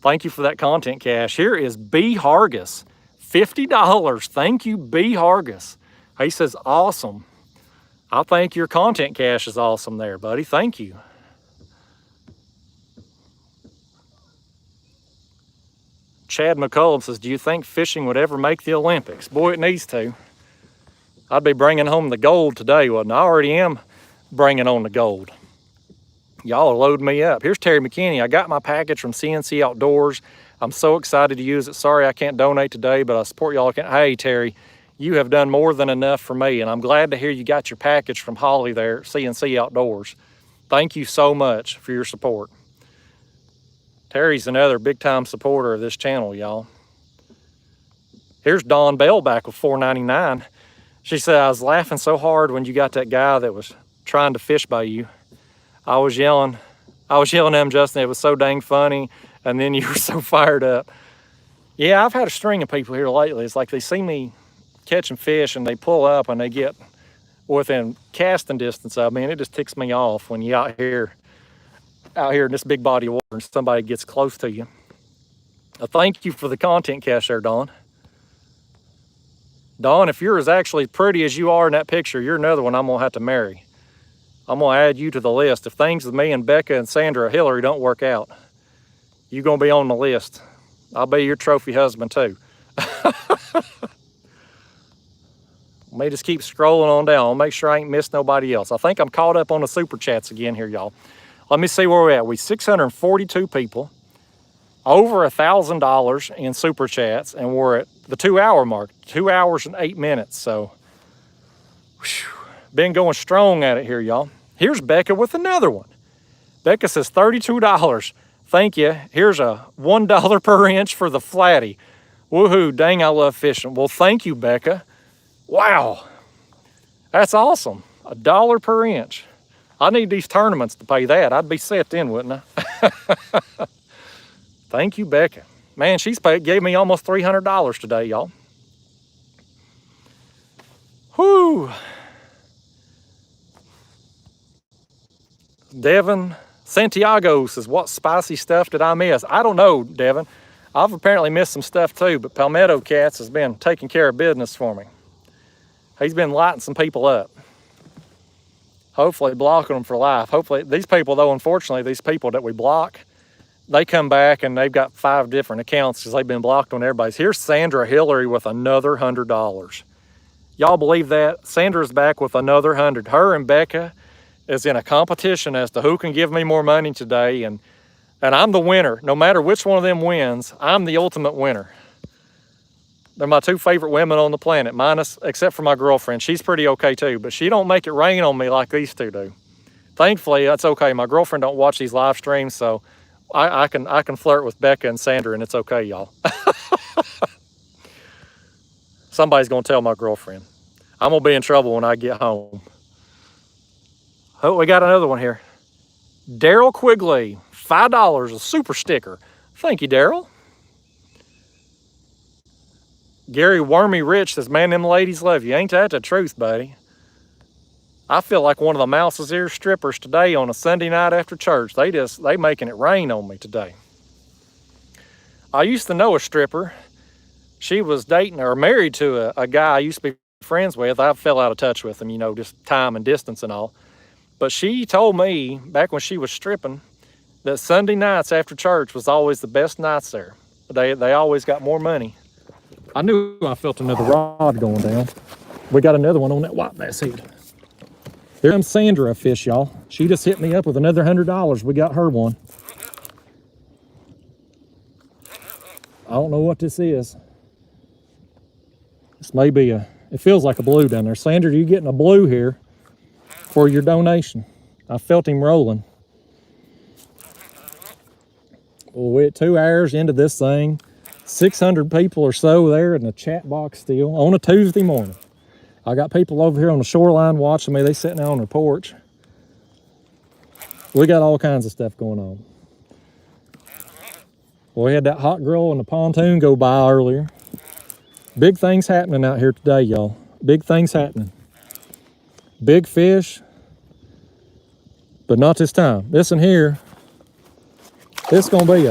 Thank you for that content cash. Here is B. Hargis, $50. Thank you, B. Hargis. He says, awesome. I think your content cash is awesome there, buddy. Thank you. Chad McCullum says, do you think fishing would ever make the Olympics? Boy, it needs to. I'd be bringing home the gold today, wouldn't I? I already am bringing on the gold. Y'all are loading me up. Here's Terry McKinney. I got my package from CNC Outdoors. I'm so excited to use it. Sorry I can't donate today, but I support y'all. Hey, Terry, you have done more than enough for me, and I'm glad to hear you got your package from Holly there, CNC Outdoors. Thank you so much for your support. Terry's another big-time supporter of this channel, y'all. Here's Dawn Bell back with $4.99. She said, I was laughing so hard when you got that guy that was trying to fish by you. I was yelling at him, Justin. It was so dang funny. And then you were so fired up. Yeah, I've had a string of people here lately. It's like they see me catching fish and they pull up and they get within casting distance of me, and it just ticks me off when you're out here in this big body of water and somebody gets close to you. Thank you for the content cache there, Dawn. Dawn, if you're as actually pretty as you are in that picture, you're another one I'm gonna have to marry. I'm gonna add you to the list. If things with me and Becca and Sandra Hillary don't work out, you're gonna be on the list. I'll be your trophy husband too. Let me just keep scrolling on down. I'll make sure I ain't missed nobody else. I think I'm caught up on the super chats again here, y'all. Let me see where we're at. We 642 people, over $1,000 in super chats, and we're at the 2-hour mark, 2 hours and 8 minutes. So, whew, been going strong at it here, y'all. Here's Becca with another one. Becca says $32. Thank you. Here's a $1 per inch for the flatty. Woohoo, dang, I love fishing. Well, thank you, Becca. Wow, that's awesome. $1 per inch. I need these tournaments to pay that. I'd be set then, wouldn't I? Thank you, Becca. Man, gave me almost $300 today, y'all. Whew. Devin Santiago says, what spicy stuff did I miss? I don't know, Devin. I've apparently missed some stuff too, but Palmetto Cats has been taking care of business for me. He's been lighting some people up. Hopefully blocking them for life. Hopefully, these people though, unfortunately, these people that we block, they come back and they've got 5 different accounts because they've been blocked on everybody's. Here's Sandra Hillary with another $100. Y'all believe that? Sandra's back with another 100. Her and Becca is in a competition as to who can give me more money today, and I'm the winner. No matter which one of them wins, I'm the ultimate winner. They're my two favorite women on the planet, except for my girlfriend. She's pretty okay too, but she don't make it rain on me like these two do. Thankfully, that's okay. My girlfriend don't watch these live streams, so I can flirt with Becca and Sandra, and it's okay, y'all. Somebody's gonna tell my girlfriend. I'm gonna be in trouble when I get home. Oh, we got another one here. Daryl Quigley, $5, a super sticker. Thank you, Daryl. Gary Wormy Rich says, man, them ladies love you. Ain't that the truth, buddy? I feel like one of the Mouse's Ear strippers today on a Sunday night after church. They making it rain on me today. I used to know a stripper. She was dating or married to a guy I used to be friends with. I fell out of touch with him, you know, just time and distance and all. But she told me back when she was stripping that Sunday nights after church was always the best nights there. They always got more money. I knew I felt another rod going down. We got another one on that white bass head. Here comes Sandra fish, y'all. She just hit me up with another $100. We got her one. I don't know what this is. This may be it feels like a blue down there. Sandra, you getting a blue here for your donation. I felt him rolling. Well, we're 2 hours into this thing. 600 people or so there in the chat box still on a Tuesday morning. I got people over here on the shoreline watching me. They sitting out on their porch. We got all kinds of stuff going on. Well, we had that hot girl in the pontoon go by earlier. Big things happening out here today, y'all. Big things happening. Big fish, but not this time. This one here, it's gonna be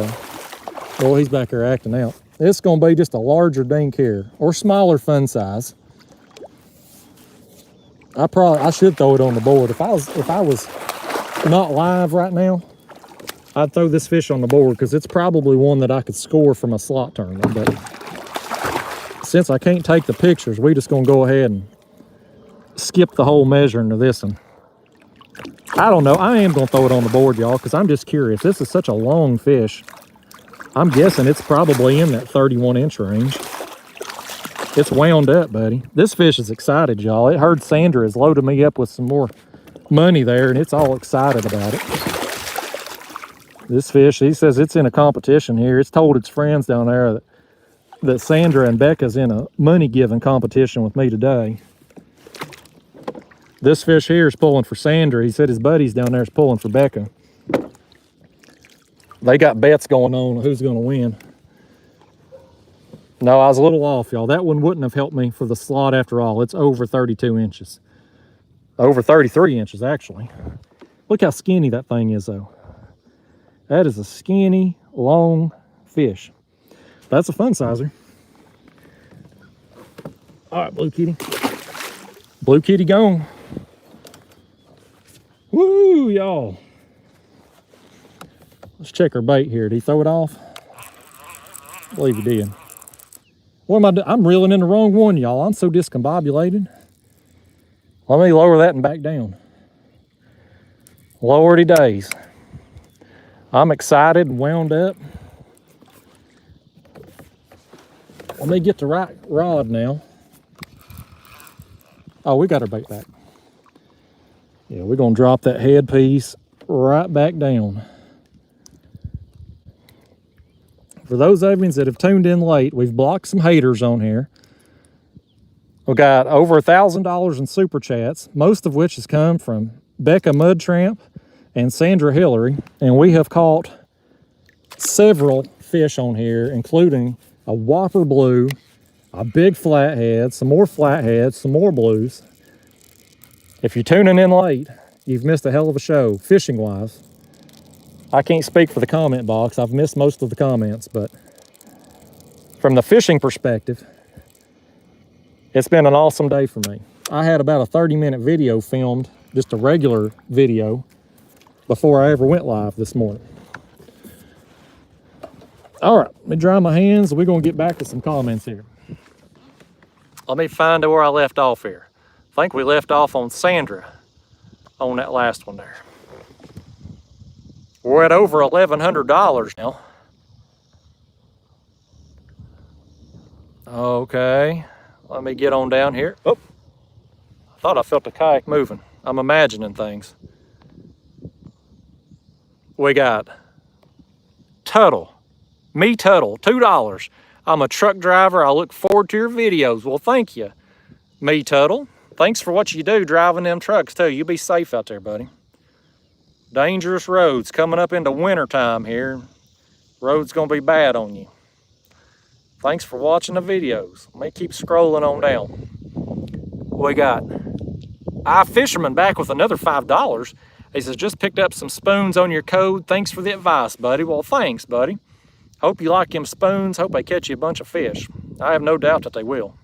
well, he's back there acting out. It's gonna be just a larger dink here, or smaller fun size. I should throw it on the board. If I was not live right now, I'd throw this fish on the board because it's probably one that I could score from a slot tournament. But since I can't take the pictures, we just gonna go ahead and skip the whole measuring of this one. I don't know. I am gonna throw it on the board, y'all, because I'm just curious. This is such a long fish. I'm guessing it's probably in that 31-inch range. It's wound up, buddy. This fish is excited, y'all. It heard Sandra has loaded me up with some more money there, and it's all excited about it. This fish, he says it's in a competition here. It's told its friends down there that Sandra and Becca's in a money-giving competition with me today. This fish here is pulling for Sandra. He said his buddies down there is pulling for Becca. They got bets going on who's going to win. No, I was a little off, y'all. That one wouldn't have helped me for the slot after all. It's over 32 inches. Over 33 inches, actually. Look how skinny that thing is, though. That is a skinny, long fish. That's a fun sizer. All right, Blue Kitty. Blue Kitty gone. Woo, y'all. Let's check her bait here. Did he throw it off? I believe he did. What am I doing? I'm reeling in the wrong one, y'all. I'm so discombobulated. Let me lower that and back down. Lordy days. I'm excited and wound up. Let me get the right rod now. Oh, we got our bait back. Yeah, we're gonna drop that headpiece right back down. For those of you that have tuned in late, we've blocked some haters on here. We got over $1,000 in super chats, most of which has come from Becca Mudtramp and Sandra Hillary, and we have caught several fish on here, including a whopper blue, a big flathead, some more flatheads, some more blues. If you're tuning in late, you've missed a hell of a show, fishing-wise. I can't speak for the comment box. I've missed most of the comments, but from the fishing perspective, it's been an awesome day for me. I had about a 30-minute video filmed, just a regular video, before I ever went live this morning. All right, let me dry my hands. We're gonna get back to some comments here. Let me find where I left off here. I think we left off on Sandra on that last one there. We're at over $1,100 now. Okay, let me get on down here. Oh, I thought I felt the kayak moving. I'm imagining things. We got Tuttle, me Tuttle, $2. I'm a truck driver. I look forward to your videos. Well, thank you, me Tuttle. Thanks for what you do driving them trucks too. You be safe out there, buddy. Dangerous roads coming up into winter time here. Road's gonna be bad on you. Thanks for watching the videos. Let me keep scrolling on down. We got iFisherman back with another $5. He says, just picked up some spoons on your code. Thanks for the advice, buddy. Well, thanks, buddy. Hope you like them spoons. Hope they catch you a bunch of fish. I have no doubt that they will.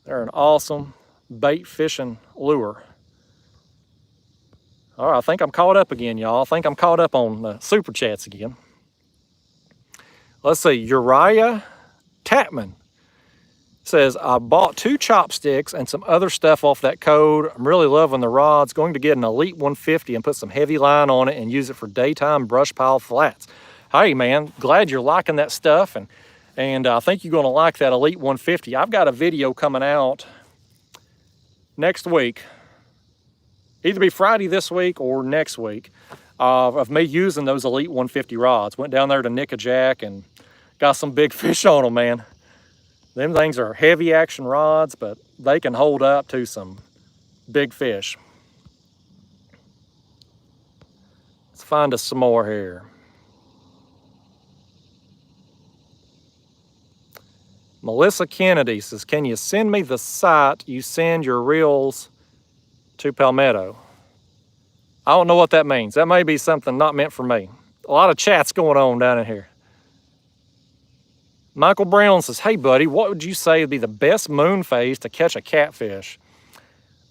They're an awesome bait fishing lure. All right, I think I'm caught up again, y'all. I think I'm caught up on super chats again. Let's see, Uriah Tapman says, I bought 2 chopsticks and some other stuff off that code. I'm really loving the rods. Going to get an Elite 150 and put some heavy line on it and use it for daytime brush pile flats. Hey man, glad you're liking that stuff, and I think you're gonna like that Elite 150. I've got a video coming out next week, either be Friday this week or next week, of me using those Elite 150 rods. Went down there to Nickajack and got some big fish on them, man. Them things are heavy action rods, but they can hold up to some big fish. Let's find us some more here. Melissa Kennedy says, can you send me the site you send your reels to Palmetto? I don't know what that means. That may be something not meant for me. A lot of chats going on down in here. Michael Brown says, hey buddy, what would you say would be the best moon phase to catch a catfish?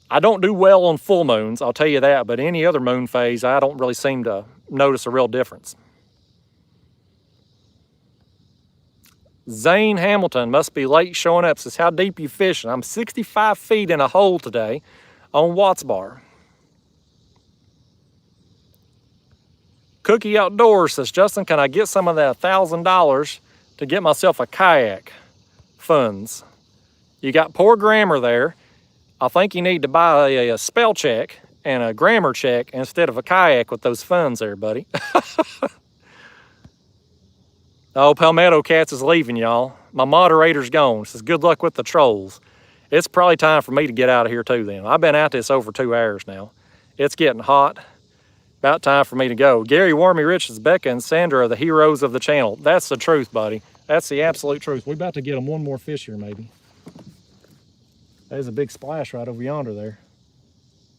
I don't do well on full moons, I'll tell you that, but any other moon phase, I don't really seem to notice a real difference. Zane Hamilton must be late showing up, says, how deep you fishing? I'm 65 feet in a hole today on Watts Bar. Cookie Outdoors says, Justin, can I get some of that $1,000 to get myself a kayak funds? You got poor grammar there. I think you need to buy a spell check and a grammar check instead of a kayak with those funds there, buddy. Oh, Palmetto Cats is leaving, y'all. My moderator's gone. Says, good luck with the trolls. It's probably time for me to get out of here too then. I've been at this over 2 hours now. It's getting hot. About time for me to go. Gary Wormy Richards, Becca, and Sandra are the heroes of the channel. That's the truth, buddy. That's the absolute truth. We're about to get them one more fish here, maybe. There's a big splash right over yonder there.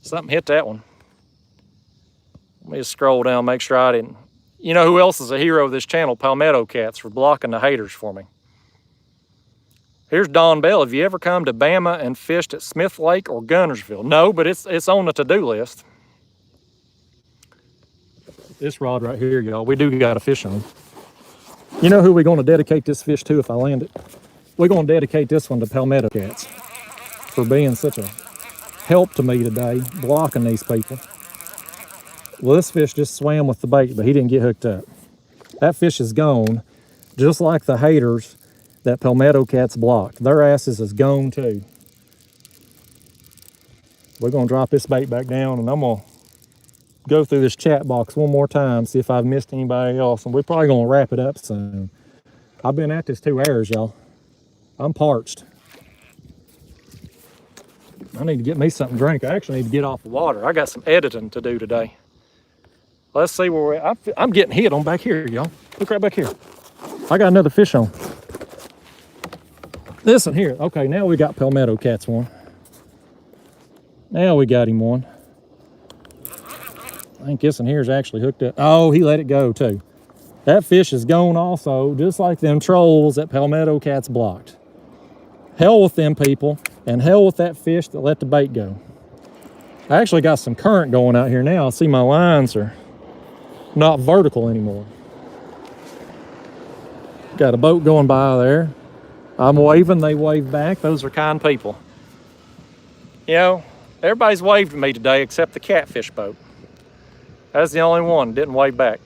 Something hit that one. Let me just scroll down, make sure I didn't. You know who else is a hero of this channel? Palmetto Cats, for blocking the haters for me. Here's Don Bell. Have you ever come to Bama and fished at Smith Lake or Gunnersville? No, but it's on the to-do list. This rod right here, y'all, we do got a fish on. You know who we're going to dedicate this fish to if I land it? We're going to dedicate this one to Palmetto Cats for being such a help to me today, blocking these people. Well, this fish just swam with the bait, but he didn't get hooked up. That fish is gone, just like the haters that Palmetto Cats blocked. Their asses is gone too. We're gonna drop this bait back down, and I'm gonna go through this chat box one more time, see if I've missed anybody else, and we're probably gonna wrap it up soon. I've been at this 2 hours, y'all. I'm parched. I need to get me something to drink. I actually need to get off the water. I got some editing to do today. Let's see where we're at. I'm getting hit on back here, y'all. Look right back here. I got another fish on. This one here. Okay, now we got Palmetto Cats one. Now we got him one. I think this one here is actually hooked up. Oh, he let it go too. That fish is gone also, just like them trolls that Palmetto Cats blocked. Hell with them people, and hell with that fish that let the bait go. I actually got some current going out here now. I see my lines are not vertical anymore. Got a boat going by there. I'm waving, they wave back. Those are kind people. You know, everybody's waved at me today except the catfish boat. That's the only one that didn't wave back.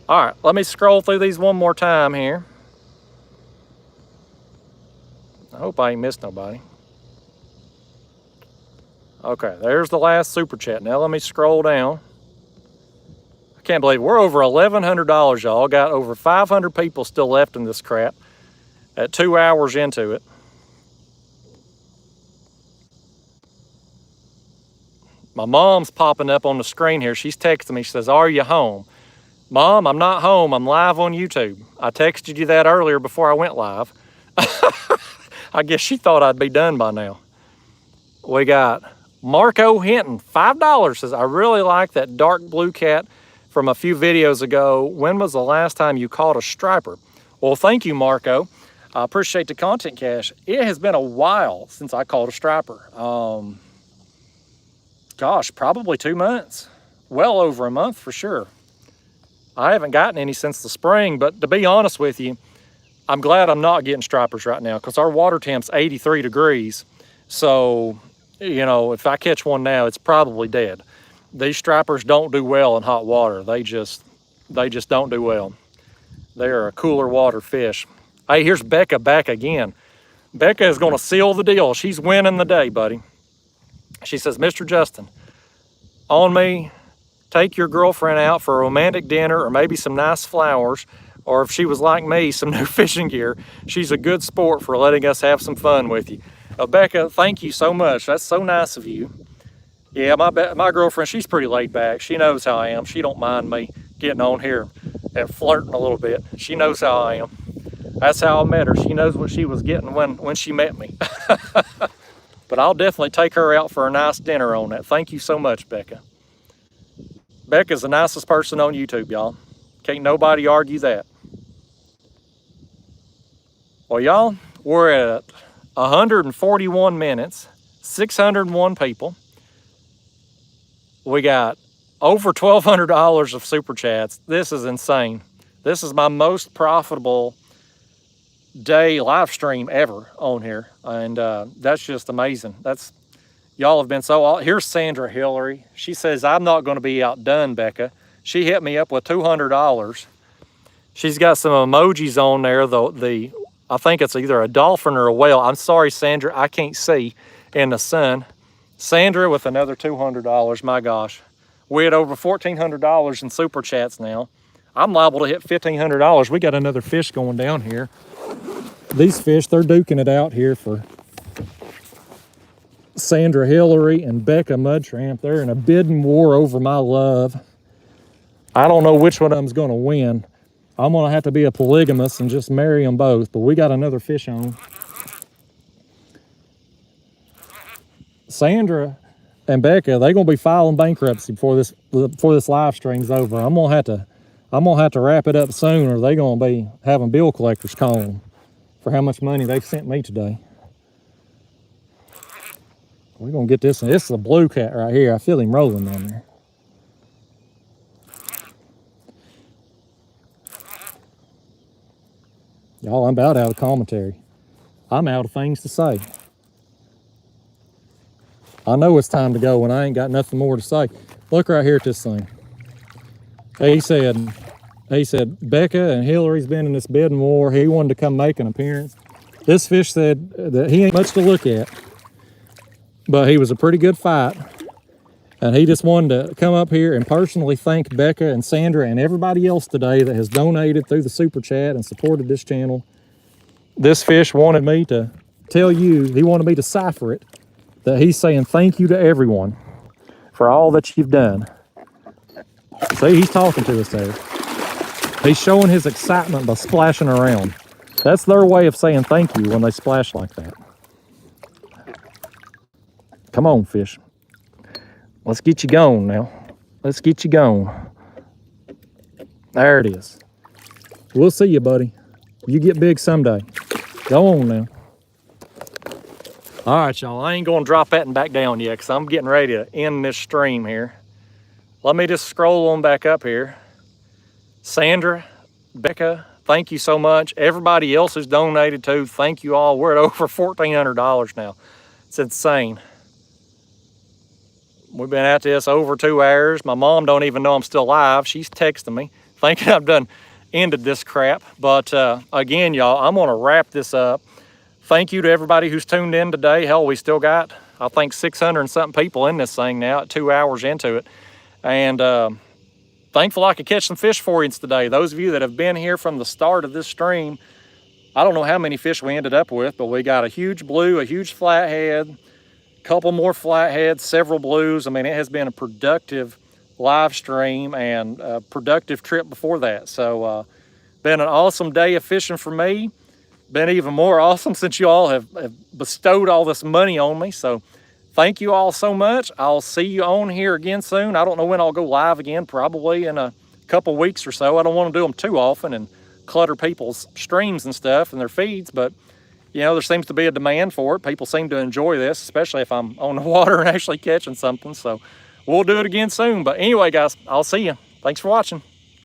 All right, let me scroll through these one more time here. I hope I ain't missed nobody. Okay, there's the last super chat. Now let me scroll down. I can't believe we're over $1,100, y'all. Got over 500 people still left in this crap at 2 hours into it. My mom's popping up on the screen here. She's texting me. She says, "Are you home?" Mom, I'm not home. I'm live on YouTube. I texted you that earlier before I went live. I guess she thought I'd be done by now. We got Marco Hinton, $5, says, "I really like that dark blue cat from a few videos ago. When was the last time you caught a striper?" Well, thank you, Marco. I appreciate the content, Cash. It has been a while since I caught a striper. Gosh, probably 2 months. Well over a month for sure. I haven't gotten any since the spring, but to be honest with you, I'm glad I'm not getting stripers right now because our water temp's 83 degrees. So, you know, if I catch one now, it's probably dead. These stripers don't do well in hot water. They just don't do well. They're a cooler water fish. Hey, here's Becca back again. Becca is going to seal the deal. She's winning the day, buddy. She says, "Mr. Justin, on me, take your girlfriend out for a romantic dinner or maybe some nice flowers, or if she was like me, some new fishing gear. She's a good sport for letting us have some fun with you." Becca, thank you so much. That's so nice of you. Yeah, my girlfriend, she's pretty laid back. She knows how I am. She don't mind me getting on here and flirting a little bit. She knows how I am. That's how I met her. She knows what she was getting when she met me. But I'll definitely take her out for a nice dinner on that. Thank you so much, Becca. Becca's the nicest person on YouTube, y'all. Can't nobody argue that. Well, y'all, we're at 141 minutes, 601 people. We got over $1,200 of super chats. This is insane. This is my most profitable day live stream ever on here, and that's just amazing. Y'all have been so. Here's Sandra Hillary. She says, "I'm not going to be outdone, Becca." She hit me up with $200. She's got some emojis on there, though. I think it's either a dolphin or a whale. I'm sorry, Sandra, I can't see in the sun. Sandra with another $200. My gosh, we're at over $1,400 in super chats now. I'm liable to hit $1,500. We got another fish going down here. These fish, they're duking it out here for Sandra Hillary and Becca Mudtramp. They're in a bidding war over my love. I don't know which one of them's going to win. I'm going to have to be a polygamist and just marry them both, but we got another fish on. Sandra and Becca, they're going to be filing bankruptcy before this live stream's over. I'm going to have to wrap it up soon, or they're going to be having bill collectors call them for how much money they've sent me today. We're going to get this. This is a blue cat right here. I feel him rolling down there. Y'all, I'm about out of commentary. I'm out of things to say. I know it's time to go when I ain't got nothing more to say. Look right here at this thing. He said, Becca and Hillary's been in this bidding war. He wanted to come make an appearance. This fish said that he ain't much to look at, but he was a pretty good fight. And he just wanted to come up here and personally thank Becca and Sandra and everybody else today that has donated through the super chat and supported this channel. This fish wanted me to tell you, he wanted me to cipher it, that he's saying thank you to everyone for all that you've done. See, he's talking to us there. He's showing his excitement by splashing around. That's their way of saying thank you when they splash like that. Come on, fish. Let's get you going now. Let's get you going. There it is. We'll see you, buddy. You get big someday. Go on now. All right, y'all. I ain't going to drop that and back down yet because I'm getting ready to end this stream here. Let me just scroll on back up here. Sandra, Becca, thank you so much. Everybody else who's donated too, thank you all. We're at over $1,400 now. It's insane. We've been at this over 2 hours. My mom don't even know I'm still alive. She's texting me, thinking I've ended this crap. But again, y'all, I'm gonna wrap this up. thank you to everybody who's tuned in today. Hell, we still got, I think, 600 and something people in this thing now at 2 hours into it. And thankful I could catch some fish for you today. Those of you that have been here from the start of this stream, I don't know how many fish we ended up with, but we got a huge blue, a huge flathead, a couple more flatheads, several blues. I mean, it has been a productive live stream and a productive trip before that. So been an awesome day of fishing for me. Been even more awesome since you all have bestowed all this money on me. So thank you all so much. I'll see you on here again soon. I don't know when I'll go live again, probably in a couple weeks or so. I don't want to do them too often and clutter people's streams and stuff and their feeds, but you know, there seems to be a demand for it. People seem to enjoy this, especially if I'm on the water and actually catching something. So we'll do it again soon. But anyway, guys, I'll see you. Thanks for watching.